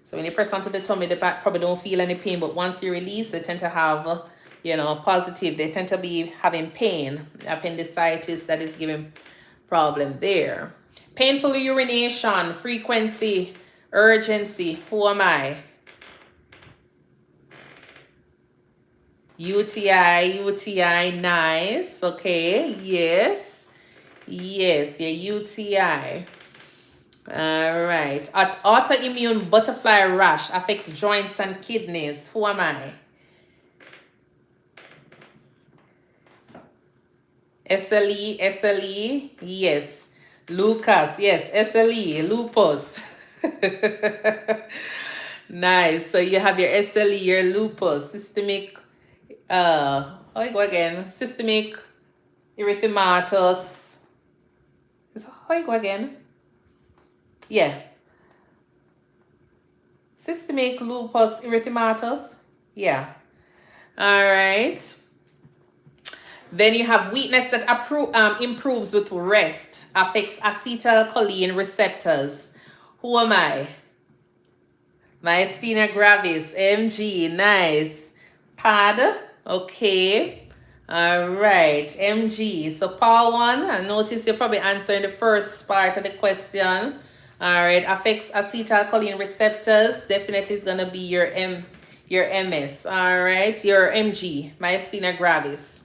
[SPEAKER 1] So when you press onto the tummy, the back probably don't feel any pain, but once you release, they tend to have, you know, positive. They tend to be having pain. Appendicitis, that is giving problem there. Painful urination, frequency, urgency. Who am I? UTI, nice. Okay, yes, your UTI. All right. Autoimmune butterfly rash affects joints and kidneys. Who am I? SLE, yes. Lucas, yes. SLE, lupus. Nice. So you have your SLE, your lupus, systemic, how you go again? Systemic erythematous. How you go again? Yeah. Systemic lupus erythematous. Yeah. All right. Then you have weakness that improves with rest, affects acetylcholine receptors. Who am I? Myasthenia gravis, MG, nice. Pad, okay. All right, MG. So part one, I notice you're probably answering the first part of the question. All right, affects acetylcholine receptors. Definitely is gonna be your MS. All right, your MG, myasthenia gravis.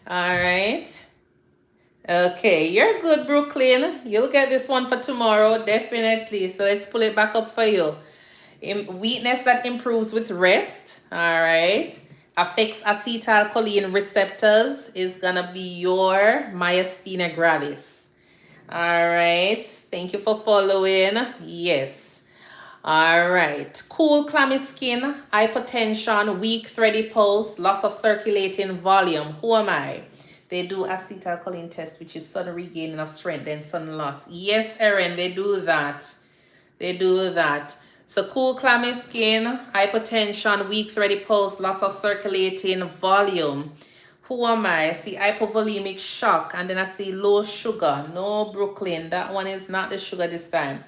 [SPEAKER 1] All right. Okay, you're good, Brooklyn. You'll get this one for tomorrow, definitely. So let's pull it back up for you. Weakness that improves with rest. All right. Affects acetylcholine receptors is gonna be your myasthenia gravis. All right. Thank you for following. Yes. All right. Cool, clammy skin, hypertension, weak, thready pulse, loss of circulating volume. Who am I? They do acetylcholine test, which is sudden regaining of strength, then sudden loss. Yes, Erin, they do that. They do that. So cool, clammy skin, hypertension, weak, thready pulse, loss of circulating volume. Who am I? I see hypovolemic shock, and then I see low sugar. No, Brooklyn, that one is not the sugar this time.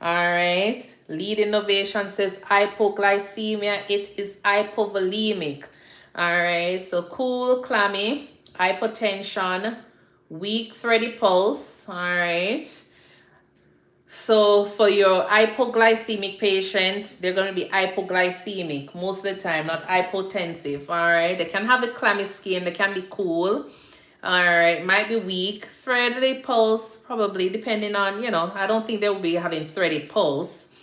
[SPEAKER 1] All right. Lead innovation says hypoglycemia. It is hypovolemic. All right. So cool, clammy, hypotension, weak, thready pulse. All right. So for your hypoglycemic patients, they're going to be hypoglycemic most of the time, not hypotensive. All right. They can have the clammy skin. They can be cool. All right. Might be weak. Thready pulse, probably depending on, I don't think they'll be having thready pulse.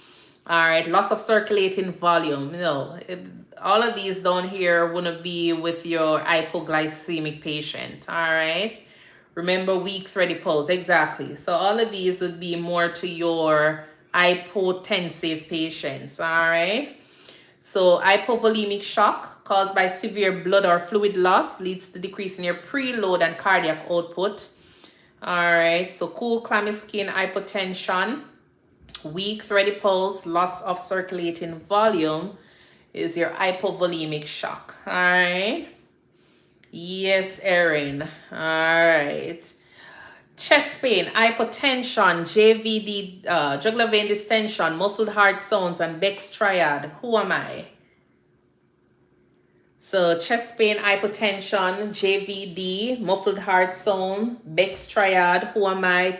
[SPEAKER 1] All right. Loss of circulating volume. All of these down here wouldn't be with your hypoglycemic patient. All right. Remember, weak, thready pulse. Exactly. So all of these would be more to your hypotensive patients. All right. So hypovolemic shock caused by severe blood or fluid loss leads to decrease in your preload and cardiac output. All right. So cool, clammy skin, hypotension, weak, thready pulse, loss of circulating volume is your hypovolemic shock. All right. Yes, Erin. All right. Chest pain, hypotension, JVD, jugular vein distension, muffled heart sounds, and Beck's triad. Who am I? So chest pain, hypotension, JVD, muffled heart sound, Beck's triad. Who am I?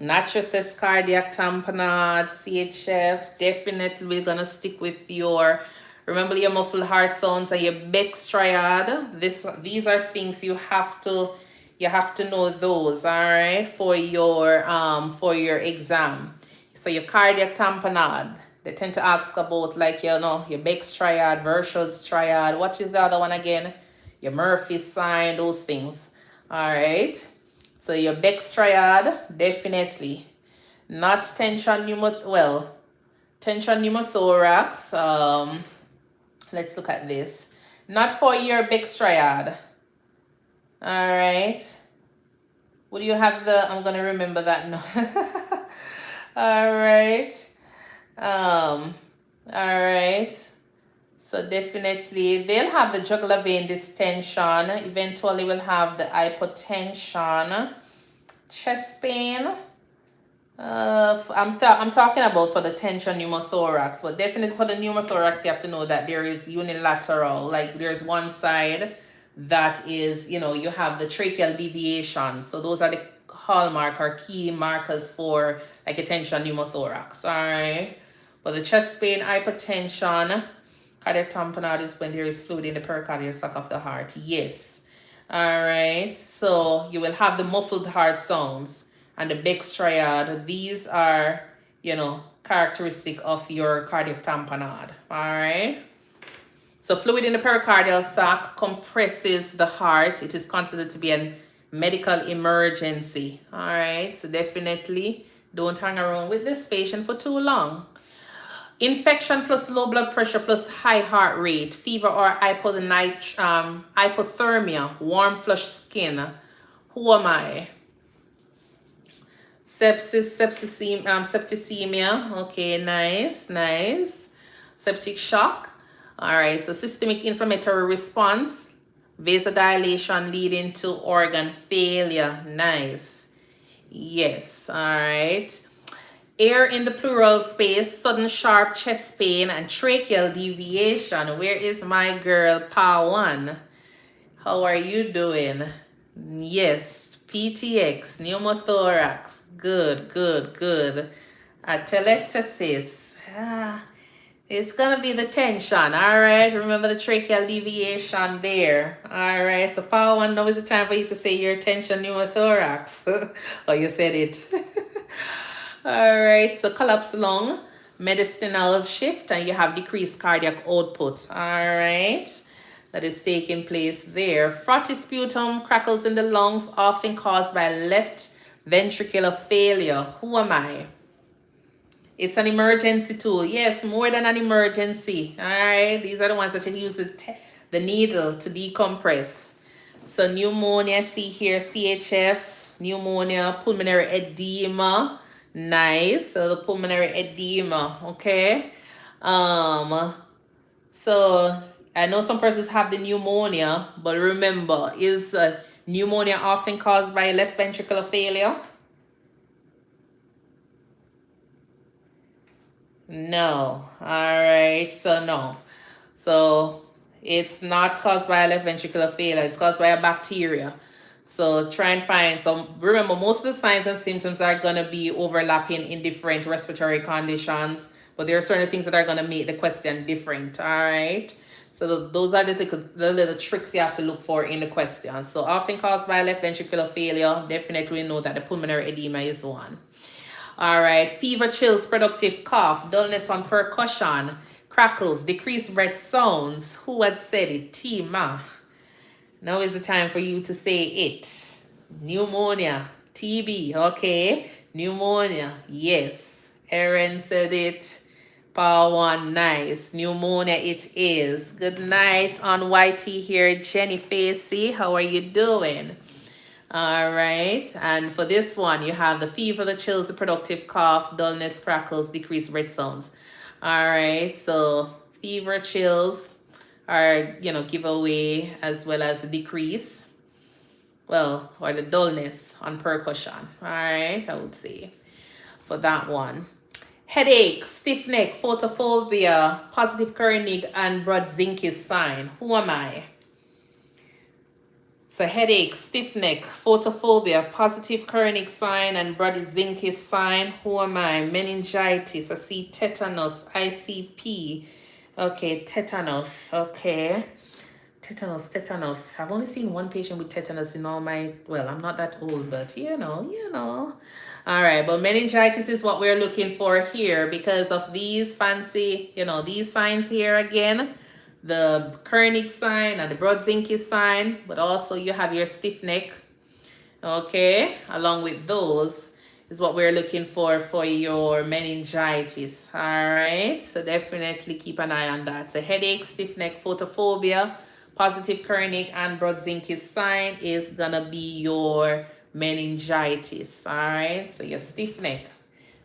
[SPEAKER 1] Natriosis cardiac tamponade, CHF. Definitely we're gonna stick with your, remember your muffled heart sounds and your Beck's triad. These are things you have to know those, all right, for your exam. So your cardiac tamponade, they tend to ask about like your Beck's triad, Virchow's triad. What is the other one again? Your Murphy's sign, those things. All right. So your Beck's triad, definitely. Not tension pneumothorax. Let's look at this. Not for your Beck's triad. All right. Would you have I'm gonna remember that now. All right. All right. So definitely they'll have the jugular vein distension. Eventually we'll have the hypotension, chest pain. I'm talking about for the tension pneumothorax, but definitely for the pneumothorax, you have to know that there is unilateral, like there's one side that is, you have the tracheal deviation. So those are the hallmark or key markers for like a tension pneumothorax. All right. But the chest pain, hypertension, cardiac tamponade is when there is fluid in the pericardial sac of the heart. Yes. All right. So you will have the muffled heart sounds and the Beck's triad. These are characteristic of your cardiac tamponade. All right. So fluid in the pericardial sac compresses the heart. It is considered to be a medical emergency. All right. So definitely don't hang around with this patient for too long. Infection plus low blood pressure plus high heart rate, fever or hypothermia, warm flush skin. Who am I? Septicemia. Okay, nice. Septic shock. All right, so systemic inflammatory response, vasodilation leading to organ failure. Nice. Yes, all right. Air in the pleural space, sudden sharp chest pain, and tracheal deviation. Where is my girl, Pa1? How are you doing? Yes, PTX, pneumothorax. Good. Atelectasis. It's gonna be the tension, all right? Remember the tracheal deviation there. All right, so Pa1, now is the time for you to say your tension pneumothorax. Oh, you said it. All right, so collapsed lung, mediastinal shift, and you have decreased cardiac output. All right, that is taking place there. Frothy sputum, crackles in the lungs, often caused by left ventricular failure. Who am I? It's an emergency tool. Yes, more than an emergency. All right, these are the ones that you use the needle to decompress. So pneumonia, see here, CHF, pneumonia, pulmonary edema. Nice. So the pulmonary edema, okay. So I know some persons have the pneumonia, but remember, is pneumonia often caused by left ventricular failure? No. All right. So no. So it's not caused by a left ventricular failure. It's caused by a bacteria. So try and find some. Remember, most of the signs and symptoms are going to be overlapping in different respiratory conditions, but there are certain things that are going to make the question different. All right. So those are the little tricks you have to look for in the question. So often caused by left ventricular failure. Definitely know that the pulmonary edema is one. All right. Fever, chills, productive cough, dullness on percussion, crackles, decreased breath sounds. Who had said it? Tima. Now is the time for you to say it. Pneumonia, TB, okay. Pneumonia, yes. Erin said it. Pa1, nice. Pneumonia it is. Good night on YT here. Jenny Facey, how are you doing? All right. And for this one, you have the fever, the chills, the productive cough, dullness, crackles, decreased breath sounds. All right. So fever, chills are, giveaway, as well as the decrease, or the dullness on percussion. All right, I would say for that one. Headache, stiff neck, photophobia, positive Kernig, and Brodzinski sign. Who am I? So headache, stiff neck, photophobia, positive Kernig sign, and Brodzinski sign. Who am I? Meningitis, I see tetanus, ICP. Okay, tetanus. Okay. Tetanus. I've only seen one patient with tetanus in all my, I'm not that old, but you know. All right, but meningitis is what we're looking for here because of these fancy, these signs here again. The Kernig sign and the Brodzinski sign, but also you have your stiff neck. Okay, along with those is what we're looking for your meningitis. All right, so definitely keep an eye on that. So headache, stiff neck, photophobia, positive Kernig, and Brodzinski sign is gonna be your meningitis. All right, so your stiff neck,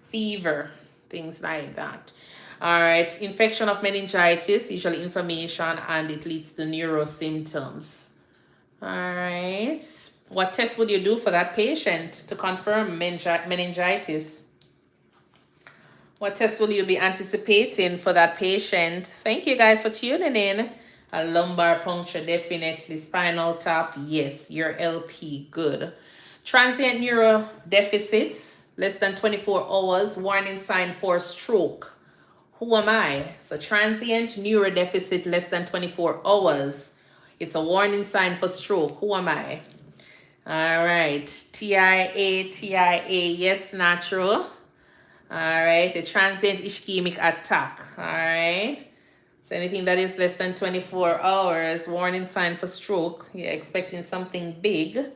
[SPEAKER 1] fever, things like that. All right, infection of meningitis, usually inflammation, and it leads to neuro symptoms. All right. What test would you do for that patient to confirm meningitis? What test will you be anticipating for that patient? Thank you guys for tuning in. A lumbar puncture, definitely. Spinal tap, yes. Your LP, good. Transient neuro deficits, less than 24 hours, warning sign for stroke. Who am I? So transient neuro deficit, less than 24 hours. It's a warning sign for stroke. Who am I? All right, TIA, yes, natural. All right, a transient ischemic attack. All right. So anything that is less than 24 hours, warning sign for stroke. You're expecting something bigger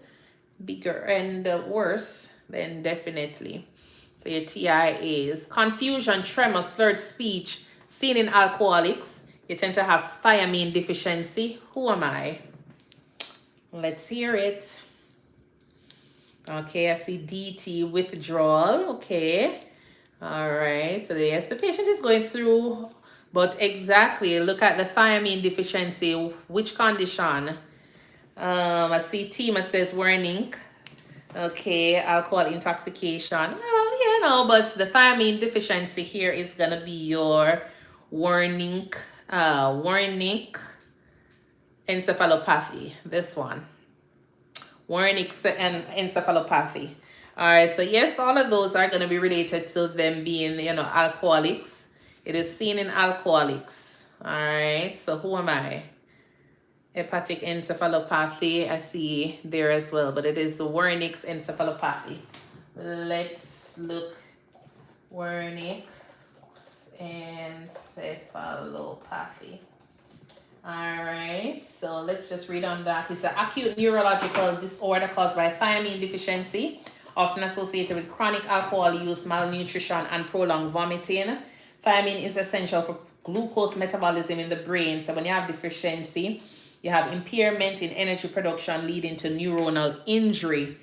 [SPEAKER 1] and worse, then definitely. So your TIA is confusion, tremor, slurred speech, seen in alcoholics. You tend to have thiamine deficiency. Who am I? Let's hear it. Okay, I see DT withdrawal. Okay. All right. So yes, the patient is going through, but exactly look at the thiamine deficiency. Which condition? I see Tima says warning. Okay, alcohol intoxication. Well, you know, but the thiamine deficiency here is gonna be your warning encephalopathy. This one. Warning and encephalopathy. All right, so yes, all of those are going to be related to them being, you know, alcoholics. It is seen in alcoholics. All right, so who am I? Hepatic encephalopathy, I see there as well, but it is Wernicke's encephalopathy. Let's look. Wernicke's encephalopathy. All right, so let's just read on that. It's an acute neurological disorder caused by thiamine deficiency, often associated with chronic alcohol use, malnutrition, and prolonged vomiting. Thiamine is essential for glucose metabolism in the brain. So when you have deficiency, you have impairment in energy production leading to neuronal injury.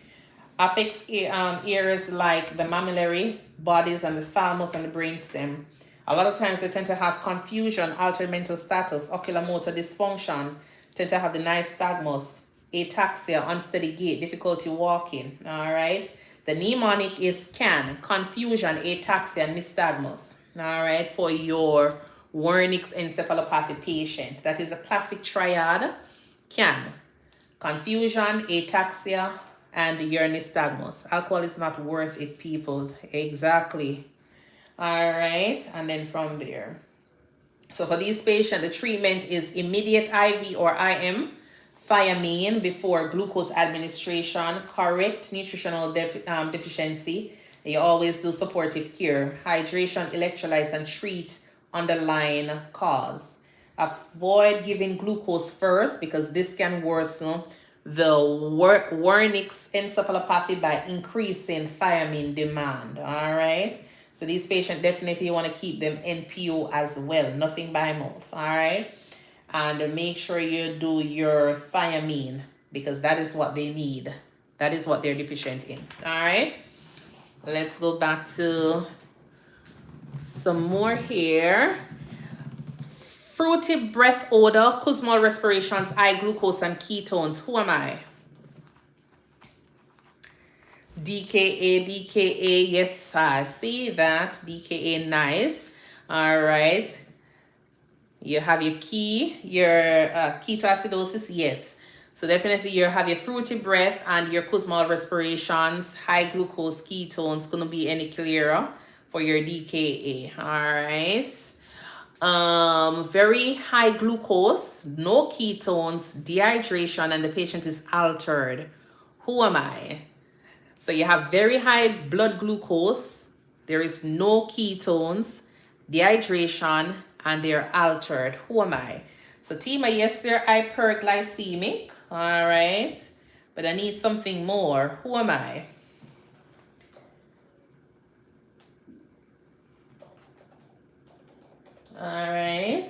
[SPEAKER 1] Affects areas like the mammillary bodies and the thalamus and the brainstem. A lot of times they tend to have confusion, altered mental status, oculomotor dysfunction, tend to have the nystagmus, ataxia, unsteady gait, difficulty walking. All right. The mnemonic is CAN, confusion, ataxia, nystagmus. All right. For your Wernicke's encephalopathy patient. That is a classic triad. CAN, confusion, ataxia, and your nystagmus. Alcohol is not worth it, people. Exactly. All right, and then from there. So for these patients, the treatment is immediate IV or IM, thiamine before glucose administration, correct nutritional deficiency. You always do supportive care, hydration, electrolytes, and treat underlying cause. Avoid giving glucose first because this can worsen the Wernicke's encephalopathy by increasing thiamine demand. All right. So these patients definitely want to keep them NPO as well, nothing by mouth, all right? And make sure you do your thiamine because that is what they need. That is what they're deficient in, all right? Let's go back to some more here. Fruity breath odor, Kussmaul respirations, high glucose and ketones. Who am I? DKA, yes, I see that. DKA, nice. All right. You have your ketoacidosis, yes. So definitely you have your fruity breath and your Kussmaul respirations, high glucose ketones couldn't be any clearer for your DKA. All right. Very high glucose, no ketones, dehydration, and the patient is altered. Who am I? So you have very high blood glucose, there is no ketones, dehydration, and they're altered. Who am I? So Tima, yes, they're hyperglycemic, all right, but I need something more. Who am I? All right,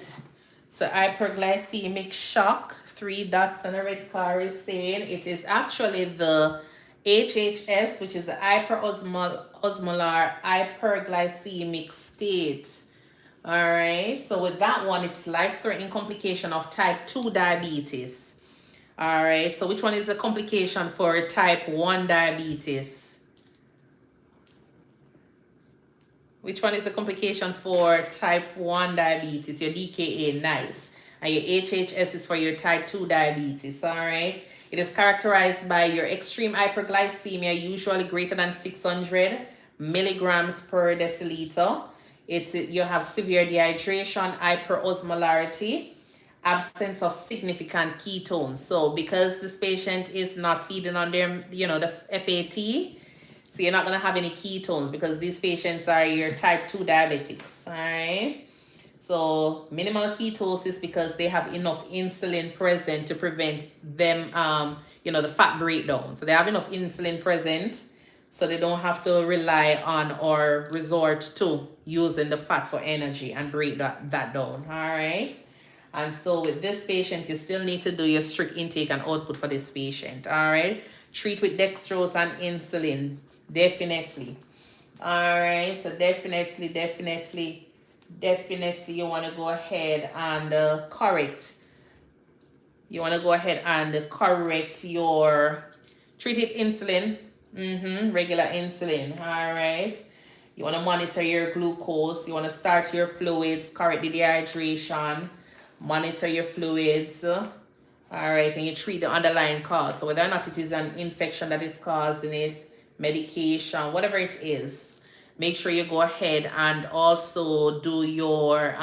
[SPEAKER 1] so hyperglycemic shock, 3 dots and a red car is saying it is actually the HHS, which is the hyperosmolar hyperglycemic state. All right, so with that one, it's life-threatening complication of type 2 diabetes. All right, so which one is a complication for type 1 diabetes? Which one is a complication for type 1 diabetes? Your DKA, nice. And your HHS is for your type 2 diabetes, all right? It is characterized by your extreme hyperglycemia, usually greater than 600 milligrams per deciliter. You have severe dehydration, hyperosmolarity, absence of significant ketones. So because this patient is not feeding on their, the FAT, So you're not going to have any ketones because these patients are your type 2 diabetics. All right. So minimal ketosis because they have enough insulin present to prevent them, the fat breakdown. So they have enough insulin present, so they don't have to rely on or resort to using the fat for energy and break that down. All right. And so with this patient, you still need to do your strict intake and output for this patient. All right. Treat with dextrose and insulin. Definitely. All right. So definitely you want to go ahead and correct. You want to go ahead and correct your treated insulin. Regular insulin. All right. You want to monitor your glucose. You want to start your fluids, correct the dehydration, monitor your fluids. All right. And you treat the underlying cause. So whether or not it is an infection that is causing it, medication, whatever it is, make sure you go ahead and also do your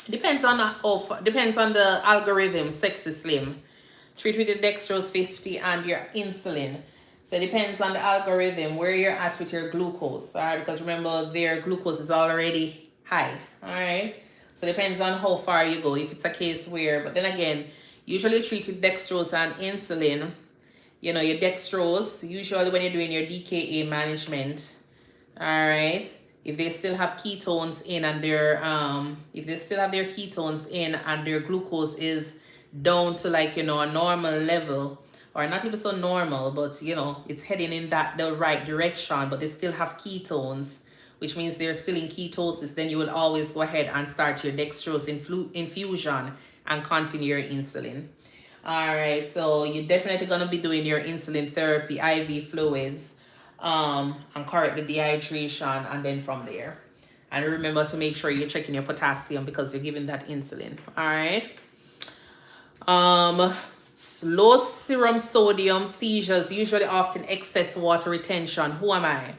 [SPEAKER 1] depends on the algorithm. Sexy Slim, treat with your dextrose 50 and your insulin. So it depends on the algorithm where you're at with your glucose. All right, because remember their glucose is already high. All right, so it depends on how far you go. If it's a case where, but then again, usually treat with dextrose and insulin. Your dextrose, usually when you're doing your DKA management. All right. If they still have ketones in and their glucose is down to a normal level, or not even so normal, but it's heading in the right direction, but they still have ketones, which means they're still in ketosis, then you will always go ahead and start your dextrose infusion and continue your insulin. All right, so you're definitely going to be doing your insulin therapy, IV fluids, and correct the dehydration, and then from there. And remember to make sure you're checking your potassium because you're giving that insulin. All right. Low serum sodium seizures, usually often excess water retention. Who am I?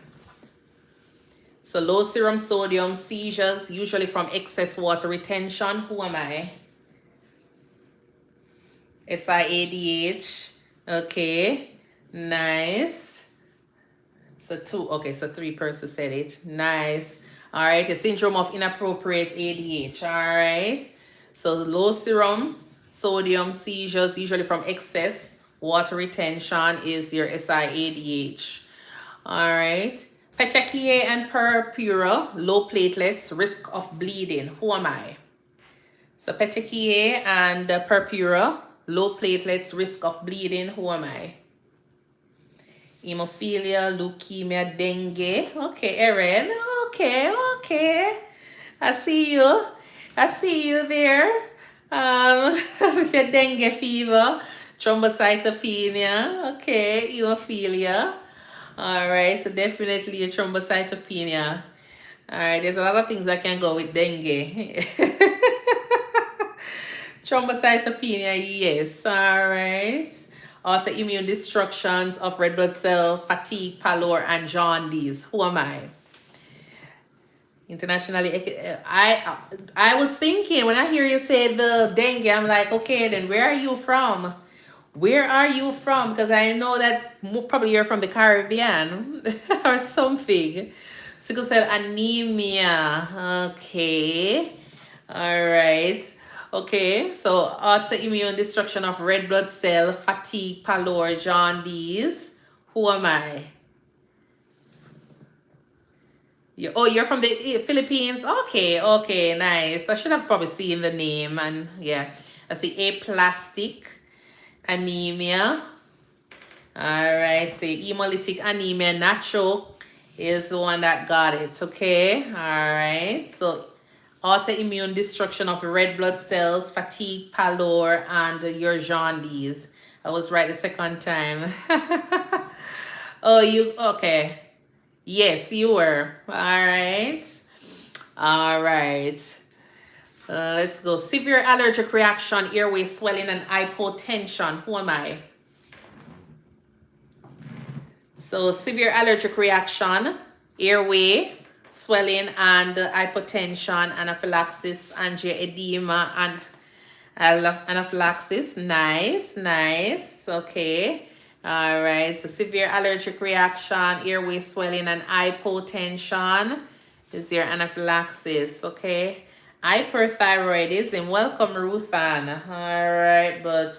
[SPEAKER 1] So low serum sodium seizures, usually from excess water retention. Who am I? SIADH. Okay, nice. So 3 persons said it. Nice. All right, a syndrome of inappropriate ADH. All right. So low serum sodium seizures, usually from excess water retention, is your SIADH. All right. Petechiae and purpura, low platelets, risk of bleeding. Who am I? So petechiae and purpura, low platelets, risk of bleeding. Who am I? Hemophilia, leukemia, dengue. Okay, Erin. Okay. I see you there. With your dengue fever, thrombocytopenia. Okay, hemophilia. All right, so definitely a thrombocytopenia. All right, there's a lot of things that can go with dengue. Thrombocytopenia, yes. All right. Autoimmune destructions of red blood cell, fatigue, pallor, and jaundice. Who am I? Internationally, I was thinking when I hear you say the dengue, I'm like, okay, then where are you from? Where are you from? Because I know that probably you're from the Caribbean or something. Sickle cell anemia. Okay. All right. Okay. So autoimmune destruction of red blood cell, fatigue, pallor, jaundice. Who am I? You're from the Philippines? Okay, nice. I should have probably seen the name. And yeah, I see aplastic anemia. All right, so hemolytic anemia, natural is the one that got it. Okay, all right. So autoimmune destruction of red blood cells, fatigue, pallor, and your jaundice. I was right the second time. Okay. Yes, you were. All right. Let's go. Severe allergic reaction, airway swelling, and hypotension. Who am I? So severe allergic reaction, airway swelling, and hypotension, anaphylaxis, angioedema, and anaphylaxis. Nice. Okay. All right, so severe allergic reaction, airway swelling, and hypotension is your anaphylaxis, okay? Hyperthyroidism, welcome Ruthann. All right, but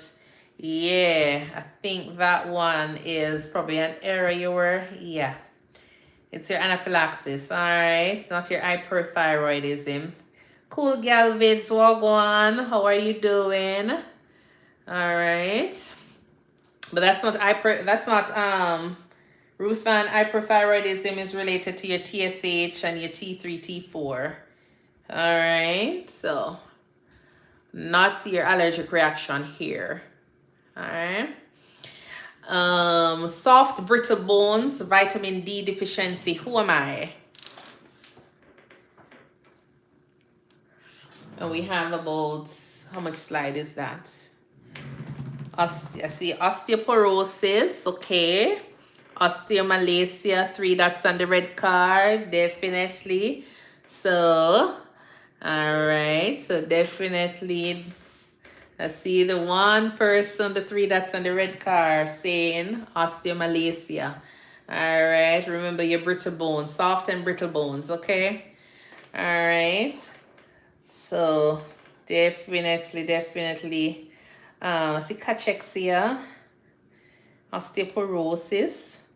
[SPEAKER 1] yeah, I think that one is probably an error you were, yeah. It's your anaphylaxis, all right? It's not your hyperthyroidism. Cool gal vids, wagwan, how are you doing? All right. But that's not Ruthann, hyperthyroidism is related to your TSH and your T3, T4. All right, so not your allergic reaction here. All right. Soft, brittle bones, vitamin D deficiency. Who am I? And we have about, how much slide is that? I see osteoporosis, okay. Osteomalacia, 3 dots on the red card, definitely. So, all right, so definitely, I see the one person, the 3 dots on the red card saying osteomalacia. All right, remember your brittle bones, soft and brittle bones, okay? All right, so definitely, I see cachexia, osteoporosis,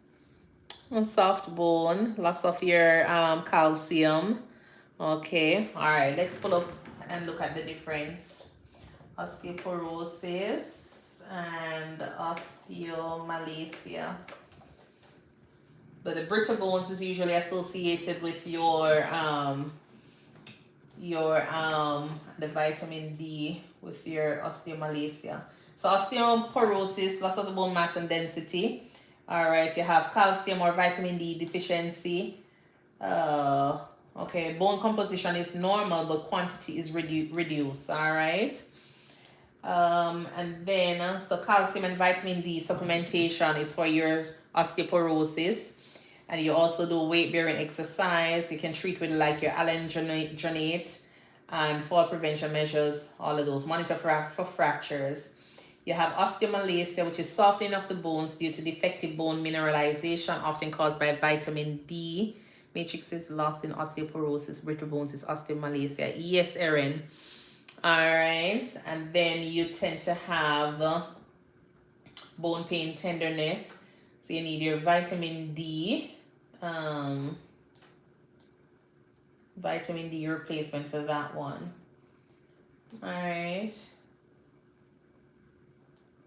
[SPEAKER 1] soft bone, loss of your calcium. Okay, all right, let's pull up and look at the difference. Osteoporosis and osteomalacia. But the brittle bones is usually associated with your the vitamin D with your osteomalacia. So osteoporosis, loss of the bone mass and density. All right, you have calcium or vitamin D deficiency. Okay, bone composition is normal, but quantity is reduced. All right. And then, so calcium and vitamin D supplementation is for your osteoporosis. And you also do weight-bearing exercise. You can treat with like your alendronate and fall prevention measures, all of those. Monitor for fractures. You have osteomalacia, which is softening of the bones due to defective bone mineralization, often caused by vitamin D. Matrix is lost in osteoporosis. Brittle bones is osteomalacia. Yes, Erin. All right. And then you tend to have bone pain, tenderness. So you need your vitamin D. Vitamin D replacement for that one. All right.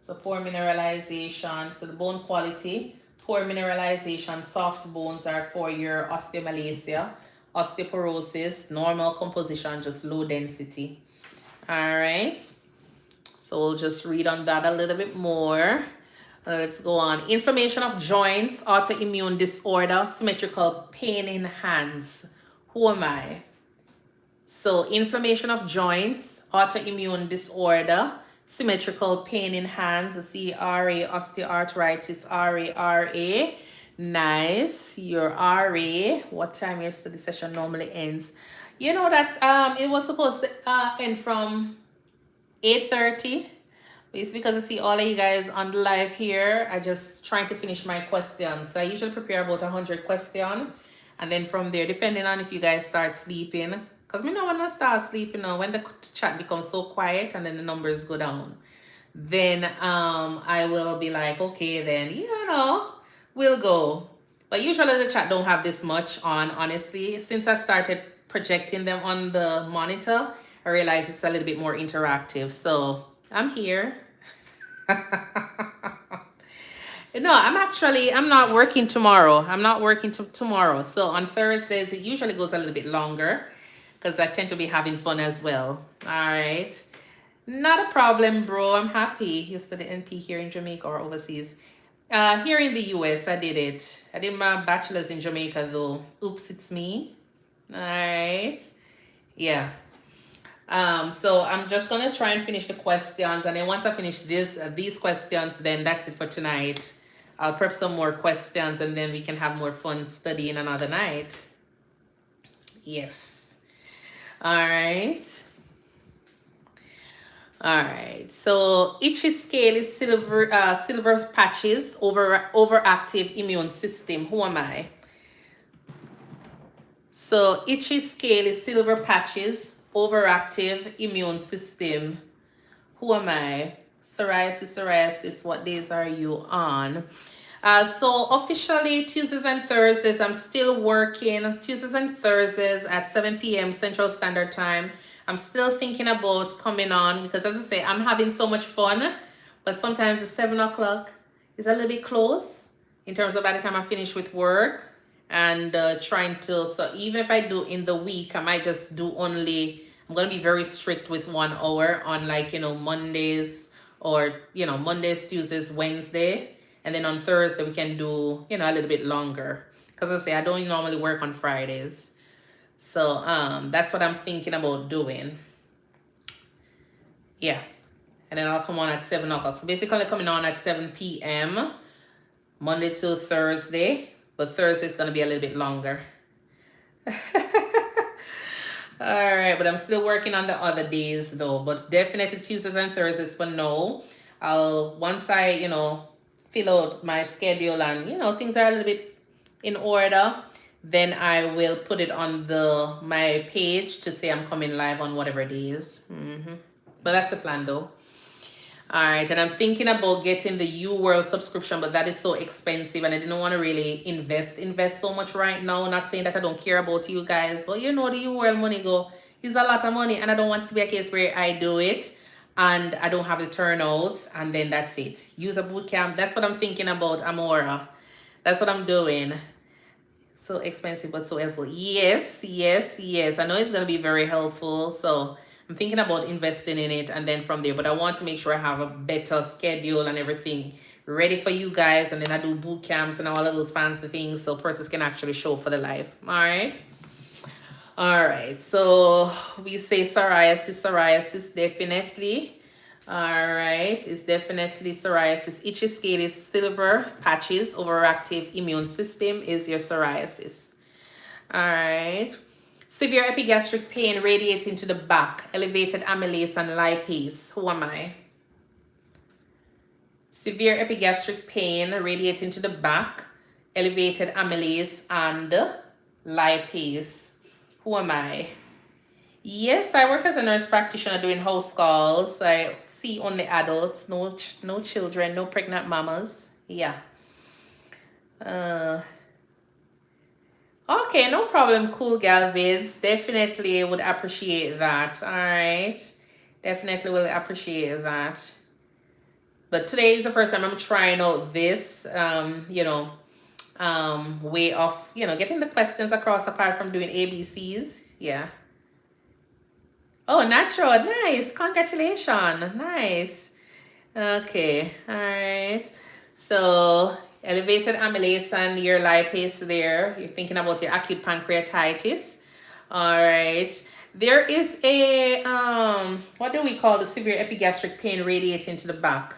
[SPEAKER 1] So poor mineralization. So the bone quality, poor mineralization, soft bones are for your osteomalacia. Osteoporosis, normal composition, just low density. All right. So we'll just read on that a little bit more. Let's go on. Inflammation of joints, autoimmune disorder, symmetrical pain in hands. Who am I? So inflammation of joints, autoimmune disorder, symmetrical pain in hands. C-R-A, osteoarthritis, R-A. Nice. Your RA. What time your study session normally ends? You know, that's it was supposed to end from 8:30. It's because I see all of you guys on the live here. I just trying to finish my questions. So I usually prepare about 100 questions. And then from there, depending on if you guys start sleeping, because me know when I start sleeping, when the chat becomes so quiet and then the numbers go down, then I will be like, okay, then, we'll go. But usually the chat don't have this much on, honestly. Since I started projecting them on the monitor, I realize it's a little bit more interactive. So I'm here. No, I'm not working tomorrow. I'm not working tomorrow. So on Thursdays, it usually goes a little bit longer because I tend to be having fun as well. All right. Not a problem, bro. I'm happy. You studied NP here in Jamaica or overseas? Here in the US, I did it. I did my bachelor's in Jamaica though. Oops, it's me. All right. Yeah. So I'm just gonna try and finish the questions, and then once I finish these questions, then that's it for tonight. I'll prep some more questions, and then we can have more fun studying another night. Yes. All right. All right. So itchy scale is silver patches, overactive immune system. Who am I? So itchy scale is silver patches, overactive immune system. Who am I? Psoriasis, what days are you on? So officially Tuesdays and Thursdays, I'm still working Tuesdays and Thursdays at 7 p.m. Central Standard Time. I'm still thinking about coming on because, as I say, I'm having so much fun, but sometimes the 7 o'clock is a little bit close in terms of by the time I finish with work and trying to, so even if I do in the week, I might just do only, I'm going to be very strict with 1 hour on, like, Mondays, or, Mondays, Tuesdays, Wednesday. And then on Thursday, we can do, a little bit longer. Because I say, I don't normally work on Fridays. So that's what I'm thinking about doing. Yeah. And then I'll come on at 7 o'clock. So basically coming on at 7 p.m. Monday to Thursday. But Thursday is going to be a little bit longer. All right. But I'm still working on the other days, though. But definitely Tuesdays and Thursdays for now. Once I, fill out my schedule and, things are a little bit in order, then I will put it on my page to say I'm coming live on whatever days. But that's the plan, though. All right, and I'm thinking about getting the UWorld subscription, but that is so expensive, and I didn't want to really invest so much right now. Not saying that I don't care about you guys, but the UWorld money go is a lot of money, and I don't want it to be a case where I do it and I don't have the turnouts, and then that's it. Use a boot camp. That's what I'm thinking about, Amora. That's what I'm doing. So expensive, but so helpful. Yes. I know it's going to be very helpful. So I'm thinking about investing in it and then from there. But I want to make sure I have a better schedule and everything ready for you guys. And then I do boot camps and all of those fancy things so persons can actually show for the life. All right. All right. So we say psoriasis, definitely. All right, it's definitely psoriasis. Itchy scale is silver patches, overactive immune system is your psoriasis. All right. Severe epigastric pain radiating to the back, elevated amylase and lipase. Who am I? Severe epigastric pain radiating to the back, elevated amylase and lipase. Who am I? Yes, I work as a nurse practitioner doing house calls. I see only adults, no children, no pregnant mamas. Yeah. Okay, no problem. Cool, gal vids. Definitely would appreciate that. All right. Definitely will appreciate that. But today is the first time I'm trying out this, way of, getting the questions across apart from doing ABCs. Yeah. Oh, natural. Nice. Congratulations. Nice. Okay. All right. So elevated amylase and your lipase there. You're thinking about your acute pancreatitis. All right. There is a, what do we call the severe epigastric pain radiating to the back?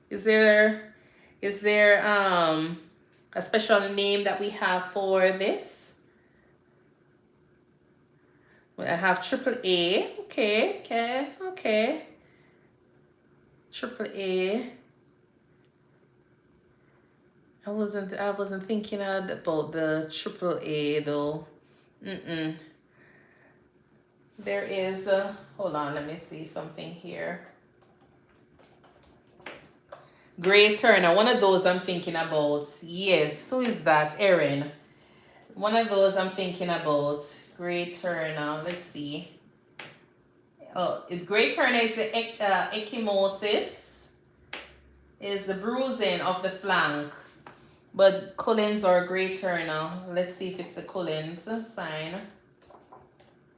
[SPEAKER 1] Is there a special name that we have for this? I have triple A. Okay. Triple A. I wasn't thinking about the triple A though. There is hold on, let me see something here. Gray Turner, one of those I'm thinking about. Yes, who is that? Erin. One of those I'm thinking about. Gray Turner. Let's see. Oh, Gray Turner is the ecchymosis, is the bruising of the flank. But Collins or Gray Turner. Let's see if it's a Collins sign.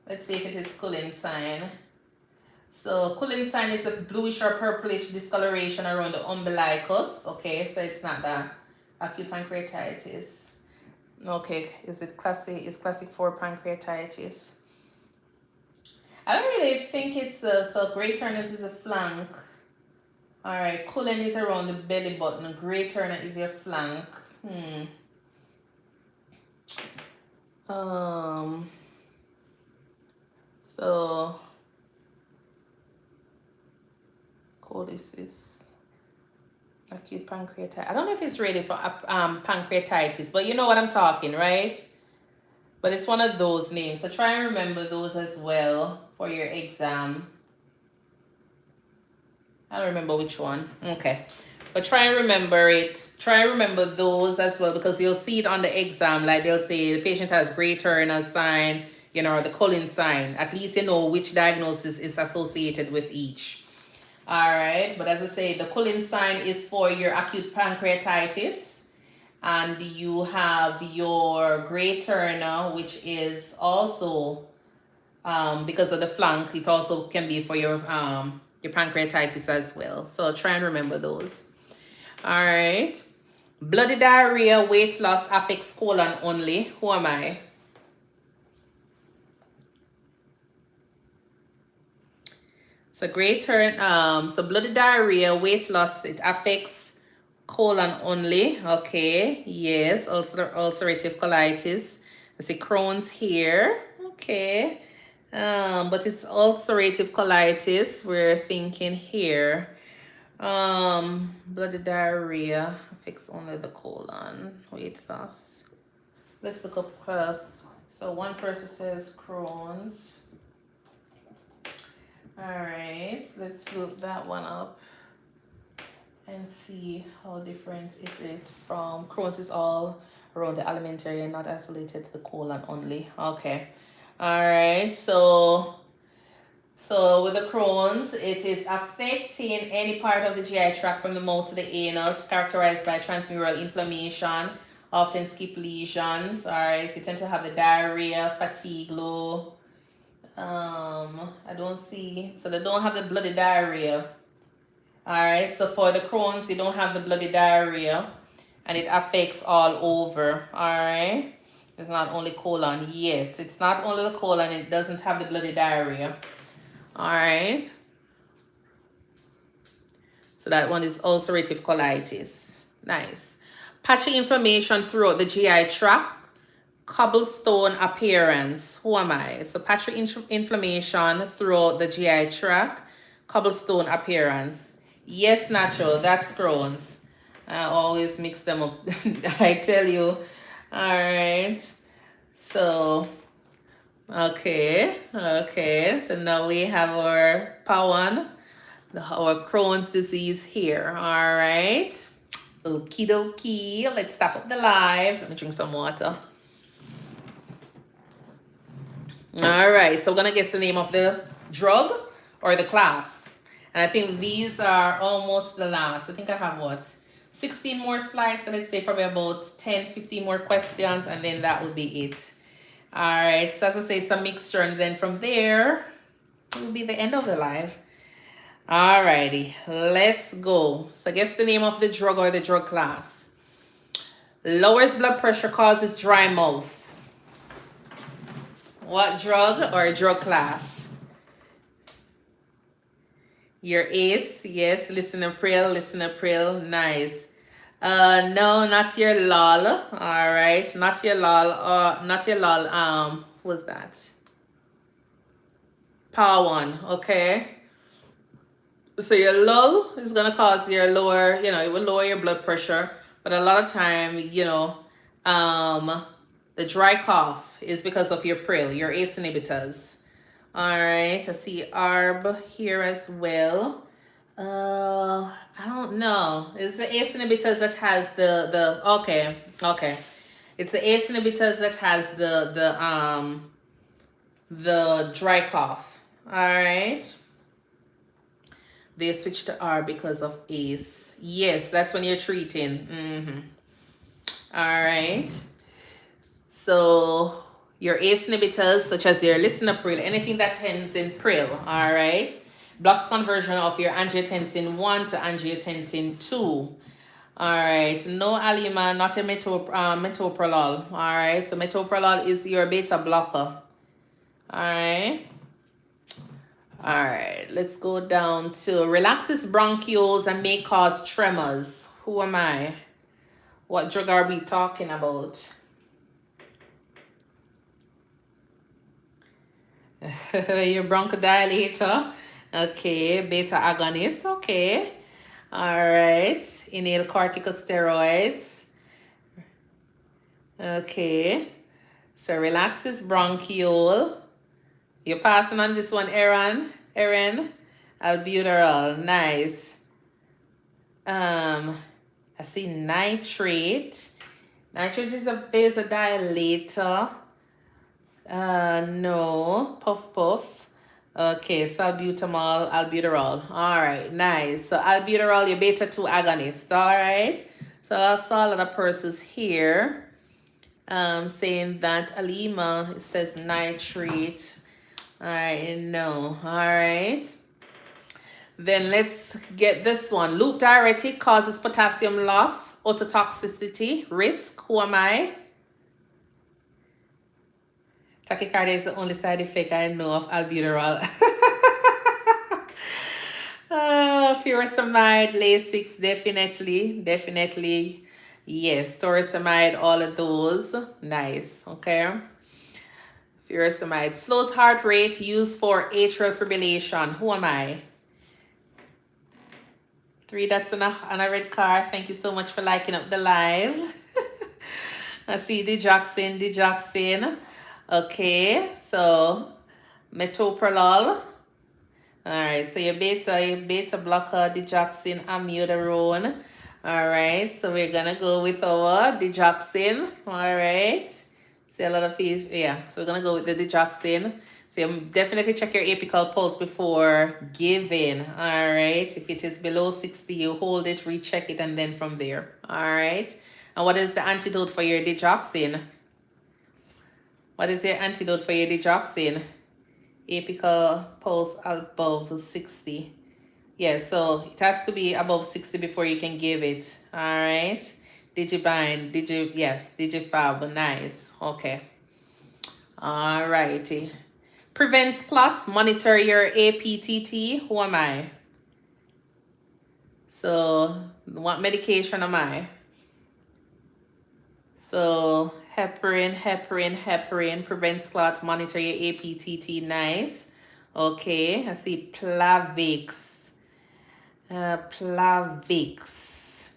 [SPEAKER 1] Let's see if it is Collins sign. So Collins sign is a bluish or purplish discoloration around the umbilicus. Okay, so it's not the acute pancreatitis. Okay, is classic 4 pancreatitis? I don't really think it's so Gray Turner is a flank. All right, Cullen is around the belly button. Gray Turner is your flank. So Colitis. Acute pancreatitis. I don't know if it's ready for pancreatitis, but you know what I'm talking, right? But it's one of those names. So try and remember those as well for your exam. I don't remember which one. Okay. But try and remember it. Try and remember those as well, because you'll see it on the exam. Like they'll say the patient has Gray Turner sign, you know, or the Collins sign. At least you know which diagnosis is associated with each. All right. But as I say, the Collins sign is for your acute pancreatitis. And you have your Gray Turner, which is also because of the flank. It also can be for your pancreatitis as well. So try and remember those. All right. Bloody diarrhea, weight loss affects colon only. Who am I? So Gray Turner. So bloody diarrhea, weight loss, it affects colon only. Okay. Yes. Also ulcerative colitis. I see Crohn's here. Okay. But it's ulcerative colitis we're thinking here. Bloody diarrhea affects only the colon. Weight loss. Let's look up first. So one person says Crohn's. All right, let's look that one up and see how different is it from Crohn's. Is all around the alimentary and not isolated to the colon only. Okay. All right, so with the Crohn's, it is affecting any part of the GI tract from the mouth to the anus, characterized by transmural inflammation, often skip lesions. All right, you tend to have the diarrhea, fatigue, low. I don't see, so they don't have the bloody diarrhea. All right, so for the Crohn's, you don't have the bloody diarrhea, and it affects all over. All right, it's not only colon. Yes, it's not only the colon, it doesn't have the bloody diarrhea. All right, so that one is ulcerative colitis. Nice. Patchy inflammation throughout the GI tract, cobblestone appearance. Who am I? So patchy inflammation throughout the GI tract, cobblestone appearance. Yes, Nacho, that's Crohn's. I always mix them up. I tell you. All right. So, okay. So now we have our Pawan, our Crohn's disease here. All right. Okie dokie. Let's stop up the live. Let me drink some water. All right, so we're gonna guess the name of the drug or the class. And I think these are almost the last. I think I have what? 16 more slides, and let's say probably about 10, 15 more questions, and then that will be it. All right, so as I say, it's a mixture, and then from there, it will be the end of the live. All righty, let's go. So guess the name of the drug or the drug class. Lowers blood pressure, causes dry mouth. What drug or drug class? Your ACE, yes. Lisinopril, nice. No, not your LOL. All right, not your LOL. Not your LOL. What's that? Power one. Okay. So your LOL is gonna cause your lower. You know, it will lower your blood pressure, but a lot of time, you know, the dry cough is because of your Pril, your ACE inhibitors. All right, I see ARB here as well. I don't know. It's the ACE inhibitors that has the okay. It's the ACE inhibitors that has the dry cough. All right. They switched to R because of ACE. Yes, that's when you're treating. All right. So your ACE inhibitors, such as your lisinopril, anything that ends in pril, all right, blocks conversion of your angiotensin 1 to angiotensin 2. All right, no Alima, not a metoprolol. All right, so metoprolol is your beta blocker. All right. All right, let's go down to relaxes bronchioles and may cause tremors. Who am I? What drug are we talking about? Your bronchodilator. Okay, beta agonist. Okay. All right. Inhale corticosteroids. Okay. So relaxes bronchiole. You're passing on this one, Erin. Albuterol. Nice. I see nitrate. Nitrate is a vasodilator. No. Puff puff. Okay, so albuterol. All right, nice. So albuterol, your beta 2 agonist. All right. So I saw a lot of persons here saying that Alima, it says nitrate. All right, no. All right. Then let's get this one. Loop diuretic causes potassium loss, ototoxicity, risk. Who am I? Tachycardia is the only side effect I know of albuterol. Furosemide, Lasix, definitely. Yes, torsemide, all of those. Nice, okay. Furosemide slows heart rate, used for atrial fibrillation. Who am I? 3 dots on a red car. Thank you so much for liking up the live. I see digoxin. Okay, so metoprolol. All right, so your beta blocker, digoxin, amiodarone. All right, so we're gonna go with our digoxin. All right, see a lot of these, yeah. So we're gonna go with the digoxin. So you definitely check your apical pulse before giving. All right, if it is below 60, you hold it, recheck it, and then from there. All right, and what is the antidote for your digoxin? What is your antidote for your digoxin? Apical pulse above 60. Yeah, so it has to be above 60 before you can give it. All right. Digibind, Digifab. Nice. Okay. All righty. Prevents clot. Monitor your APTT. Who am I? So what medication am I? So heparin prevents clot. Monitor your APTT. Nice. Okay, I see Plavix. Plavix.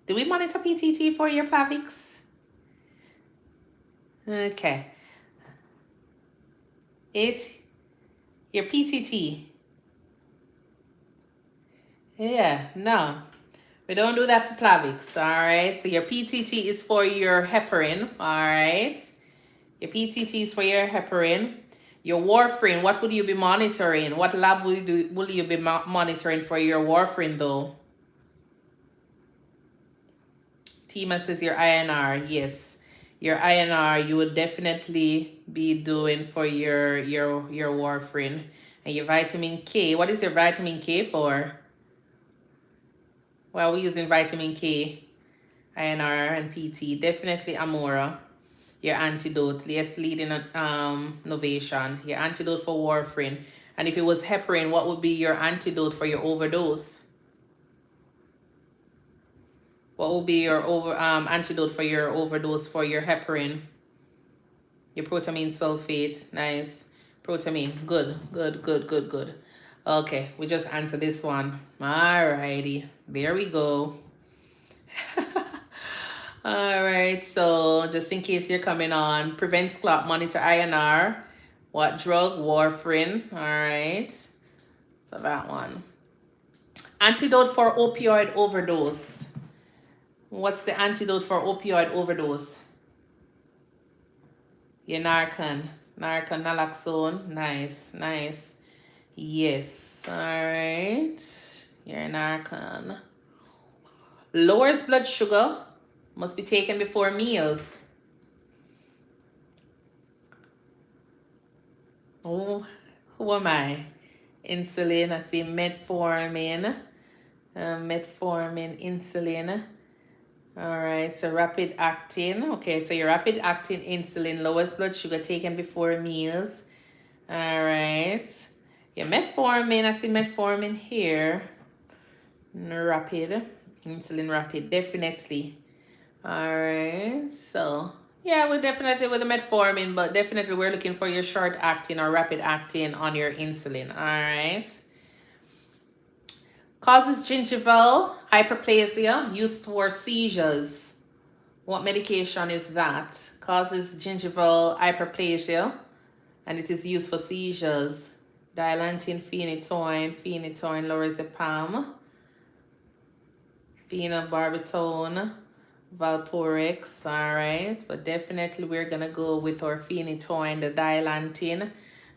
[SPEAKER 1] Do we monitor PTT for your Plavix? Okay. Your PTT. Yeah, no. We don't do that for Plavix, all right? So your PTT is for your heparin, all right? Your PTT is for your heparin. Your warfarin, what would you be monitoring? What lab will you be monitoring for your warfarin though? Tima says your INR. Yes, your INR you would definitely be doing for your warfarin. And your vitamin K. What is your vitamin K for? Well, we're using vitamin K, INR, and PT. Definitely Amora. Your antidote. Yes, leading Novation. Your antidote for warfarin. And if it was heparin, what would be your antidote for your overdose? What will be your antidote for your overdose for your heparin? Your protamine sulfate. Nice. Protamine. Good. Okay, we just answered this one. Alrighty. There we go. All right, so just in case you're coming on, prevents clot, monitor INR. What drug? Warfarin. All right, for that one. Antidote for opioid overdose. What's the antidote for opioid overdose? Your Narcan, naloxone. Nice. Yes. All right. Your Narcan. Lowers blood sugar. Must be taken before meals. Oh, who am I? Insulin. I see metformin. Insulin. All right, so rapid acting. Okay, so your rapid acting insulin lowers blood sugar taken before meals. All right. Your metformin. I see metformin here. Rapid. Insulin rapid. Definitely. All right, so yeah, we're definitely with the metformin, but definitely we're looking for your short acting or rapid acting on your insulin. All right, Causes gingival hyperplasia, used for seizures. What medication is that? Causes gingival hyperplasia, and it is used for seizures. Dilantin, phenytoin, lorazepam, phenobarbital, valprorex. All right, but definitely we're gonna go with our phenytoin, the dilantin.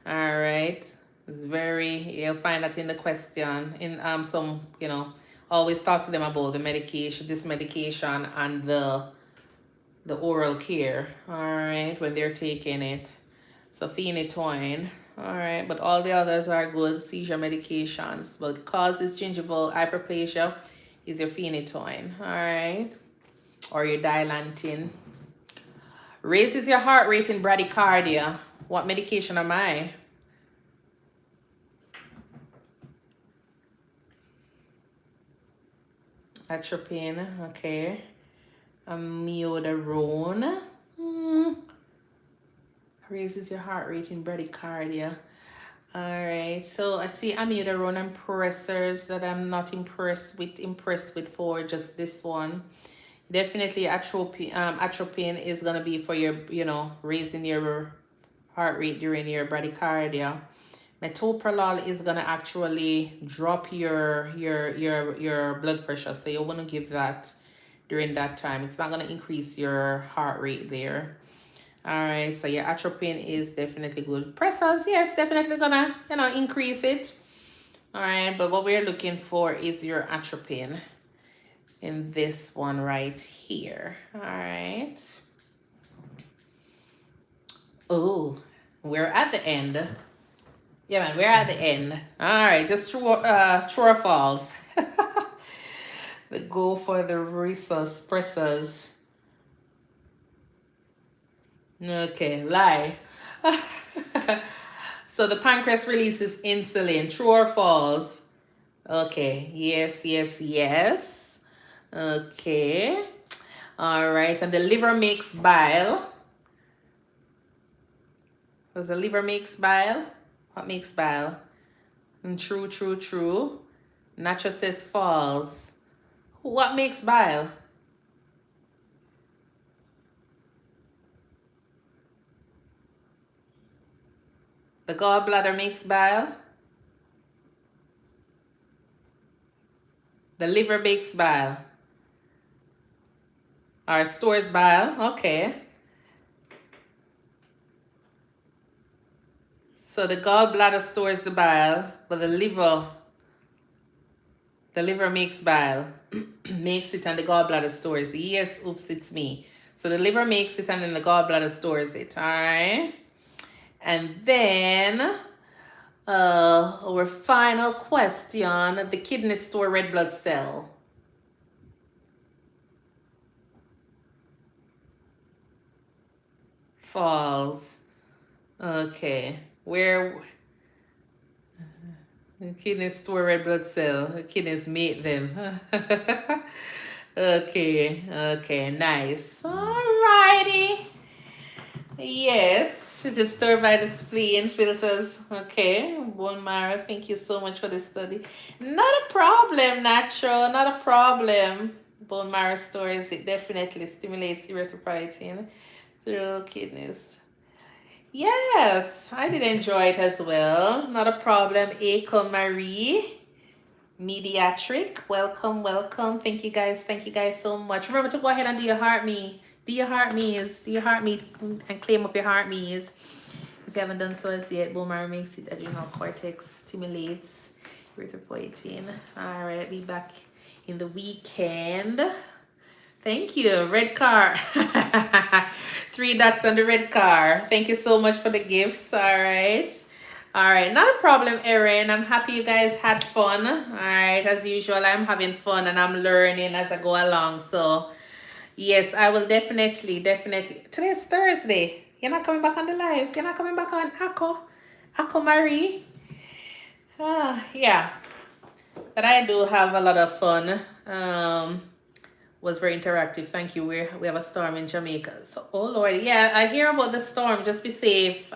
[SPEAKER 1] All right, it's very, you'll find that in the question in some, you know, always talk to them about the medication, this medication, and the oral care. All right, when they're taking it. So phenytoin. All right, but all the others are good seizure medications. But causes gingival hyperplasia is your phenytoin. All right, or your dilantin. Raises your heart rate in bradycardia. What medication am I? Atropine, okay. Amiodarone. Raises your heart rate in bradycardia. All right, so I see amiodarone and pressors that I'm not impressed with for just this one. Definitely atropine is gonna be for your, you know, raising your heart rate during your bradycardia. Metoprolol is gonna actually drop your blood pressure, so you wanna give that during that time. It's not gonna increase your heart rate there. All right, so your atropine is definitely good. Pressors, yes, definitely gonna, you know, increase it. All right, but what we're looking for is your atropine in this one right here. All right. Oh, we're at the end. Yeah, man, we're at the end. All right, just true or false. Go for the resource pressors. Okay, lie. So the pancreas releases insulin. True or false? Okay, yes. Okay. All right, and the liver makes bile. Does the liver makes bile? What makes bile? And true. Nacho says false. What makes bile? The gallbladder makes bile. The liver makes bile. Or stores bile. Okay. So the gallbladder stores the bile, but the liver makes bile. Makes it and the gallbladder stores it. Yes, oops, it's me. So the liver makes it and then the gallbladder stores it. All right. And then our final question, the kidney store red blood cell. False. Okay. Where the kidneys store red blood cell. The kidneys make them. Okay, nice. Alrighty. Yes, it is stored by the spleen filters. Okay, bone marrow. Thank you so much for the study. Not a problem, Nacho. Not a problem. Bone marrow stores. It definitely stimulates erythropoietin through kidneys. Yes, I did enjoy it as well. Not a problem. Echo Marie. Mediatric. Welcome. Thank you guys so much. Remember to go ahead and do your heart me. Do your heart me's and claim up your heart me's. If you haven't done so as yet, bone marrow makes it, adrenal cortex stimulates erythropoietin. All right, be back in the weekend. Thank you. Red car. 3 dots on the red car. Thank you so much for the gifts. All right. Not a problem, Erin. I'm happy you guys had fun. All right. As usual, I'm having fun and I'm learning as I go along. So, yes, I will definitely. Today's Thursday. You're not coming back on the live. You're not coming back on Akko Marie. Yeah. But I do have a lot of fun. Was very interactive. Thank you. We have a storm in Jamaica. So, oh Lord, yeah, I hear about the storm. Just be safe.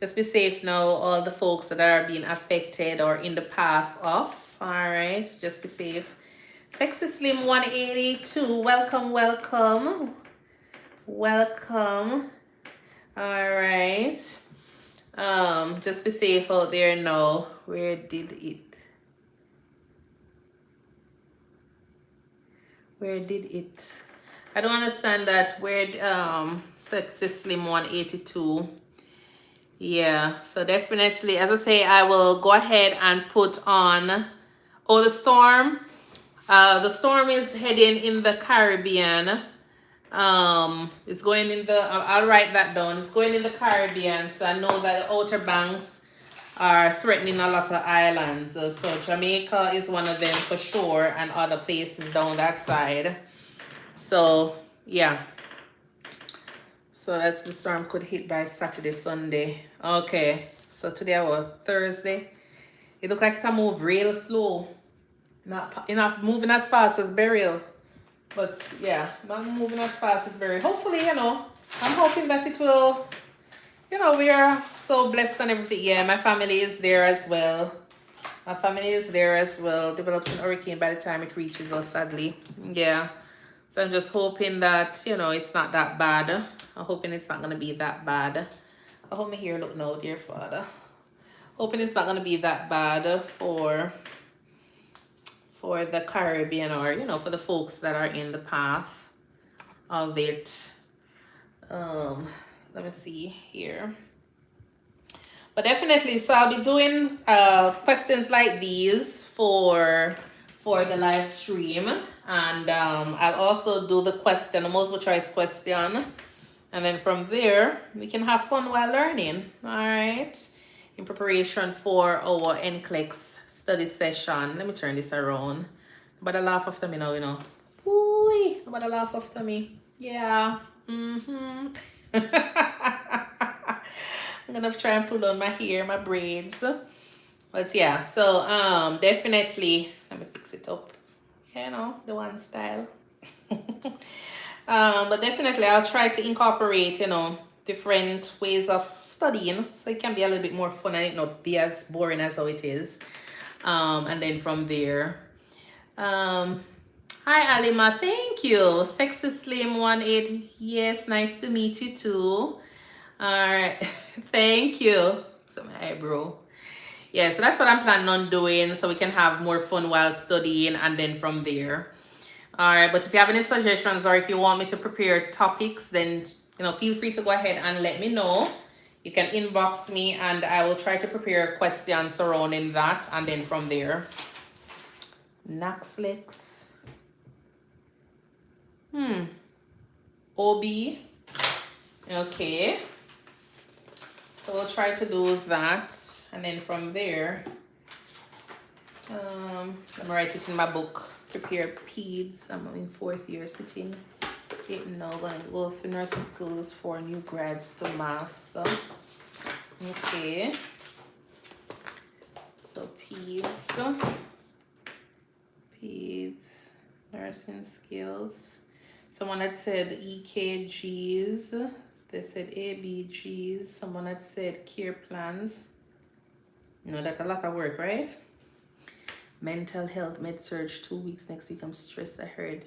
[SPEAKER 1] Just be safe now, all the folks that are being affected or in the path of. All right, just be safe. Sexy Slim 182, welcome, welcome, welcome. All right. Just be safe out there now. Where did it? Where did it? I don't understand that. Where Sexy Slim 182. Yeah, so definitely, as I say, I will go ahead and put on, oh, the storm. The storm is heading in the Caribbean. It's going in the, I'll write that down. It's going in the Caribbean, so I know that the Outer Banks are threatening a lot of islands. So Jamaica is one of them for sure, and other places down that side. So yeah. So that's the storm could hit by Saturday, Sunday. Okay. So today our Thursday. It look like it move real slow. Not moving as fast as burial. But yeah, not moving as fast as burial. Hopefully, I'm hoping that it will, we are so blessed and everything. Yeah, my family is there as well. My family is there as well. Develops an hurricane by the time it reaches us, sadly. Yeah. So I'm just hoping that, it's not that bad. I'm hoping it's not going to be that bad. I hope my hair look now, dear Father. Hoping it's not going to be that bad for the Caribbean, or, for the folks that are in the path of it. Let me see here. But definitely, so I'll be doing questions like these for the live stream. And I'll also do the multiple choice question. And then from there, we can have fun while learning. All right. In preparation for our NCLEX study session. Let me turn this around. Nobody laugh after me now, Ooh, nobody laugh after me. Yeah. I'm gonna try and pull on my hair, my braids. But yeah, so definitely, let me fix it up. The one style. But definitely I'll try to incorporate, different ways of studying, so it can be a little bit more fun and it not be as boring as how it is. And then from there, hi Alima, thank you. Sexy Slim 18, yes, nice to meet you too. All right, thank you. So my eyebrow. Yeah, so that's what I'm planning on doing, so we can have more fun while studying, and then from there. All right, but if you have any suggestions, or if you want me to prepare topics, then feel free to go ahead and let me know. You can inbox me and I will try to prepare questions surrounding that, and then from there. NCLEX. OB. Okay. So we'll try to do that, and then from there, let me write it in my book. Prepare peds. I'm in 4th year sitting. Now going to go for nursing schools for new grads to master. Okay. So peds, nursing skills. Someone had said EKGs. They said ABGs. Someone had said care plans. That's a lot of work, right? Mental health, med-surg, 2 weeks next week. I'm stressed. I heard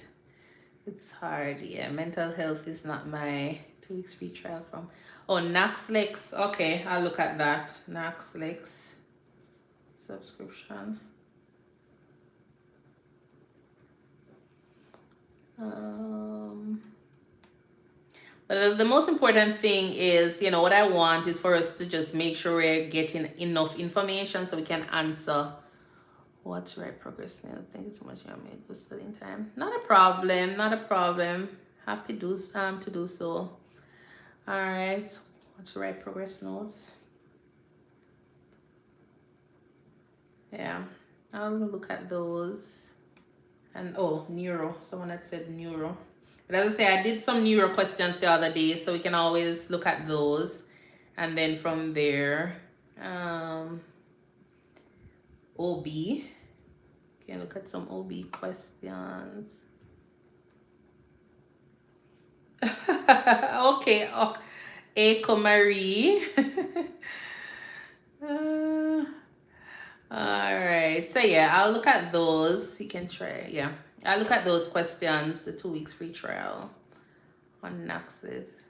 [SPEAKER 1] it's hard. Yeah, mental health is not my 2 weeks free trial from. Oh, NCLEX. Okay, I'll look at that. NCLEX subscription. But the most important thing is, what I want is for us to just make sure we're getting enough information so we can answer. What's right progress now? Thank you so much. You made good studying time. Not a problem. Not a problem. Happy to do so. All right. What's right progress notes? Yeah, I'll look at those. And neuro. Someone had said neuro. But as I say, I did some neuro questions the other day, so we can always look at those. And then from there, OB. Okay, look at some OB questions. Okay, Echo Marie. All right. So yeah, I'll look at those. You can try. Yeah, I'll look at those questions. The 2 weeks free trial on Naxos.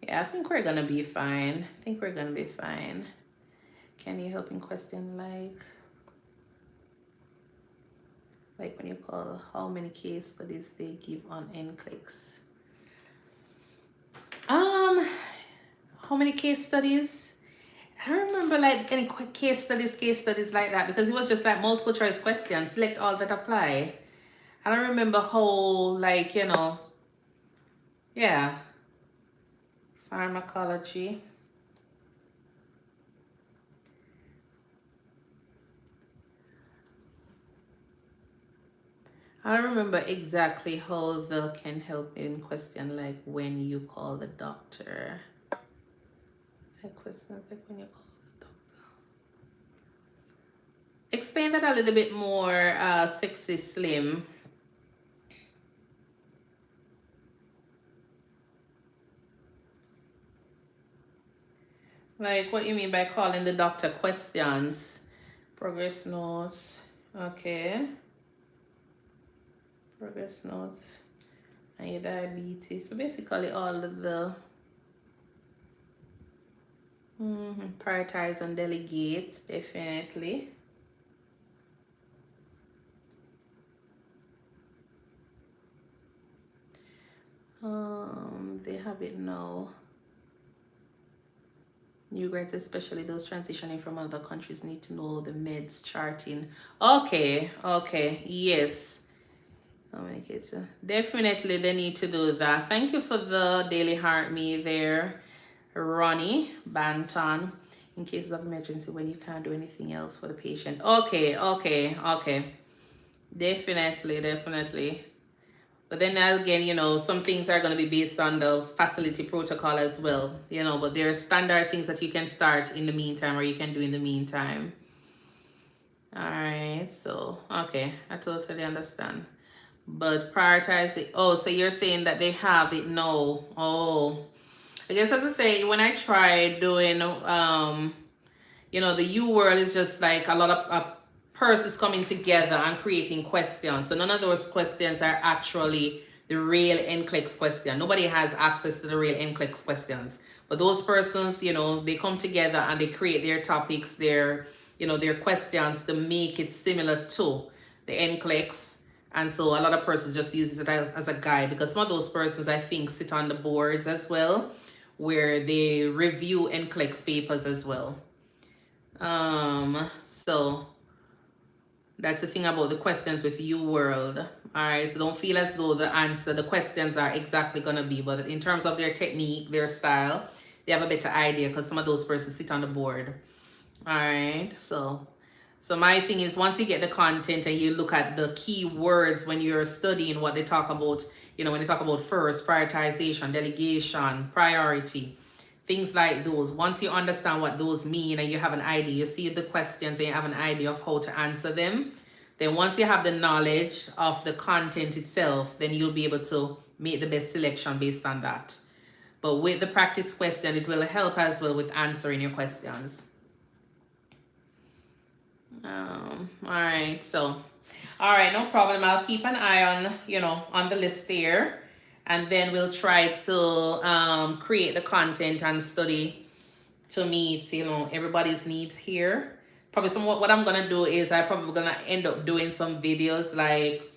[SPEAKER 1] Yeah, I think we're gonna be fine. I think we're gonna be fine. Can you help in question like when you call how many case studies they give on NCLEX? How many case studies? I don't remember like any case studies like that, because it was just like multiple choice questions, select all that apply. I don't remember how, like, yeah, pharmacology. I don't remember exactly how the can help in question, like when you call the doctor. Like questions like when you call the doctor. Explain that a little bit more, Sexy Slim. Like what you mean by calling the doctor questions? Progress notes. Okay. Progress notes. And your diabetes. So basically all of the prioritize and delegate, definitely. They have it now. New grads, especially those transitioning from other countries, need to know the meds charting. Okay, yes. How many kids? Definitely they need to do that. Thank you for the daily heart me there, Ronnie Banton. In cases of emergency when you can't do anything else for the patient. Okay. Definitely. But then again, some things are going to be based on the facility protocol as well, but there are standard things that you can start in the meantime or you can do in the meantime. All right, so, okay, I totally understand. But prioritize it. Oh, so you're saying that they have it? No. Oh, I guess as I say, when I tried doing, the U world is just like a lot of persons coming together and creating questions. So none of those questions are actually the real NCLEX question. Nobody has access to the real NCLEX questions. But those persons, they come together and they create their topics, their questions to make it similar to the NCLEX. And so a lot of persons just use it as a guide, because some of those persons, I think, sit on the boards as well, where they review NCLEX papers as well. So that's the thing about the questions with U World. All right, so don't feel as though the questions are exactly gonna be, but in terms of their technique, their style, they have a better idea because some of those persons sit on the board. All right, so my thing is, once you get the content and you look at the key words when you're studying what they talk about, when they talk about first, prioritization, delegation, priority, things like those. Once you understand what those mean and you have an idea, you see the questions and you have an idea of how to answer them, then once you have the knowledge of the content itself, then you'll be able to make the best selection based on that. But with the practice question, it will help as well with answering your questions. All right, so, all right, no problem. I'll keep an eye on the list there, and then we'll try to create the content and study to meet everybody's needs here. Probably what I'm gonna do is I'm probably gonna end up doing some videos, like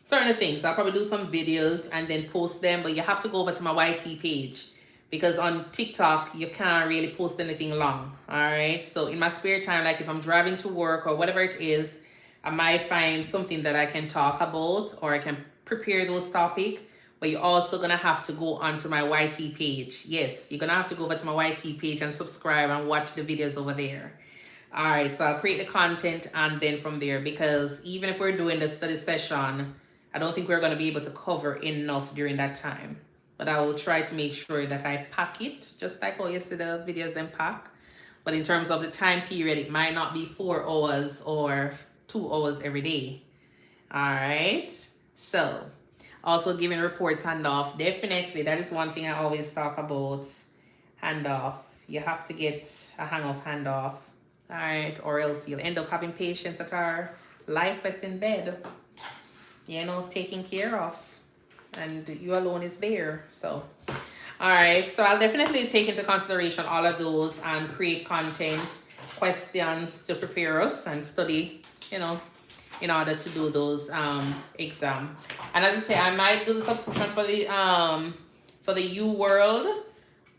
[SPEAKER 1] certain things. I'll probably do some videos and then post them, but you have to go over to my YT page, because on TikTok you can't really post anything long. All right, so in my spare time, like if I'm driving to work or whatever it is, I might find something that I can talk about, or I can prepare those topics. But you're also gonna have to go onto my YT page. Yes, you're gonna have to go over to my YT page and subscribe and watch the videos over there. All right, so I'll create the content and then from there, because even if we're doing the study session, I don't think we're going to be able to cover enough during that time. But I will try to make sure that I pack it, just like how you see the videos then pack. But in terms of the time period, it might not be 4 hours or 2 hours every day. All right. So also giving reports handoff. Definitely, that is one thing I always talk about. Handoff. you have to get a hang of handoff. All right, or else you'll end up having patients that are lifeless in bed, you know, taken care of, and you alone is there. So all right, so I'll definitely take into consideration all of those and create content, questions to prepare us and study, you know, in order to do those exam. And as I say, I might do the subscription for the U World,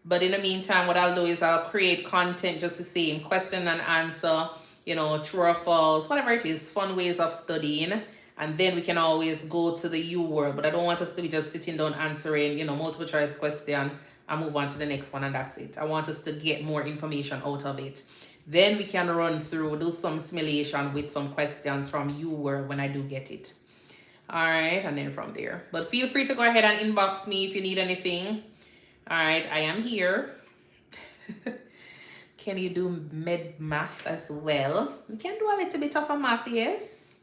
[SPEAKER 1] but in the meantime, what I'll do is I'll create content just the same, question and answer, you know, true or false, whatever it is, fun ways of studying. And then we can always go to the U World. But I don't want us to be just sitting down answering, you know, multiple choice question and move on to the next one and that's it. I want us to get more information out of it. Then we can run through, do some simulation with some questions from U World when I do get it. All right, and then from there. But feel free to go ahead and inbox me if you need anything. All right, I am here. Can you do math as well? We can do a little bit of a math, yes.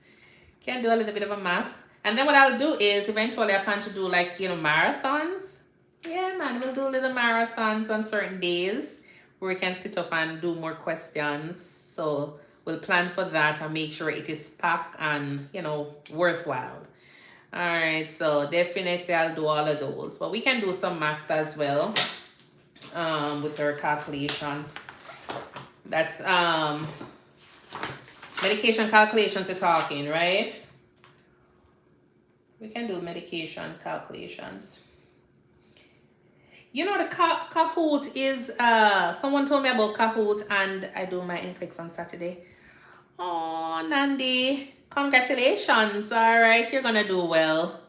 [SPEAKER 1] Can do a little bit of a math. And then what I'll do is eventually I plan to do like, you know, marathons. Yeah, man, we'll do little marathons on certain days where we can sit up and do more questions. So we'll plan for that and make sure it is packed and, you know, worthwhile. All right, so definitely I'll do all of those. But we can do some math as well with our calculations. That's medication calculations you're talking, right? We can do medication calculations. You know, the Kahoot is, someone told me about Kahoot and I do my NCLEX on Saturday. Oh, Nandi, congratulations. All right, you're going to do well.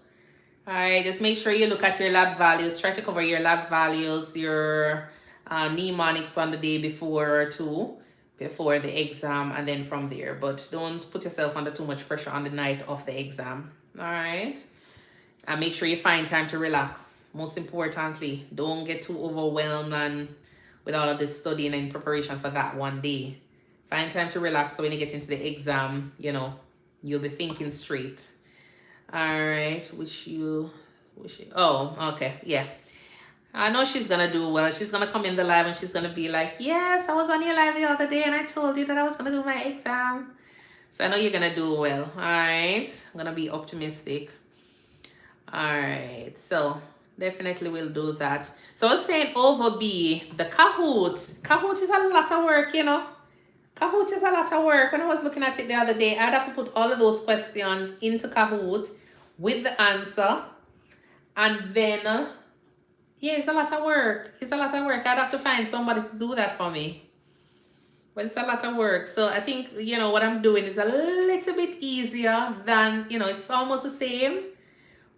[SPEAKER 1] All right, just make sure you look at your lab values. Try to cover your lab values, your mnemonics on the day before or two, before the exam, and then from there. But don't put yourself under too much pressure on the night of the exam. All right, and make sure you find time to relax. Most importantly, don't get too overwhelmed and with all of this studying and preparation for that one day. Find time to relax so when you get into the exam, you know, you'll be thinking straight. All right, oh, okay, yeah. I know she's gonna do well. She's gonna come in the live and she's gonna be like, yes, I was on your live the other day and I told you that I was gonna do my exam. So I know you're gonna do well. All right, I'm gonna be optimistic. All right, so definitely we'll do that. So I was saying over B, the Kahoot is a lot of work, you know. Kahoot is a lot of work. When I was looking at it the other day, I'd have to put all of those questions into Kahoot with the answer. And then, yeah, it's a lot of work. It's a lot of work. I'd have to find somebody to do that for me. But it's a lot of work. So I think, you know, what I'm doing is a little bit easier than, you know, it's almost the same.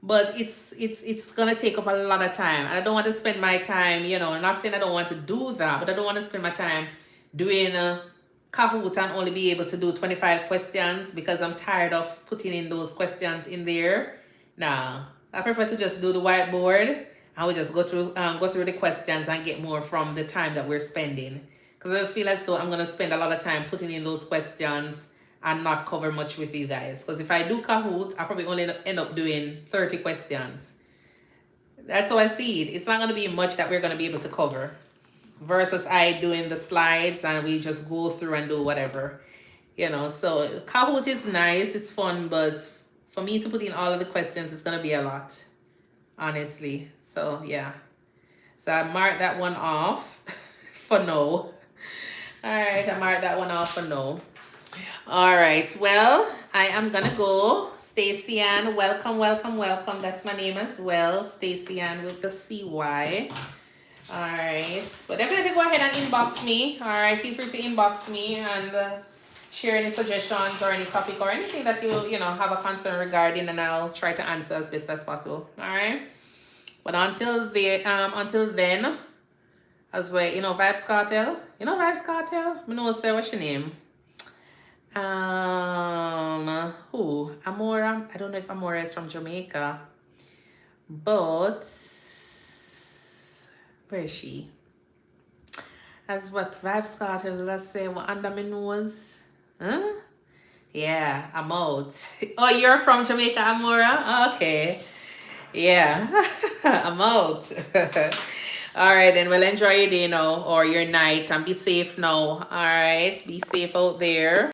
[SPEAKER 1] But it's going to take up a lot of time. And I don't want to spend my time, you know, not saying I don't want to do that, but I don't want to spend my time doing Kahoot and only be able to do 25 questions because I'm tired of putting in those questions in there. Nah, I prefer to just do the whiteboard and we just go through the questions and get more from the time that we're spending. Because I just feel as though I'm going to spend a lot of time putting in those questions and not cover much with you guys. Because if I do Kahoot, I probably only end up doing 30 questions. That's how I see it. It's not going to be much that we're going to be able to cover. Versus I doing the slides and we just go through and do whatever. You know, so Kahoot is nice, it's fun, but for me to put in all of the questions, it's going to be a lot. Honestly. So, yeah. So I marked that one off for no. All right, I marked that one off for no. All right, well, I am going to go. Stacey Ann, welcome, welcome, welcome. That's my name as well. Stacey Ann with the CY. All right, but definitely go ahead and inbox me. All right, feel free to inbox me and share any suggestions or any topic or anything that you know have a concern regarding, and I'll try to answer as best as possible. All right, but until then, as well, you know, Vibes Cartel. You know Vibes Cartel? I know, say what's your name? Who? Amora. I don't know if Amora is from Jamaica, but where is she? As what Vibes Cartel, let's say what under my nose. Huh? Yeah, I'm out. Oh, you're from Jamaica, Amora? Okay. Yeah. I'm out. All right, then. Well, enjoy your day now or your night and be safe now. All right. Be safe out there.